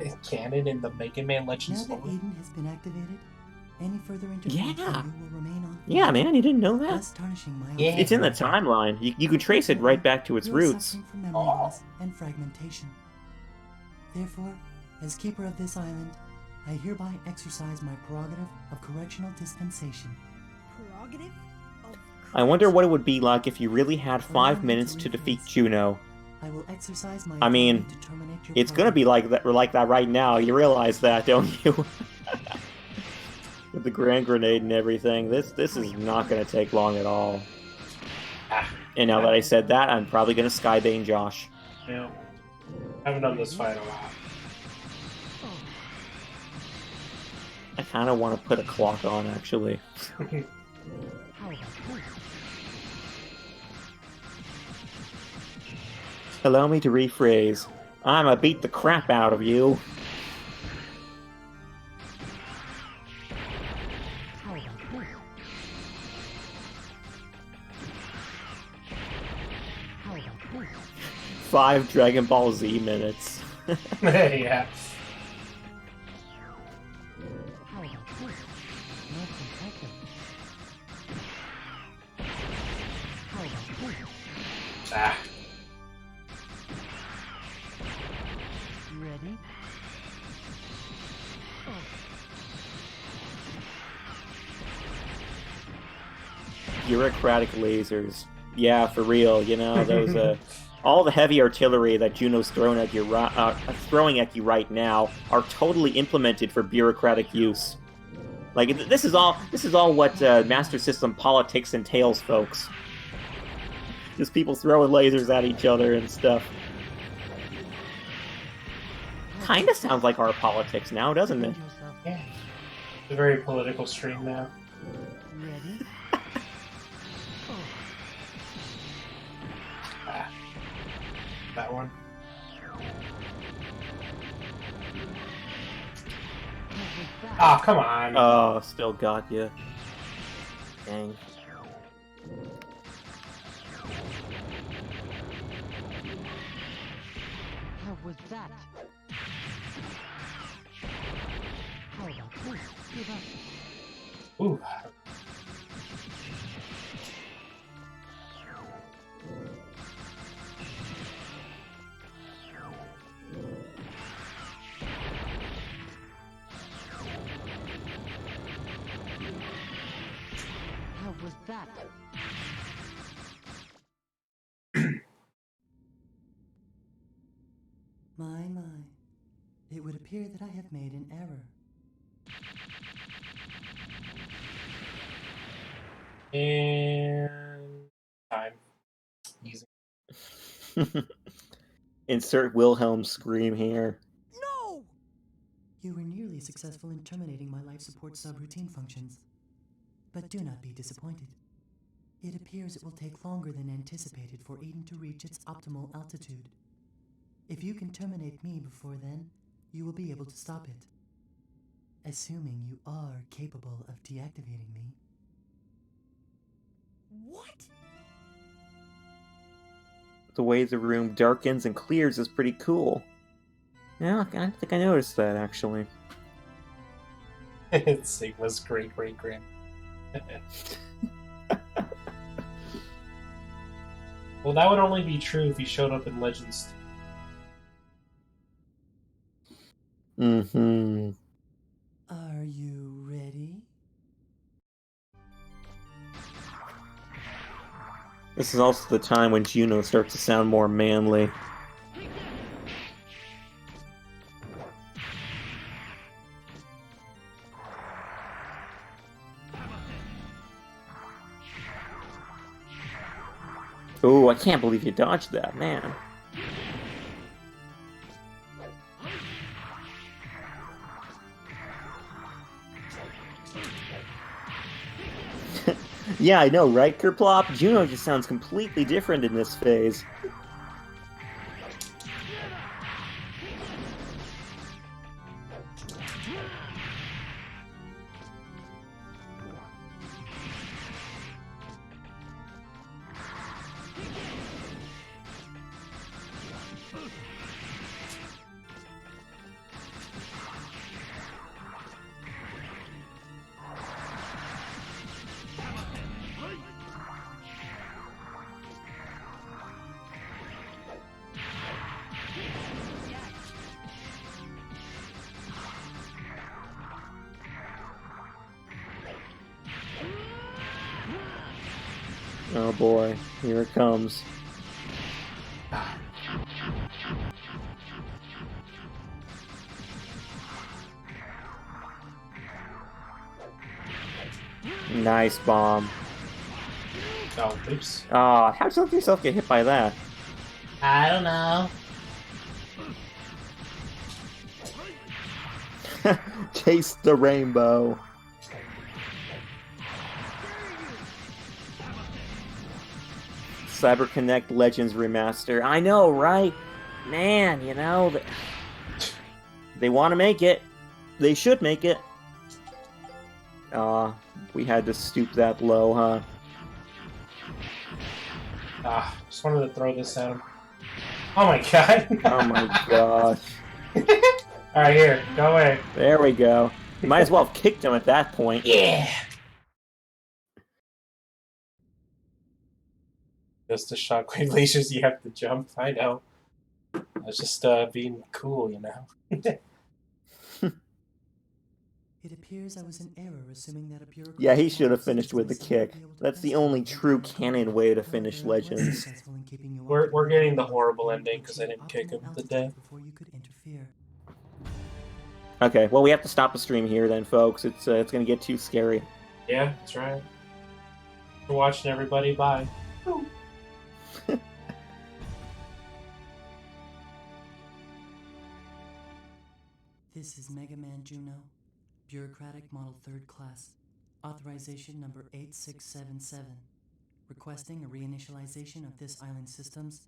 and canon in the Mega Man Now Legends that lore. Aiden has been activated, any further interference Yeah. from you will remain on. Yeah, man, you didn't know that? Thus tarnishing my Yeah. It's in the timeline. You can trace it right back to its You are roots. suffering from memory Oh. loss and fragmentation. Therefore, as keeper of this island, I hereby exercise my prerogative of correctional dispensation. Prerogative of I wonder Christ. what it would be like if you really had Allow 5 me minutes to to defeat rephrase. Juno. I will exercise my I mean, authority to terminate your It's gonna be like that right now. You realize that, don't you? With the grand grenade and everything. This is not gonna take long at all. And now that I said that, I'm probably gonna skybane Josh. Yeah. Haven't done this fight a lot. I kind of want to put a clock on, actually. Allow me to rephrase. I'ma beat the crap out of you. Five Dragon Ball Z minutes. Yeah. Ah. Ready? Bureaucratic lasers. Yeah, for real. You know, those all the heavy artillery that Juno's throwing at you right now are totally implemented for bureaucratic use. Like this is all what Master System politics entails, folks. Just people throwing lasers at each other and stuff. Kinda sounds like our politics now, doesn't it? Yeah. It's a very political stream now. Ready? Ah. That one. Ah, come on. Oh, still got you. Dang. How was that? Ooh. that? My, my. It would appear that I have made an error. And time. Easy. Insert Wilhelm scream here. No! You were nearly successful in terminating my life support subroutine functions. But do not be disappointed. It appears it will take longer than anticipated for Eden to reach its optimal altitude. If you can terminate me before then, you will be able to stop it. Assuming you are capable of deactivating me. What? The way the room darkens and clears is pretty cool. Yeah, I don't think I noticed that, actually. It's Sigma's great-great-grand. Well, that would only be true if he showed up in Legends. Mm-hmm. Are you ready? This is also the time when Juno starts to sound more manly. Ooh, I can't believe you dodged that, man. Yeah, I know, right, Kerplop? Juno just sounds completely different in this phase. Oh boy, here it comes. Nice bomb. Oh, oops. Ah, how'd you let yourself get hit by that? I don't know. Taste the rainbow. CyberConnect Legends Remaster. I know, right? Man, you know, they want to make it. They should make it. We had to stoop that low, huh? Just wanted to throw this at him. Oh my god. Oh my gosh. Alright, here. Go away. There we go. You might as well have kicked him at that point. Yeah! Just the shockwave lasers, you have to jump. I know. I was just being cool, you know. It appears I was in error assuming that a bureaucrat... Yeah, he should have finished with the kick. That's the only true canon way to finish Legends. We're getting the horrible ending because I didn't kick him to death. Before you could interfere. Okay, well, we have to stop the stream here then, folks. It's gonna get too scary. Yeah, that's right. Thanks for watching, everybody. Bye. This is Mega Man Juno, Bureaucratic Model 3rd Class, Authorization Number 8677, requesting a reinitialization of this island's systems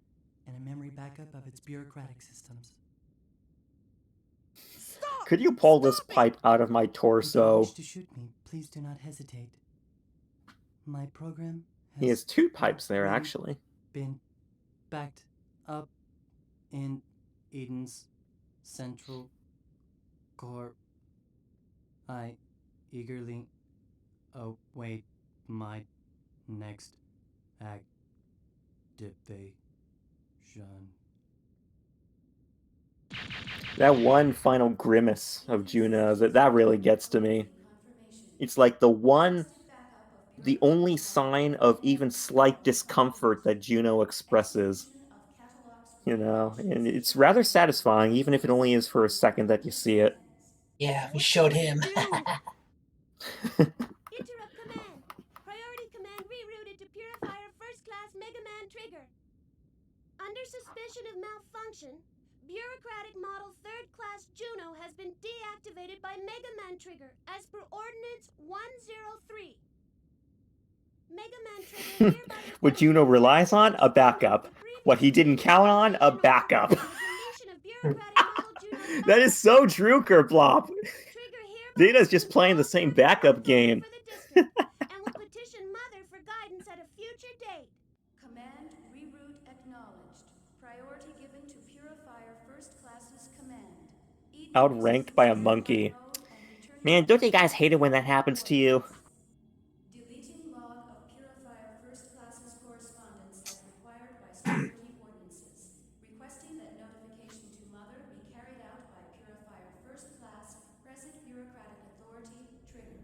and a memory backup of its bureaucratic systems. Stop! Could you pull this pipe out of my If you torso? wish to shoot me, please do not hesitate. My program He has two pipes there, actually. been backed up in Eden's central core. I eagerly await my next activation. That one final grimace of Juno's, that really gets to me. It's like the one the only sign of even slight discomfort that Juno expresses. And it's rather satisfying, even if it only is for a second that you see it. Yeah, we showed him. Interrupt command. Priority command rerouted to Purifier First Class Mega Man Trigger. Under suspicion of malfunction, bureaucratic model 3rd Class Juno has been deactivated by Mega Man Trigger as per Ordinance 103. Mega Man Trigger hereby What Juno relies on? A backup. What he didn't count on? A backup. That is so true, Kerplop. Data's just playing the same backup game. And will petition Mother for guidance at a future date. Command reroute acknowledged. Priority given to Purifier First Class's command. Outranked by a monkey. Man, don't you guys hate it when that happens to you? Deleting log of Purifier First Class's correspondence as required by security ordinances. Requesting that notification to Mother be carried out by Purifier First Class, present bureaucratic authority, trigger.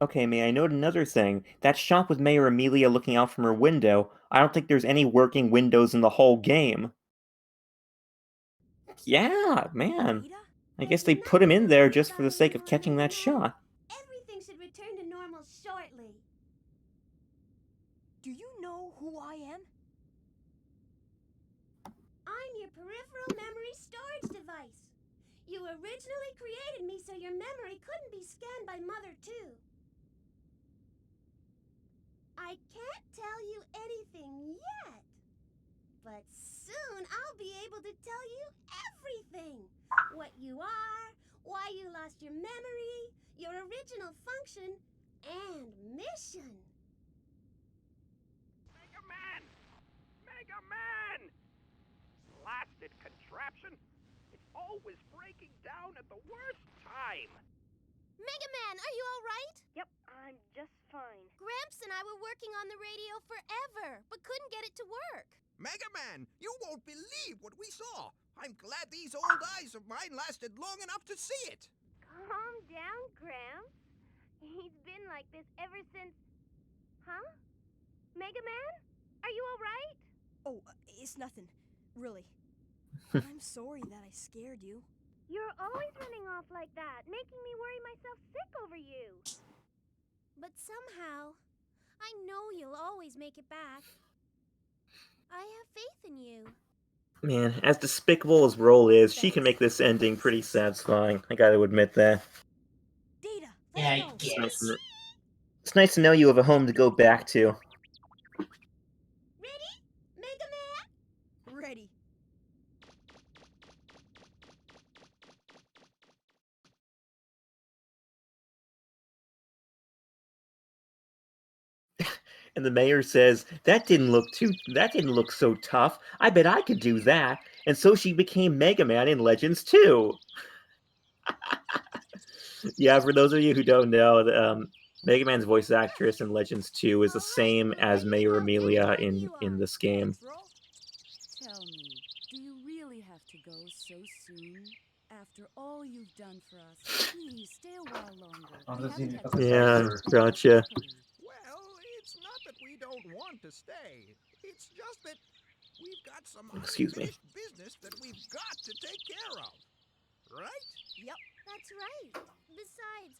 Okay, may I note another thing? That shot with Mayor Amelia looking out from her window, I don't think there's any working windows in the whole game. Yeah, man. I guess they put him in there just for the sake of catching that shot. Everything should return to normal shortly. Do you know who I am? I'm your peripheral memory storage device. You originally created me so your memory couldn't be scanned by Mother too. I can't tell you anything yet, but soon I'll be able to tell you everything. What you are, why you lost your memory, your original function, and mission. Mega Man! Mega Man! Blasted contraption! It's always breaking down at the worst time! Mega Man, are you all right? Yep, I'm just fine. Gramps and I were working on the radio forever, but couldn't get it to work. Mega Man, you won't believe what we saw. I'm glad these old eyes of mine lasted long enough to see it. Calm down, Gramps. He's been like this ever since... Huh? Mega Man? Are you all right? Oh, it's nothing. Really. I'm sorry that I scared you. You're always running off like that, making me worry myself sick over you. But somehow, I know you'll always make it back. I have faith in you. Man, as despicable as Roll is, she can make this ending pretty satisfying. I gotta admit that. Data, Yeah, I let's go. guess. It's nice to know you have a home to go back to. Ready? Mega Man? Ready. And the mayor says, that didn't look so tough. I bet I could do that. And so she became Mega Man in Legends 2. Yeah, for those of you who don't know, Mega Man's voice actress in Legends 2 is the same as Mayor Amelia in this game. Tell me, do you really have to go so soon? After all you've done for us, please stay a while longer. Yeah, gotcha. Well, it's not that we don't want to stay. It's just that we've got some unfinished business that we've got to take care of. Right? Yep. That's right. Besides,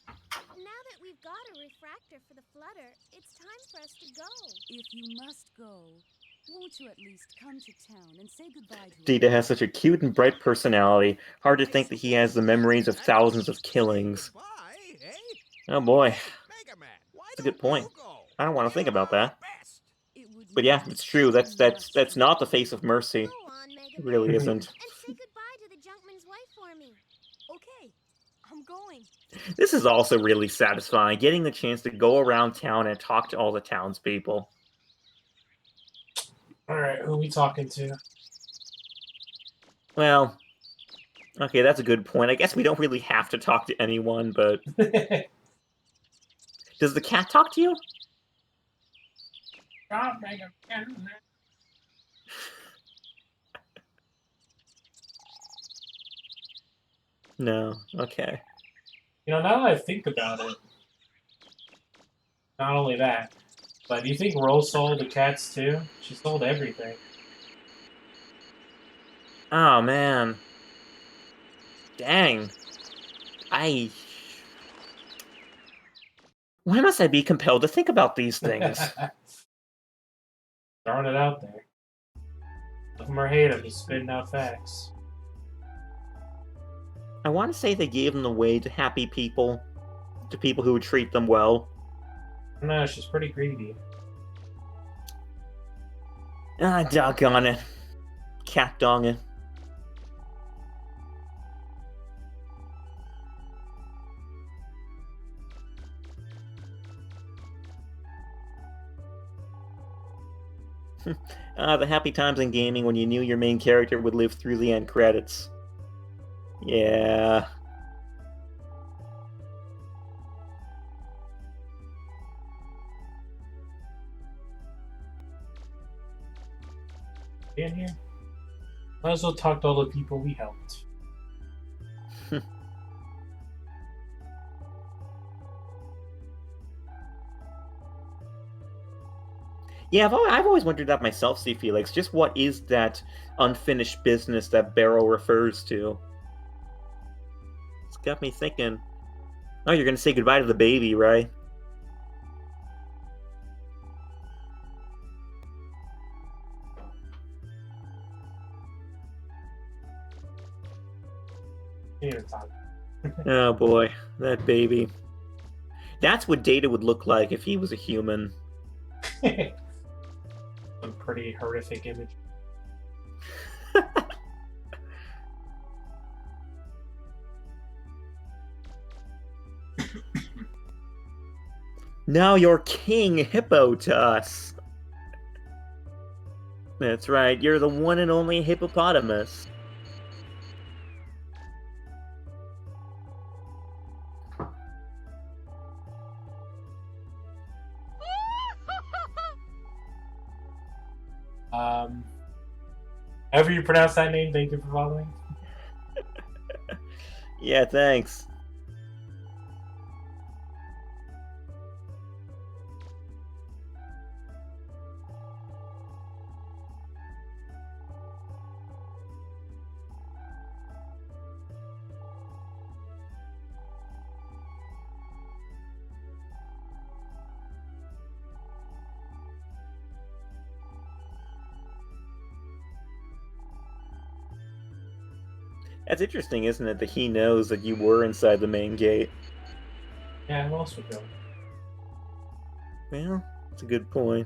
now that we've got a refractor for the flutter, it's time for us to go. If you must go, won't you at least come to town and say goodbye to Data has such a cute and bright personality. Hard to think that he has the memories of thousands of killings. Oh boy. That's a good point. I don't want to think about that. But yeah, it's true. That's not the face of mercy. Go on, Mega It Man, really isn't. and say goodbye to the Junkman's wife for me. Okay, I'm going. This is also really satisfying, getting the chance to go around town and talk to all the townspeople. Alright, who are we talking to? Well, okay, that's a good point. I guess we don't really have to talk to anyone, but... Does the cat talk to you? No. Okay. You know, now that I think about it, not only that, but do you think Rose sold the cats too? She sold everything. Oh man. Dang. Why must I be compelled to think about these things? Throwing it out there. Love him or hate him, he's spitting out facts. I want to say they gave them away to happy people, to people who would treat them well. I don't know, she's pretty greedy. Ah, doggone it. Cat dong it. The happy times in gaming when you knew your main character would live through the end credits. Yeah. In here? Might as well talk to all the people we helped. Yeah, I've always wondered that myself, C. Felix. Just what is that unfinished business that Barrow refers to? It's got me thinking. Oh, you're gonna say goodbye to the baby, right? Oh boy, that baby. That's what Data would look like if he was a human. Some pretty horrific image. Now you're King Hippo to us. That's right, you're the one and only hippopotamus. However you pronounce that name, thank you for following. Yeah, thanks. That's interesting, isn't it, that he knows that you were inside the main gate? Yeah, who else would know? Well, that's a good point.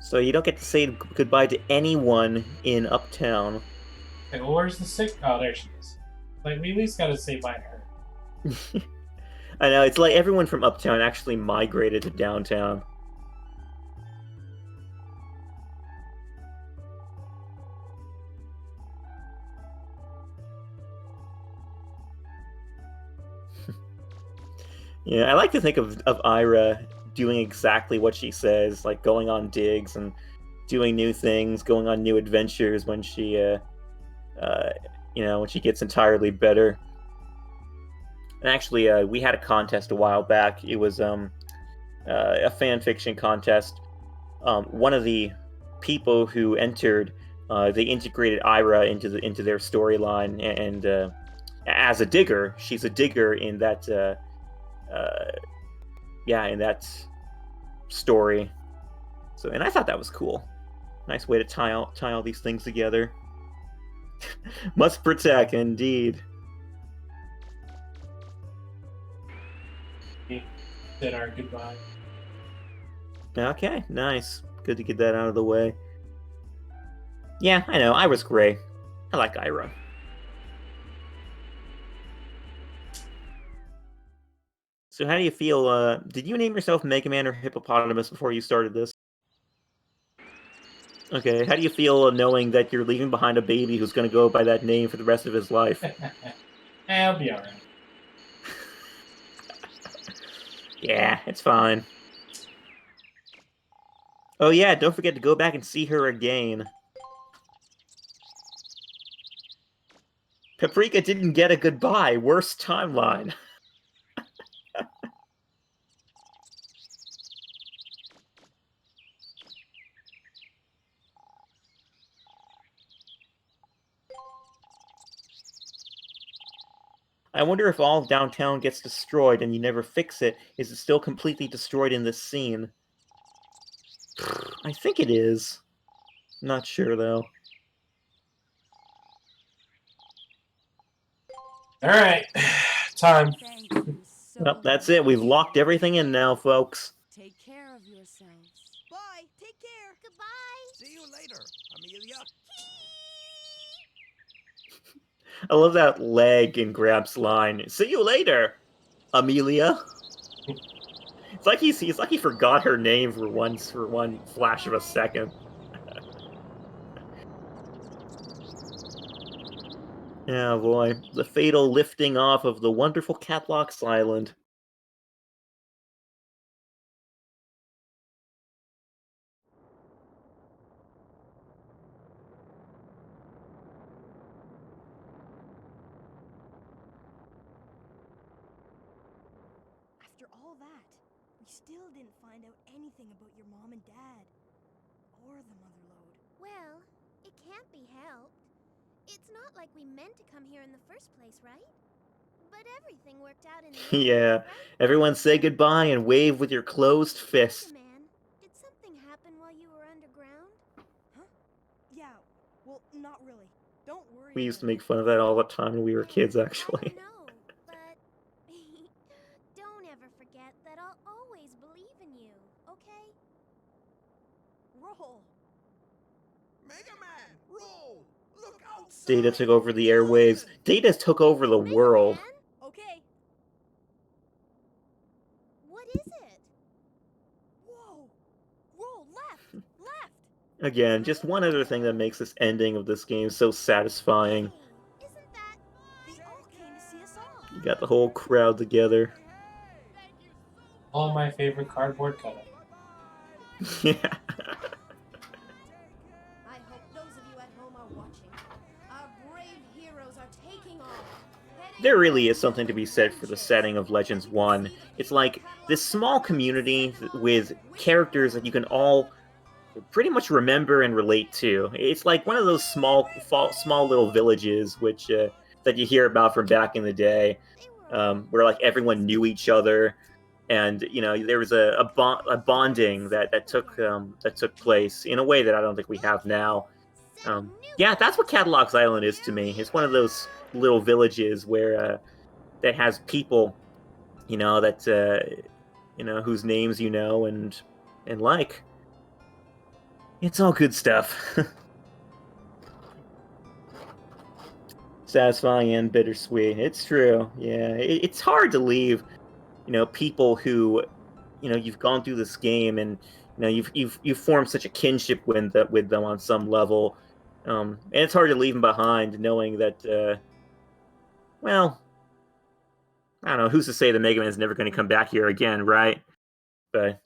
So you don't get to say goodbye to anyone in Uptown. Okay, well, where's the sick? Oh, there she is. Like, we at least gotta say bye to her. I know, it's like everyone from Uptown actually migrated to downtown. Yeah, I like to think of Ira doing exactly what she says, like going on digs and doing new things, going on new adventures when she, when she gets entirely better. And actually, we had a contest a while back. It was a fan fiction contest. One of the people who entered, they integrated Ira into their storyline, and as a digger, she's a digger in that. In that story. So, and I thought that was cool. Nice way to tie all these things together. Must protect, indeed. Said our goodbye. Okay, nice. Good to get that out of the way. Yeah, I know. Ira's great. I like Ira. So how do you feel? Did you name yourself Mega Man or Hippopotamus before you started this? Okay, how do you feel knowing that you're leaving behind a baby who's going to go by that name for the rest of his life? I'll be alright. Yeah, it's fine. Oh yeah, don't forget to go back and see her again. Paprika didn't get a goodbye. Worst timeline. I wonder if all of downtown gets destroyed and you never fix it, is it still completely destroyed in this scene? I think it is. Not sure, though. Alright, time. Thank you so Well, that's much. it. We've locked everything in now, folks. Take care of yourselves. Bye. Take care. Goodbye. See you later, Amelia. I love that leg in Grab's line. See you later, Amelia. It's like he forgot her name for one flash of a second. Yeah, boy. The fatal lifting off of the wonderful Catlock's Island. After all that, we still didn't find out anything about your mom and dad. Or the Motherlode. Well, it can't be helped. It's not like we meant to come here in the first place, right? But everything worked out in the end, Yeah. right? Everyone say goodbye and wave with your closed fist. Man, did something happen while you were underground? Huh? Yeah, well, not really. Don't worry. We used to about make fun of that all the time when we were kids, actually. I know, but don't ever forget that I'll always believe in you, okay? it. Roll. Mega Man, roll! Look outside! Data took over the airwaves. Data took over the world. Man, Okay. what is it? Whoa. Roll left. Left. Again, just one other thing that makes this ending of this game so satisfying. Hey, isn't that... They all came to see us off. You got the whole crowd together. All my favorite cardboard cutout. Yeah. I hope those of you at home are watching. Our brave heroes are taking off. There really is something to be said for the setting of Legends 1. It's like this small community with characters that you can all pretty much remember and relate to. It's like one of those small little villages which that you hear about from back in the day, where like everyone knew each other, and you know there was a bonding that took place in a way that I don't think we have now. Yeah, that's what Catalog's Island is to me. It's one of those little villages where that has people, you know, that whose names you know and like. It's all good stuff. Satisfying and bittersweet. It's true. Yeah, it's hard to leave, people who, you've gone through this game and you've formed such a kinship with them on some level, and it's hard to leave them behind, knowing that, well, I don't know, who's to say the Mega Man's never going to come back here again, right? But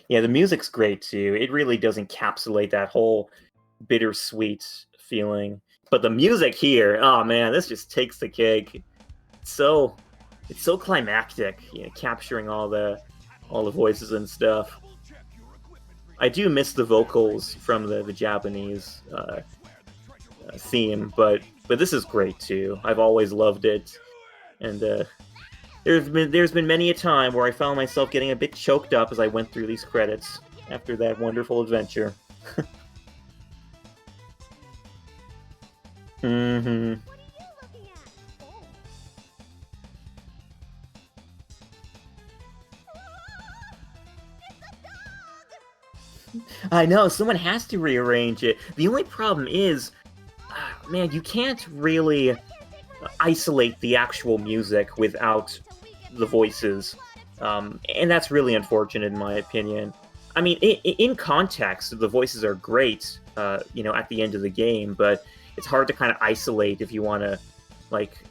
Yeah, the music's great too. It really does encapsulate that whole bittersweet feeling. But the music here, oh man, this just takes the cake. It's so climactic, capturing all the voices and stuff. I do miss the vocals from the Japanese theme, but this is great too. I've always loved it, and there's been many a time where I found myself getting a bit choked up as I went through these credits after that wonderful adventure. Mm-hmm. What are you looking at? Oh. It's a dog! I know, someone has to rearrange it. The only problem is, man, you can't really isolate the actual music without the voices. And that's really unfortunate in my opinion. I mean, in context, the voices are great, at the end of the game, but it's hard to kind of isolate if you want to, like,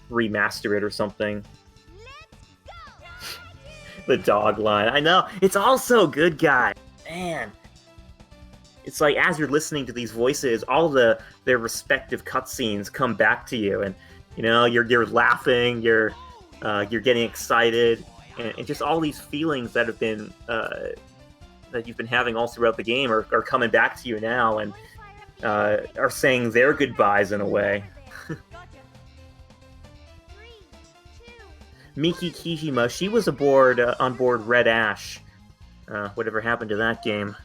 remaster it or something. Let's The dog line. I know. It's also good, guy. Man. It's like as you're listening to these voices, all their respective cutscenes come back to you, and you know you're laughing, you're getting excited, and just all these feelings that have been that you've been having all throughout the game are coming back to you now, and are saying their goodbyes in a way. Miki Kijima, she was aboard on board Red Ash. Whatever happened to that game?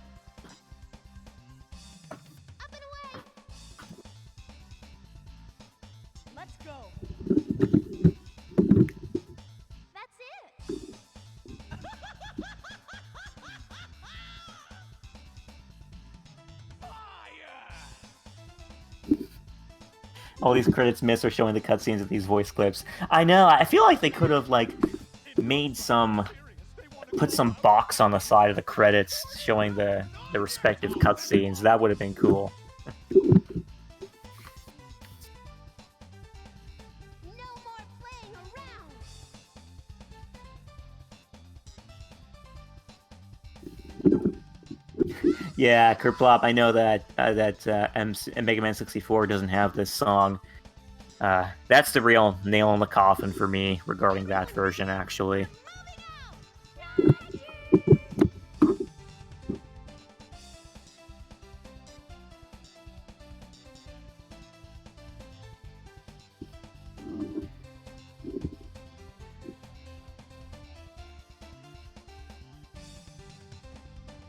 Let's go. That's it. All these credits missed are showing the cutscenes of these voice clips. I know. I feel like they could have like put some box on the side of the credits showing the respective cutscenes. That would have been cool. No more playing around. Yeah, Kerplop, I know that Mega Man 64 doesn't have this song. That's the real nail in the coffin for me regarding that version, actually.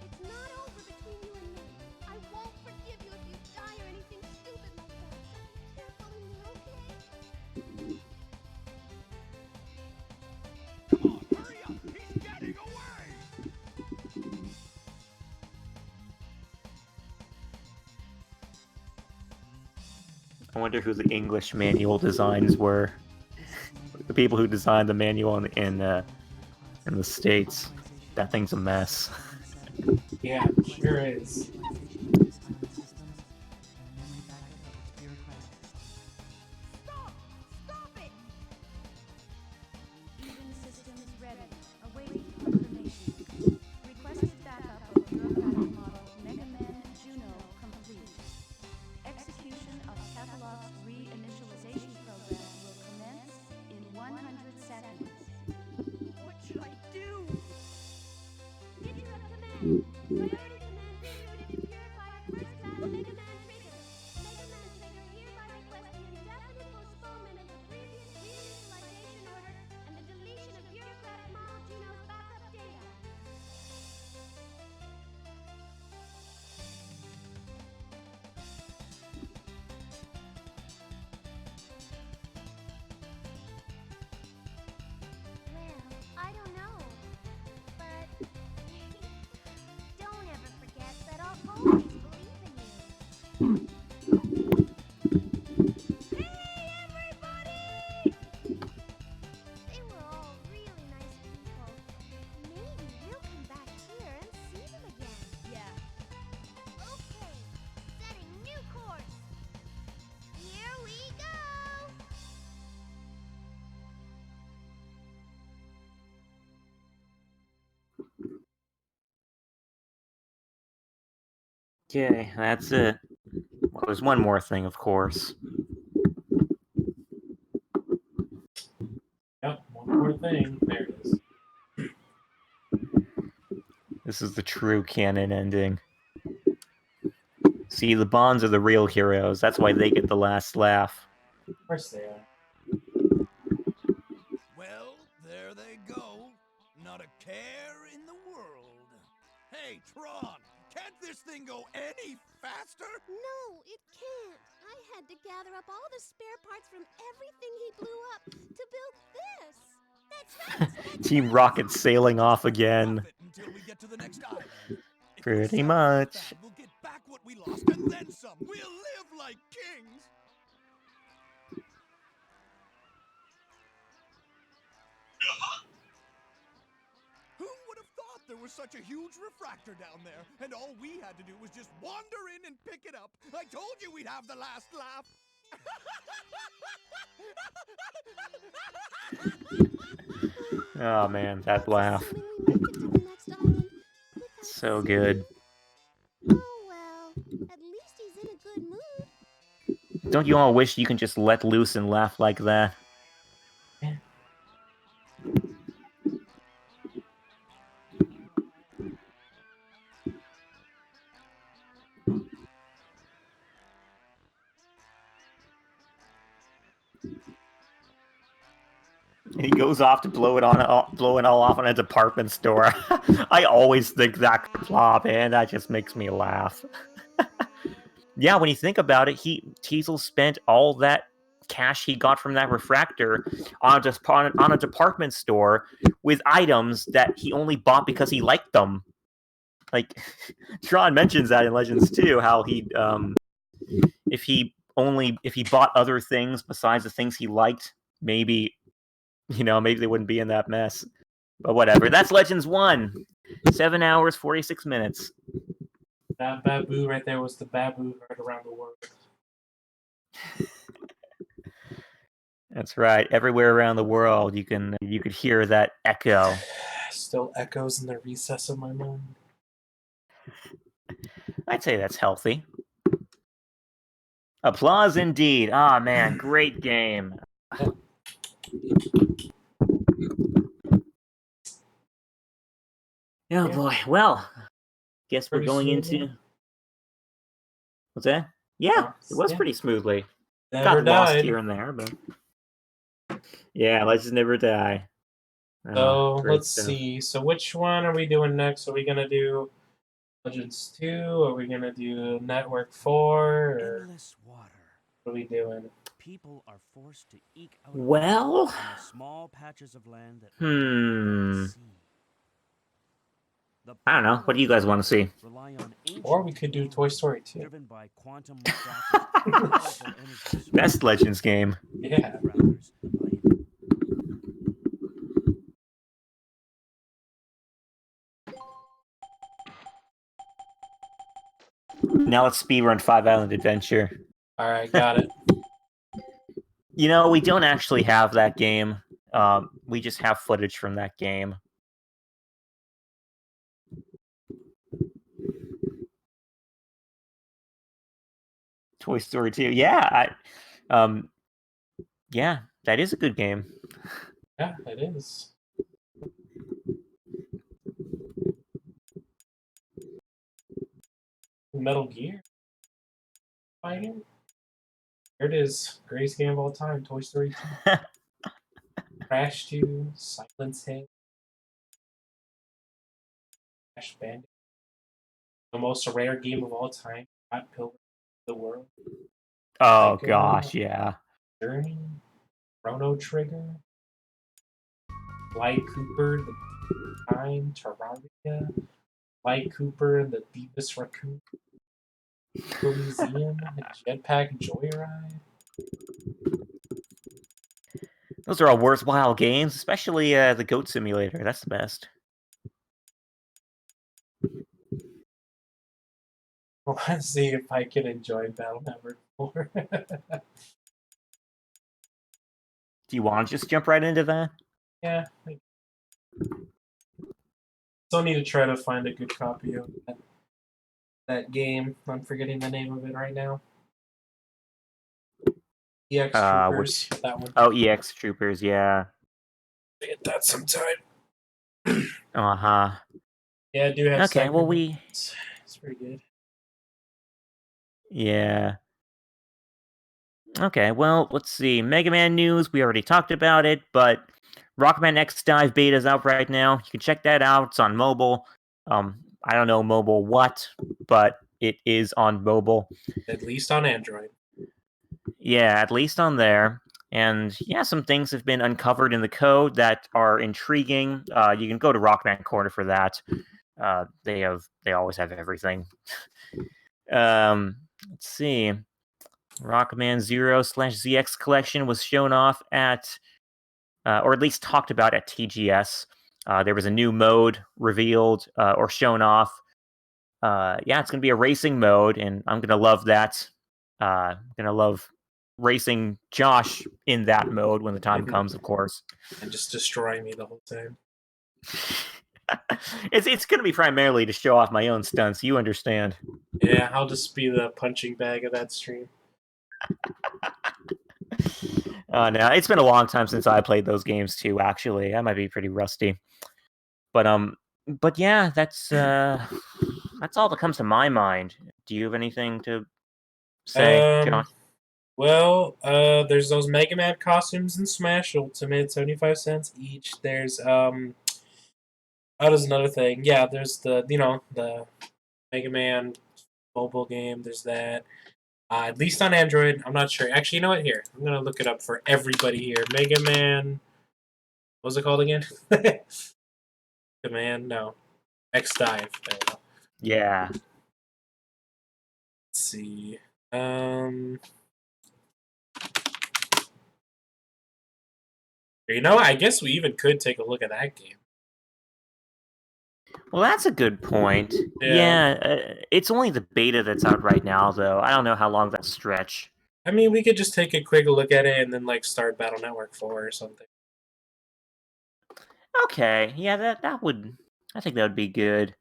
It's not over between you and me. I won't forgive you if you die or anything stupid like that. So be careful in me, okay? Come on, hurry up! He's getting away! I wonder who the English manual designs were. The people who designed the manual in the States. That thing's a mess. Yeah, sure is. Stop! Stop it! Fusion system is ready. Awaiting confirmation. Requested backup of bureaucratic model Mega Man Juno complete. Execution of catalog's reinitialization program will commence in 100 seconds. What should I do? Interrupt command. Priority command rerouted to Purifier First Class Mega Man Trigger. Mega Man Trigger hereby requests the indefinite postponement of the previous reinitialization order and the deletion of bureaucratic model Juno's backup data. Well, I don't know. But don't ever forget that I'll always believe in you. Hey, everybody! They were all really nice people. Maybe we'll come back here and see them again. Yeah. Okay, setting new course. Here we go! Okay, that's it. Well, there's one more thing, of course. Yep, one more thing. There it is. This is the true canon ending. See, the Bonds are the real heroes. That's why they get the last laugh. Of course they are. Well, there they go. Not a care in the world. Hey, Tron! Can't this thing go any faster? No, it can't. I had to gather up all the spare parts from everything he blew up to build this. That's Team Rocket sailing off again. Profit until we get to the next island. If Pretty we're satisfied much. with that, we'll get back what we lost and then some. We'll live like kings. Who would have thought there was such a huge refractor down there, and all we had to do was just wander in and pick it up? I told you we'd have the last laugh. Oh man, that laugh. Assuming we make it to the next island with that So silly- good. Oh well, at least he's in a good mood. Don't you all wish you can just let loose and laugh like that? He goes off to blow it all off on a department store. I always think that plop, and that just makes me laugh. Yeah, when you think about it, Teasel spent all that cash he got from that refractor on a department store with items that he only bought because he liked them. Like, Tron mentions that in Legends too, how if he bought other things besides the things he liked, maybe they wouldn't be in that mess. But whatever. That's Legends 1. 7 hours, 46 minutes. That Babu right there was the Babu heard around the world. That's right. Everywhere around the world, you could hear that echo. Still echoes in the recess of my mind. I'd say that's healthy. Applause indeed. Ah, man, great game. Oh boy. Well, guess we're going into. What's that? Yeah, it was pretty smoothly. Never Got lost died. here and there, but yeah, let's just never die. So great let's stuff. see. So which one are we doing next? Are we gonna do Legends 2? Are we gonna do Network 4? Or Endless water. what are we doing? People are forced to eke out Well, from the small patches of land that sea. The I don't know. What do you guys want to see? rely on Or we could do Toy Story 2. driven by quantum powerful energy Best Legends game. Yeah. Now let's speedrun 5 Island Adventure. Alright, got it. We don't actually have that game. We just have footage from that game. Toy Story 2. Yeah, yeah, that is a good game. Yeah, it is. Metal Gear fighting. There it is. Greatest game of all time. Toy Story 2. Crash 2. Silence Hill. Crash Bandit. The most rare game of all time. Hot Pilgrim of the World. Oh Psycho, gosh, yeah. Journey. Chrono Trigger. Sly Cooper, the Time, Terraria. Sly Cooper and the Beavis Raccoon. Museum. Jetpack Joyride. Those are all worthwhile games, especially the Goat Simulator. That's the best. Let's see if I can enjoy Battle Network 4. Do you want to just jump right into that? Yeah. Still need to try to find a good copy of that game. I'm forgetting the name of it right now. EX Troopers. That one. Oh, EX Troopers, yeah. Get that sometime. Uh-huh. Yeah, I do have Okay, well, It's pretty good. Yeah. Okay, well, let's see. Mega Man news, we already talked about it, but Rockman X Dive beta is out right now. You can check that out. It's on mobile. I don't know mobile what, but it is on mobile. At least on Android. Yeah, at least on there. And yeah, some things have been uncovered in the code that are intriguing. You can go to Rockman Corner for that. They always have everything. Let's see. Rockman 0/ZX collection was shown off at, or at least talked about at TGS. There was a new mode revealed or shown off. Yeah, it's going to be a racing mode, and I'm going to love that. I'm going to love racing Josh in that mode when the time comes, of course. And just destroying me the whole time. It's going to be primarily to show off my own stunts. You understand? Yeah, I'll just be the punching bag of that stream. No, it's been a long time since I played those games too. Actually, I might be pretty rusty. But yeah, that's all that comes to my mind. Do you have anything to say, Josh? Well, there's those Mega Man costumes in Smash Ultimate, 75 cents each. There's there's another thing. Yeah, there's the the Mega Man mobile game. There's that. At least on Android. I'm not sure. Actually, you know what? Here, I'm gonna look it up for everybody here. Mega Man. What was it called again? Command? No. X Dive. There we go. Yeah. Let's see. You know, I guess we even could take a look at that game. Well, that's a good point. Yeah. It's only the beta that's out right now, though. I don't know how long that'll stretch. I mean, we could just take a quick look at it and then like start Battle Network 4 or something. Okay, yeah, that would. I think that would be good.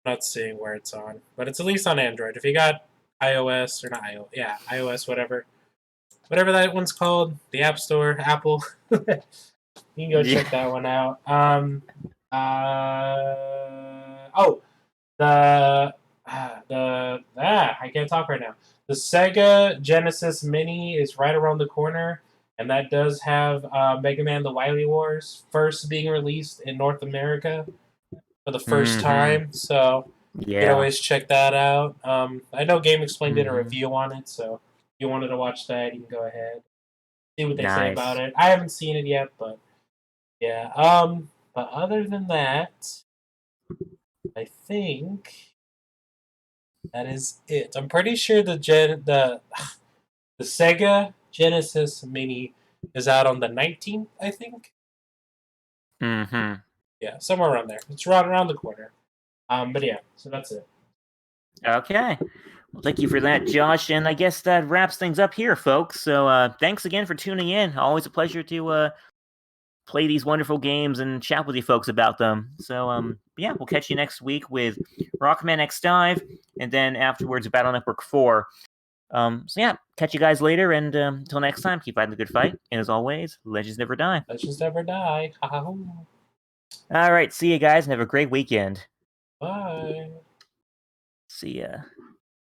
I'm not seeing where it's on, but it's at least on Android. If you got iOS or not iOS, yeah, iOS, whatever that one's called, the App Store, Apple. You can go check that one out. I can't talk right now. The Sega Genesis Mini is right around the corner, and that does have Mega Man: The Wily Wars first being released in North America for the first time. So you can always check that out. I know Game Explain did a review on it, so if you wanted to watch that, you can go ahead. See what they say about it. I haven't seen it yet, but yeah. But other than that, I think that is it. I'm pretty sure the Sega Genesis Mini is out on the 19th, I think. Mm-hmm. Yeah, somewhere around there. It's right around the corner. But yeah, so that's it. Okay. Well, thank you for that, Josh. And I guess that wraps things up here, folks. So thanks again for tuning in. Always a pleasure to play these wonderful games and chat with you folks about them. So yeah, we'll catch you next week with Rockman X Dive, and then afterwards Battle Network 4. So yeah, catch you guys later, and until next time, keep fighting the good fight. And as always, legends never die. Legends never die. All right, see you guys, and have a great weekend. Bye. See ya.